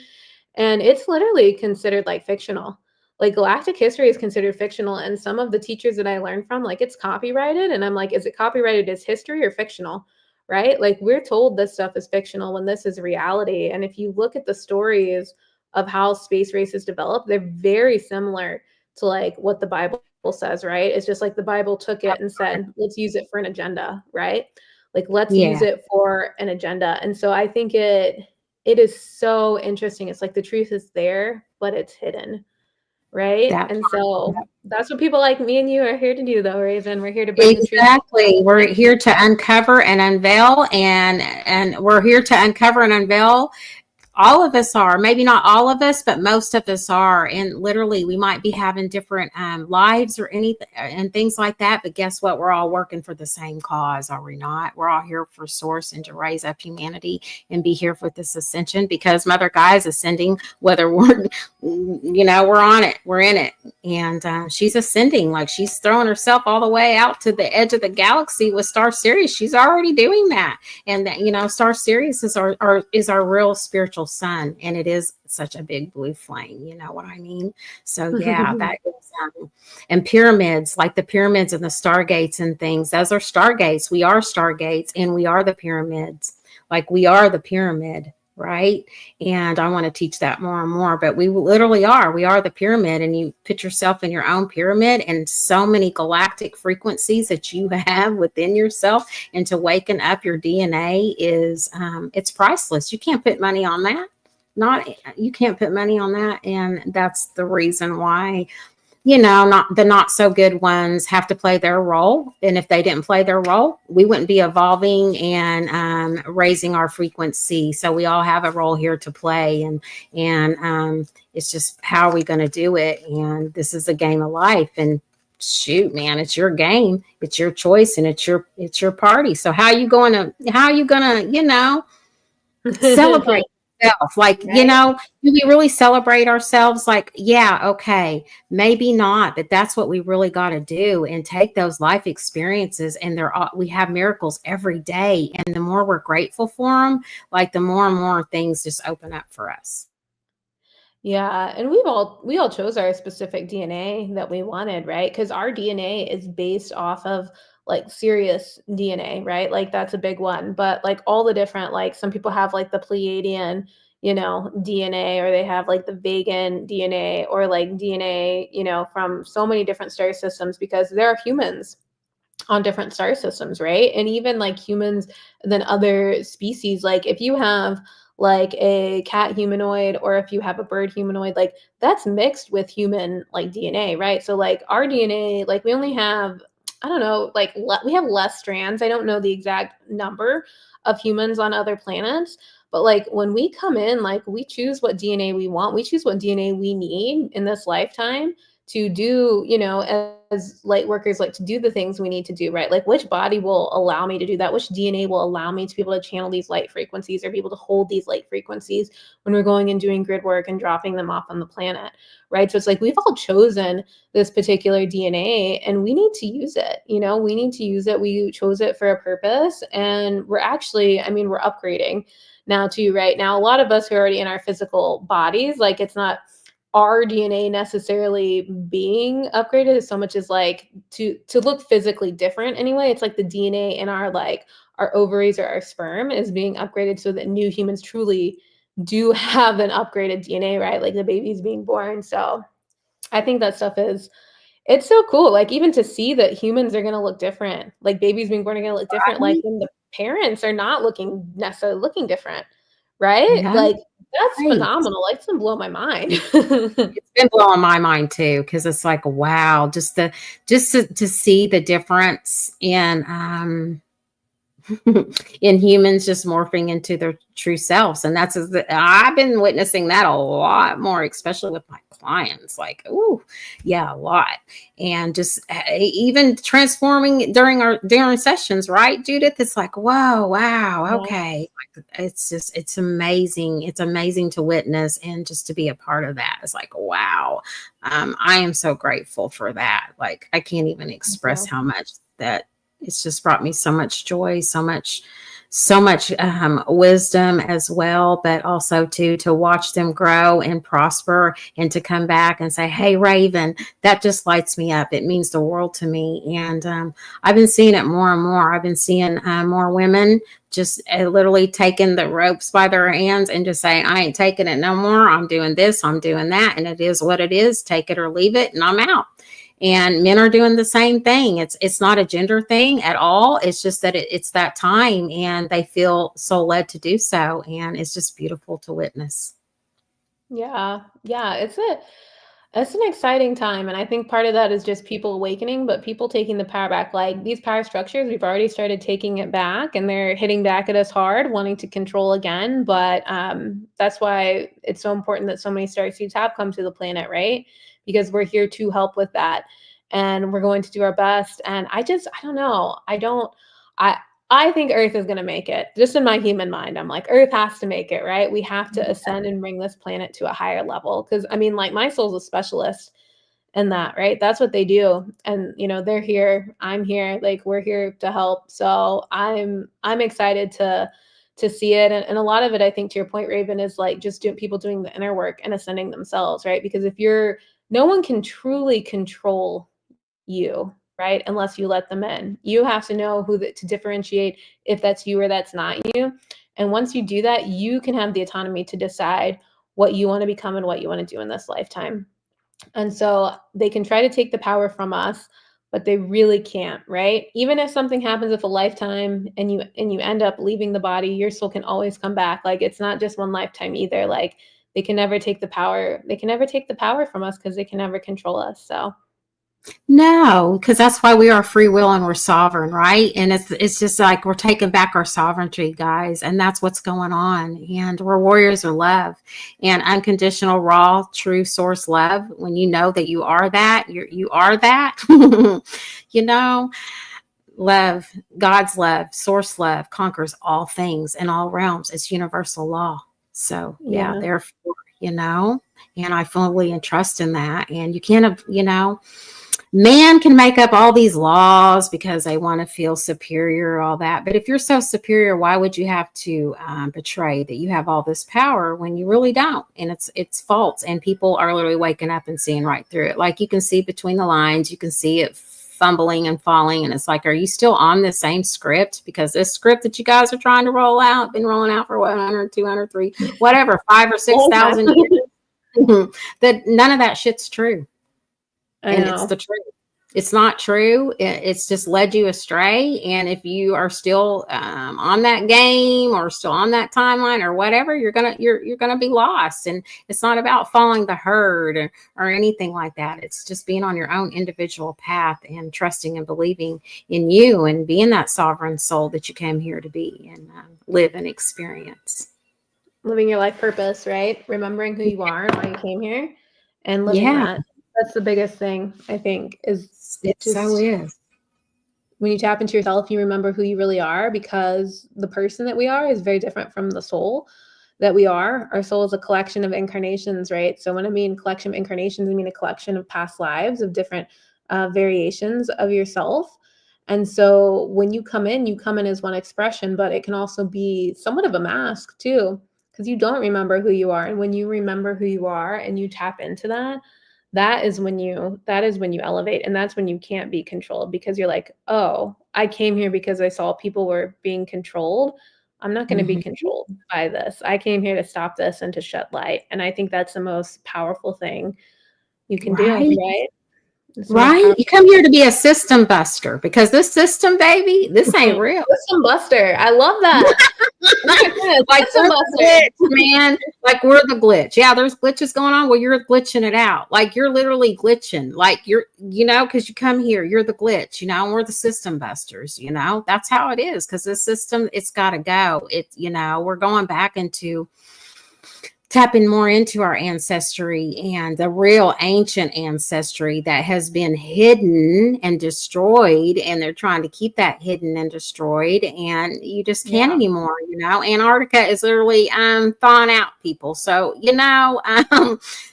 and it's literally considered like fictional. Like galactic history is considered fictional, and some of the teachers that I learned from, like it's copyrighted, and I'm like, is it copyrighted as history or fictional? Right? Like we're told this stuff is fictional when this is reality. And if you look at the stories of how space races develop, they're very similar to like what the Bible says, right? It's just like the Bible took it and said, let's use it for an agenda, right? Like let's use it for an agenda. And so I think it is so interesting. It's like the truth is there, but it's hidden. right? That And part. so that's what people like me and you are here to do, though, Raven. We're here to bring the truth. Exactly. We're here to uncover and unveil, and we're here to uncover and unveil. All of us are, maybe not all of us, but most of us are. And literally, we might be having different lives or anything and things like that. But guess what? We're all working for the same cause, are we not? We're all here for source and to raise up humanity and be here for this ascension, because Mother Gaia is ascending, whether we're, we're on it, we're in it. And she's ascending, like she's throwing herself all the way out to the edge of the galaxy with STARSEEDS. She's already doing that. And that, STARSEEDS is our real spiritual sun, and it is such a big blue flame. You know what I mean? So yeah, that is and pyramids, like the pyramids and the stargates and things. Those are stargates. We are stargates, and we are the pyramids. Like we are the pyramid, right? And I want to teach that more and more. But we literally are. We are the pyramid, and you put yourself in your own pyramid, and so many galactic frequencies that you have within yourself, and to waken up your DNA is it's priceless. You can't put money on that. You can't put money on that. And that's the reason why, not so good ones have to play their role. And if they didn't play their role, we wouldn't be evolving and raising our frequency. So we all have a role here to play, and it's just how are we going to do it? And this is a game of life. And shoot, man, it's your game, it's your choice, and it's your party. So how are you going to celebrate yourself? Like, Right? do we really celebrate ourselves? Like, yeah, okay, maybe not, but that's what we really got to do, and take those life experiences. And we have miracles every day, and the more we're grateful for them, like the more and more things just open up for us. Yeah, and we all chose our specific DNA that we wanted, right? Because our DNA is based off of like Sirius DNA, right? Like that's a big one. But like all the different, like some people have like the Pleiadian, DNA, or they have like the Vegan DNA, or like DNA, from so many different star systems, because there are humans on different star systems, right? And even like humans than other species. Like if you have like a cat humanoid, or if you have a bird humanoid, like that's mixed with human like DNA, right? So like our DNA, like we only have, I don't know, like we have less strands. I don't know the exact number of humans on other planets, but like when we come in, like we choose what DNA we want. We choose what DNA we need in this lifetime to do, as light workers, like to do the things we need to do, right? Like which body will allow me to do that? Which DNA will allow me to be able to channel these light frequencies, or be able to hold these light frequencies when we're going and doing grid work and dropping them off on the planet, right? So it's like we've all chosen this particular DNA, and we need to use it. We need to use it. We chose it for a purpose, and we're actually, we're upgrading now too, right? Now, a lot of us who are already in our physical bodies, like it's not our DNA necessarily being upgraded so much as like to look physically different anyway. It's like the DNA in our ovaries or our sperm is being upgraded so that new humans truly do have an upgraded DNA, right? Like the baby's being born. So I think that stuff it's so cool. Like even to see that humans are gonna look different, like babies being born are gonna look different, like Right? when the parents are not necessarily looking different, right? Yeah, Like that's right. phenomenal. Like, it's gonna blow my mind. It's been blowing my mind too, because it's like, wow, just to see the difference in humans just morphing into their true selves. And I've been witnessing that a lot more, especially with my clients. Like, ooh, yeah, a lot. And just even transforming during sessions, right, Judith? It's like, whoa, wow, okay. Like, it's amazing. It's amazing to witness and just to be a part of that. It's like, wow. I am so grateful for that. Like, I can't even express how much that it's just brought me so much joy, so much wisdom as well, but also to watch them grow and prosper, and to come back and say, hey, Raven, that just lights me up. It means the world to me. And I've been seeing it more and more. I've been seeing more women just literally taking the ropes by their hands and just saying, I ain't taking it no more. I'm doing this, I'm doing that. And it is what it is. Take it or leave it. And I'm out. And men are doing the same thing. It's not a gender thing at all. It's just that it's that time, and they feel so led to do so. And it's just beautiful to witness. Yeah. Yeah. It's an exciting time, and I think part of that is just people awakening, but people taking the power back. Like these power structures, we've already started taking it back, and they're hitting back at us hard, wanting to control again. But that's why it's so important that so many starseeds have come to the planet, right? Because we're here to help with that, and we're going to do our best. And I don't know. I I think Earth is going to make it. Just in my human mind, I'm like, Earth has to make it, right? We have to ascend and bring this planet to a higher level. Because I mean, like, my soul's a specialist in that, right? That's what they do. And they're here. I'm here. Like, we're here to help. So I'm excited to see it. And a lot of it, I think, to your point, Raven, is like just people doing the inner work and ascending themselves, right? Because if no one can truly control you, right? Unless you let them in. You have to know to differentiate if that's you or that's not you. And once you do that, you can have the autonomy to decide what you want to become and what you want to do in this lifetime. And so they can try to take the power from us, but they really can't, right? Even if something happens with a lifetime and you end up leaving the body, your soul can always come back. Like, it's not just one lifetime either. Like, they can never take the power. They can never take the power from us because they can never control us. So No, because that's why we are free will and we're sovereign, right? And it's just like we're taking back our sovereignty, guys, and that's what's going on. And we're warriors of love and unconditional, raw, true source love. When you know that you are that, you are that. you know, love, God's love, source love conquers all things in all realms. It's universal law. So yeah, therefore, and I fully trust in that. And you can't, man can make up all these laws because they want to feel superior, all that. But if you're so superior, why would you have to betray that you have all this power when you really don't? And it's false. And people are literally waking up and seeing right through it. Like, you can see between the lines, you can see it fumbling and falling. And it's like, are you still on the same script? Because this script that you guys are trying to roll out, been rolling out for 100, 200, 3, whatever, 5 or 6,000 years. That none of that shit's true. And it's the truth. It's not true. It's just led you astray. And if you are still on that game or still on that timeline or whatever, you're gonna be lost. And it's not about following the herd or anything like that. It's just being on your own individual path and trusting and believing in you and being that sovereign soul that you came here to be and live and experience. Living your life purpose, right? Remembering who you are and why you came here, and living that. That's the biggest thing, I think, is when you tap into yourself, you remember who you really are, because the person that we are is very different from the soul that we are. Our soul is a collection of incarnations, right? So when I mean collection of incarnations, I mean a collection of past lives of different variations of yourself. And so when you come in as one expression, but it can also be somewhat of a mask too, because you don't remember who you are. And when you remember who you are and you tap into that, that is when you elevate. And that's when you can't be controlled, because you're like, oh, I came here because I saw people were being controlled. I'm not going to be controlled by this. I came here to stop this and to shed light. And I think that's the most powerful thing you can do, right? Right? You come here to be a system buster, because this system, baby, this ain't real. System buster. I love that. Like, we're the glitch, man. Like, we're the glitch. Yeah, there's glitches going on. Well, you're glitching it out. Like, you're literally glitching. Like, you're, because you come here, you're the glitch, and we're the system busters, That's how it is, because the system, it's got to go. We're going back into tapping more into our ancestry and the real ancient ancestry that has been hidden and destroyed, and they're trying to keep that hidden and destroyed, and you just can't anymore. Antarctica is literally thawing out, people. So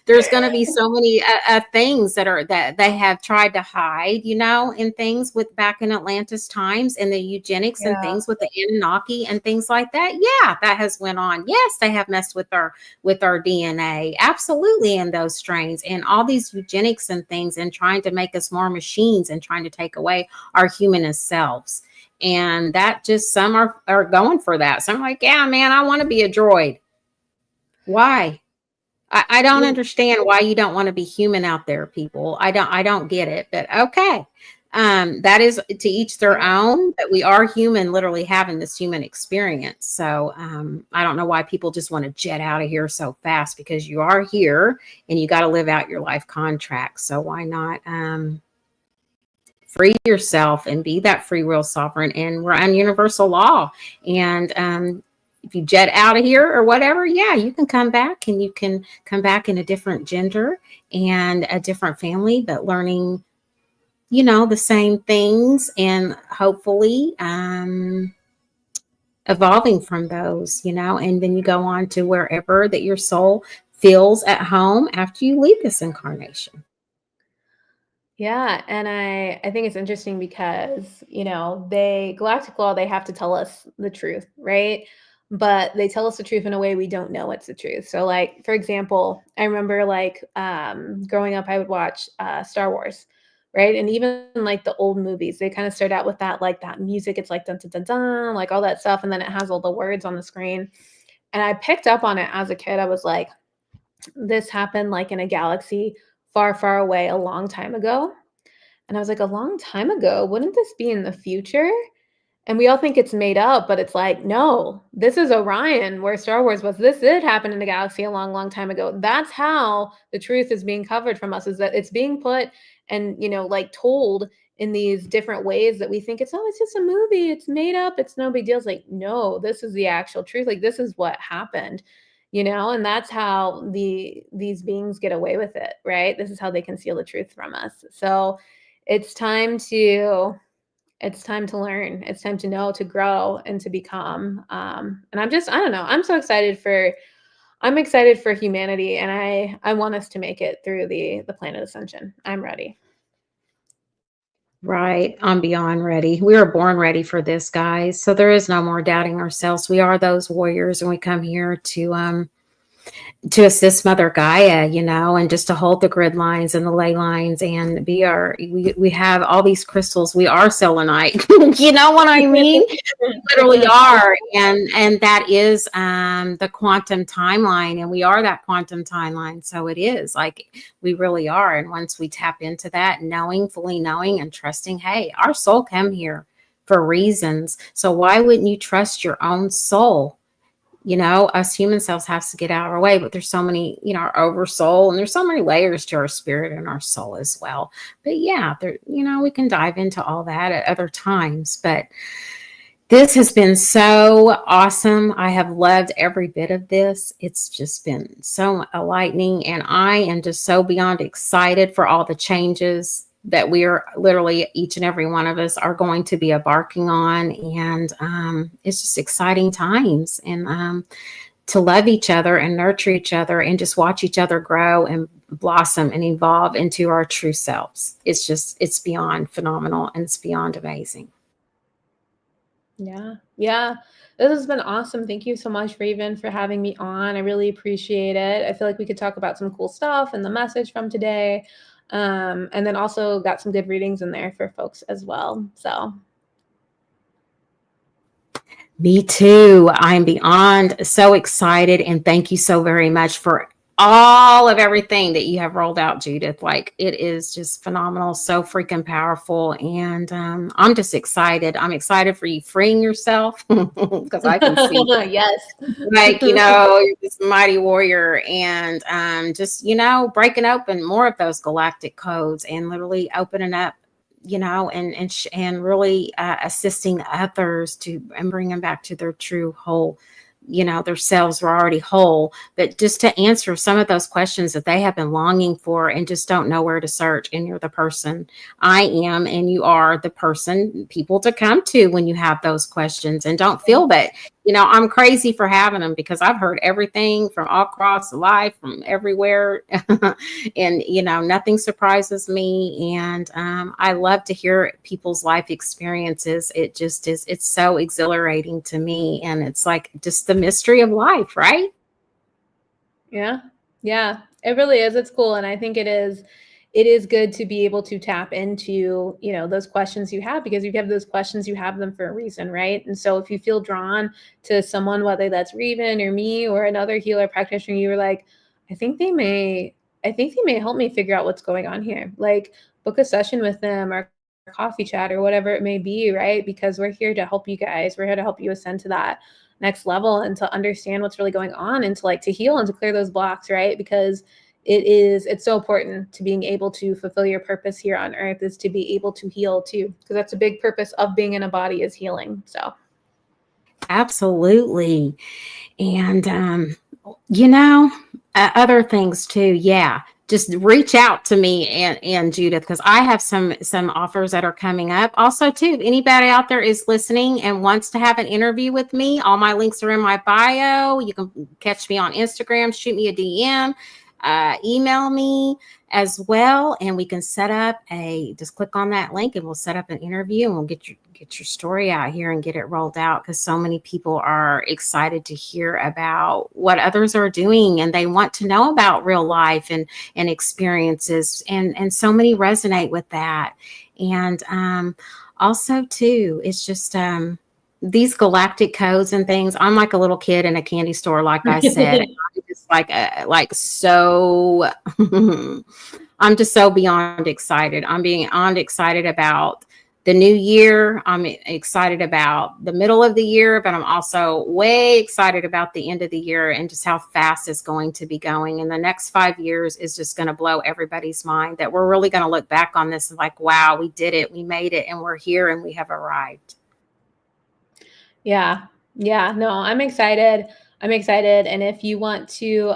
there's going to be so many things that they have tried to hide, in things with back in Atlantis times, and the eugenics and things with the Anunnaki and things like that. That has went on. Yes, they have messed with our DNA, absolutely, in those strains and all these eugenics and things, and trying to make us more machines and trying to take away our humanist selves. And that just, some are going for that. Some are like, yeah, man, I want to be a droid. Why? I don't understand why you don't want to be human out there, people. I don't get it, but okay. That is to each their own, but we are human, literally having this human experience. So I don't know why people just want to jet out of here so fast, because you are here and you got to live out your life contract. So why not free yourself and be that free will sovereign? And we're on universal law. And if you jet out of here or whatever, yeah, you can come back, and you can come back in a different gender and a different family, but learning, the same things, and hopefully evolving from those, and then you go on to wherever that your soul feels at home after you leave this incarnation. Yeah, and I think it's interesting because, they galactic law, they have to tell us the truth, right? But they tell us the truth in a way we don't know it's the truth. So like, for example, I remember like growing up, I would watch Star Wars, right? And even like the old movies, they kind of start out with that like that music, it's like dun dun dun dun, like all that stuff, and then it has all the words on the screen. And I picked up on it as a kid. I was like, this happened like in a galaxy far, far away a long time ago. And I was like, a long time ago, wouldn't this be in the future? And we all think it's made up, but it's like, no, this is Orion, where Star Wars was. This did happen in the galaxy a long, long time ago. That's how the truth is being covered from us, is that it's being put and, like told in these different ways that we think it's just a movie. It's made up. It's no big deal. It's like, no, this is the actual truth. Like, this is what happened, and that's how these beings get away with it, right? This is how they conceal the truth from us. So it's time to learn. It's time to know, to grow, and to become. And I don't know. I'm excited for humanity, and I want us to make it through the planet ascension. I'm ready. Right. I'm beyond ready. We were born ready for this, guys. So there is no more doubting ourselves. We are those warriors, and we come here to assist Mother Gaia, and just to hold the grid lines and the ley lines, and we have all these crystals. We are selenite. You know what I mean? We literally are. And that is the quantum timeline, and we are that quantum timeline. So it is like we really are. And once we tap into that, fully knowing and trusting, hey, our soul came here for reasons. So why wouldn't you trust your own soul? Us human selves has to get out of our way, but there's so many, our oversoul, and there's so many layers to our spirit and our soul as well. But yeah, there, we can dive into all that at other times. But this has been so awesome. I have loved every bit of this. It's just been so enlightening, and I am just so beyond excited for all the changes that we are literally, each and every one of us are going to be embarking on. And it's just exciting times, and to love each other and nurture each other and just watch each other grow and blossom and evolve into our true selves. It's beyond phenomenal, and it's beyond amazing. Yeah. Yeah. This has been awesome. Thank you so much, Raven, for having me on. I really appreciate it. I feel like we could talk about some cool stuff and the message from today. And then also got some good readings in there for folks as well. So Me too. I'm beyond so excited, and thank you so very much for all of everything that you have rolled out, Judith. Like, it is just phenomenal, so freaking powerful, and I'm just excited. I'm excited for you freeing yourself, because I can see, yes. like, you're this mighty warrior, and just breaking open more of those galactic codes, and literally opening up, and really assisting others to and bring them back to their true whole. Their selves were already whole, but just to answer some of those questions that they have been longing for and just don't know where to search. And you're the person I am, and you are the person people to come to when you have those questions, and don't feel that I'm crazy for having them, because I've heard everything from all across life, from everywhere. And nothing surprises me, and I love to hear people's life experiences. It's so exhilarating to me, and it's like just the mystery of life, right? Yeah. Yeah. It really is. It's cool. And I think it is good to be able to tap into, those questions you have, because you have those questions, you have them for a reason, right? And so if you feel drawn to someone, whether that's Raven or me or another healer practitioner, you were like, I think they may help me figure out what's going on here. Like, book a session with them or coffee chat or whatever it may be, right? Because we're here to help you guys. We're here to help you ascend to that next level and to understand what's really going on and to like to heal and to clear those blocks, right? Because it's so important to being able to fulfill your purpose here on earth is to be able to heal too, because that's a big purpose of being in a body is healing. So Absolutely. And, other things too. Yeah. Just reach out to me and Judith, because I have some offers that are coming up. Also, too, if anybody out there is listening and wants to have an interview with me, all my links are in my bio. You can catch me on Instagram, shoot me a DM, email me as well, and we can set up just click on that link and we'll set up an interview and we'll get your story out here and get it rolled out, because so many people are excited to hear about what others are doing and they want to know about real life and experiences, and so many resonate with that. And also too, it's just these galactic codes and things. I'm like a little kid in a candy store, like I said. I'm just like so I'm just so beyond excited. I'm beyond excited about the new year. I'm excited about the middle of the year, but I'm also way excited about the end of the year and just how fast it's going to be going. And the next 5 years is just going to blow everybody's mind, that we're really going to look back on this like, wow, we did it. We made it, and we're here and we have arrived. Yeah. No, I'm excited. And if you want to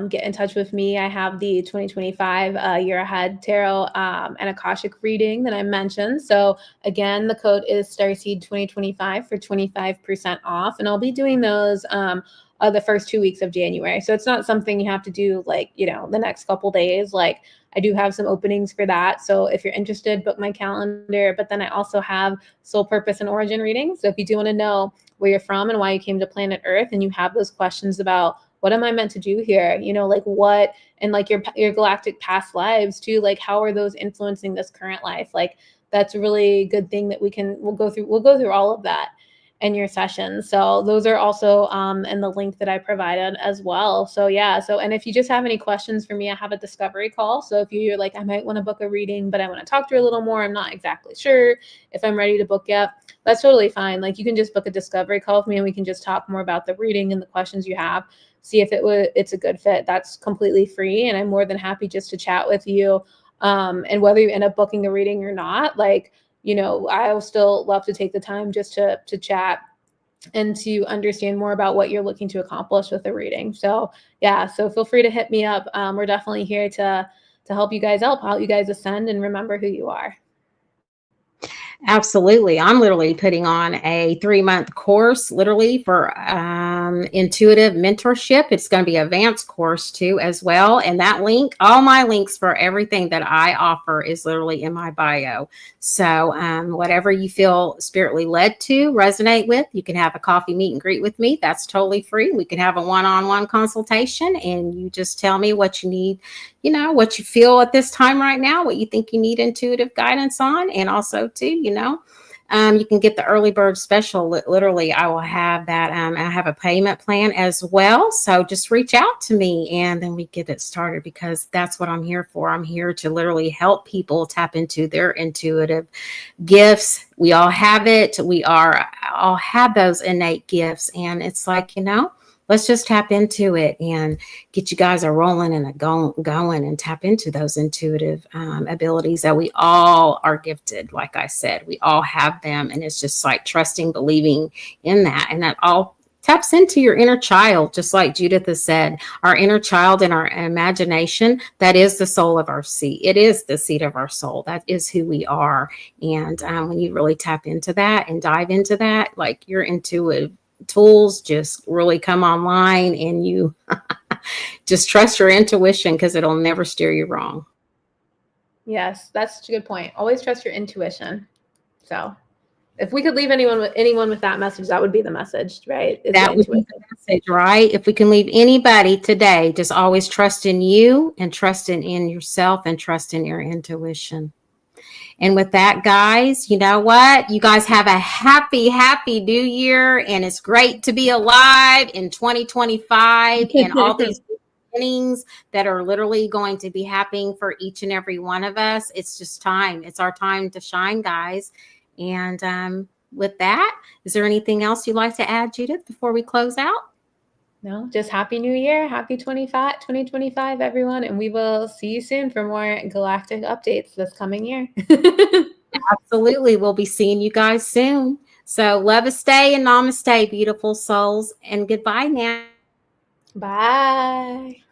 get in touch with me, I have the 2025 year ahead tarot and Akashic reading that I mentioned. So again, the code is Starseed 2025 for 25% off. And I'll be doing those the first 2 weeks of January. So it's not something you have to do like, the next couple days. Like, I do have some openings for that. So if you're interested, book my calendar. But then I also have soul purpose and origin readings. So if you do want to know where you're from and why you came to planet Earth, and you have those questions about what am I meant to do here? Like what, and like your galactic past lives too, like how are those influencing this current life? Like that's a really good thing that we'll go through all of that in your session. So those are also in the link that I provided as well. So yeah. So, and if you just have any questions for me, I have a discovery call. So if you're like, I might want to book a reading, but I want to talk to you a little more, I'm not exactly sure if I'm ready to book yet, that's totally fine. Like you can just book a discovery call with me and we can just talk more about the reading and the questions you have, see if it's a good fit. That's completely free. And I'm more than happy just to chat with you. And whether you end up booking a reading or not, like, I'll still love to take the time just to chat and to understand more about what you're looking to accomplish with the reading. So yeah, so feel free to hit me up. We're definitely here to help you guys out, help you guys ascend and remember who you are. Absolutely. I'm literally putting on a 3-month course, literally for intuitive mentorship. It's going to be an advanced course too, as well. And that link, all my links for everything that I offer is literally in my bio. So whatever you feel spiritly led to resonate with, you can have a coffee meet and greet with me. That's totally free. We can have a one-on-one consultation and you just tell me what you need, what you feel at this time right now, what you think you need intuitive guidance on. And also too, you can get the early bird special. Literally, I will have that. I have a payment plan as well. So just reach out to me and then we get it started, because that's what I'm here for. I'm here to literally help people tap into their intuitive gifts. We all have it. We all have those innate gifts. And it's like, let's just tap into it and get you guys a rolling and a going and tap into those intuitive abilities that we all are gifted. Like I said, we all have them. And it's just like trusting, believing in that. And that all taps into your inner child, just like Judith has said, our inner child and our imagination. That is the soul of our seed. It is the seed of our soul. That is who we are. And when you really tap into that and dive into that, like your intuitive tools just really come online, and you just trust your intuition, because it'll never steer you wrong. Yes, that's such a good point. Always trust your intuition. So if we could leave anyone with that message, that would be the message, right? That would be the message, right? If we can leave anybody today, just always trust in you and trust in yourself and trust in your intuition. And with that, guys, you know what? You guys have a happy, happy new year. And it's great to be alive in 2025 and all these beginnings that are literally going to be happening for each and every one of us. It's just time. It's our time to shine, guys. And with that, is there anything else you'd like to add, Judith, before we close out? No, just happy new year. Happy 2025, everyone. And we will see you soon for more galactic updates this coming year. Absolutely. We'll be seeing you guys soon. So love us, stay, and namaste, beautiful souls. And goodbye now. Bye.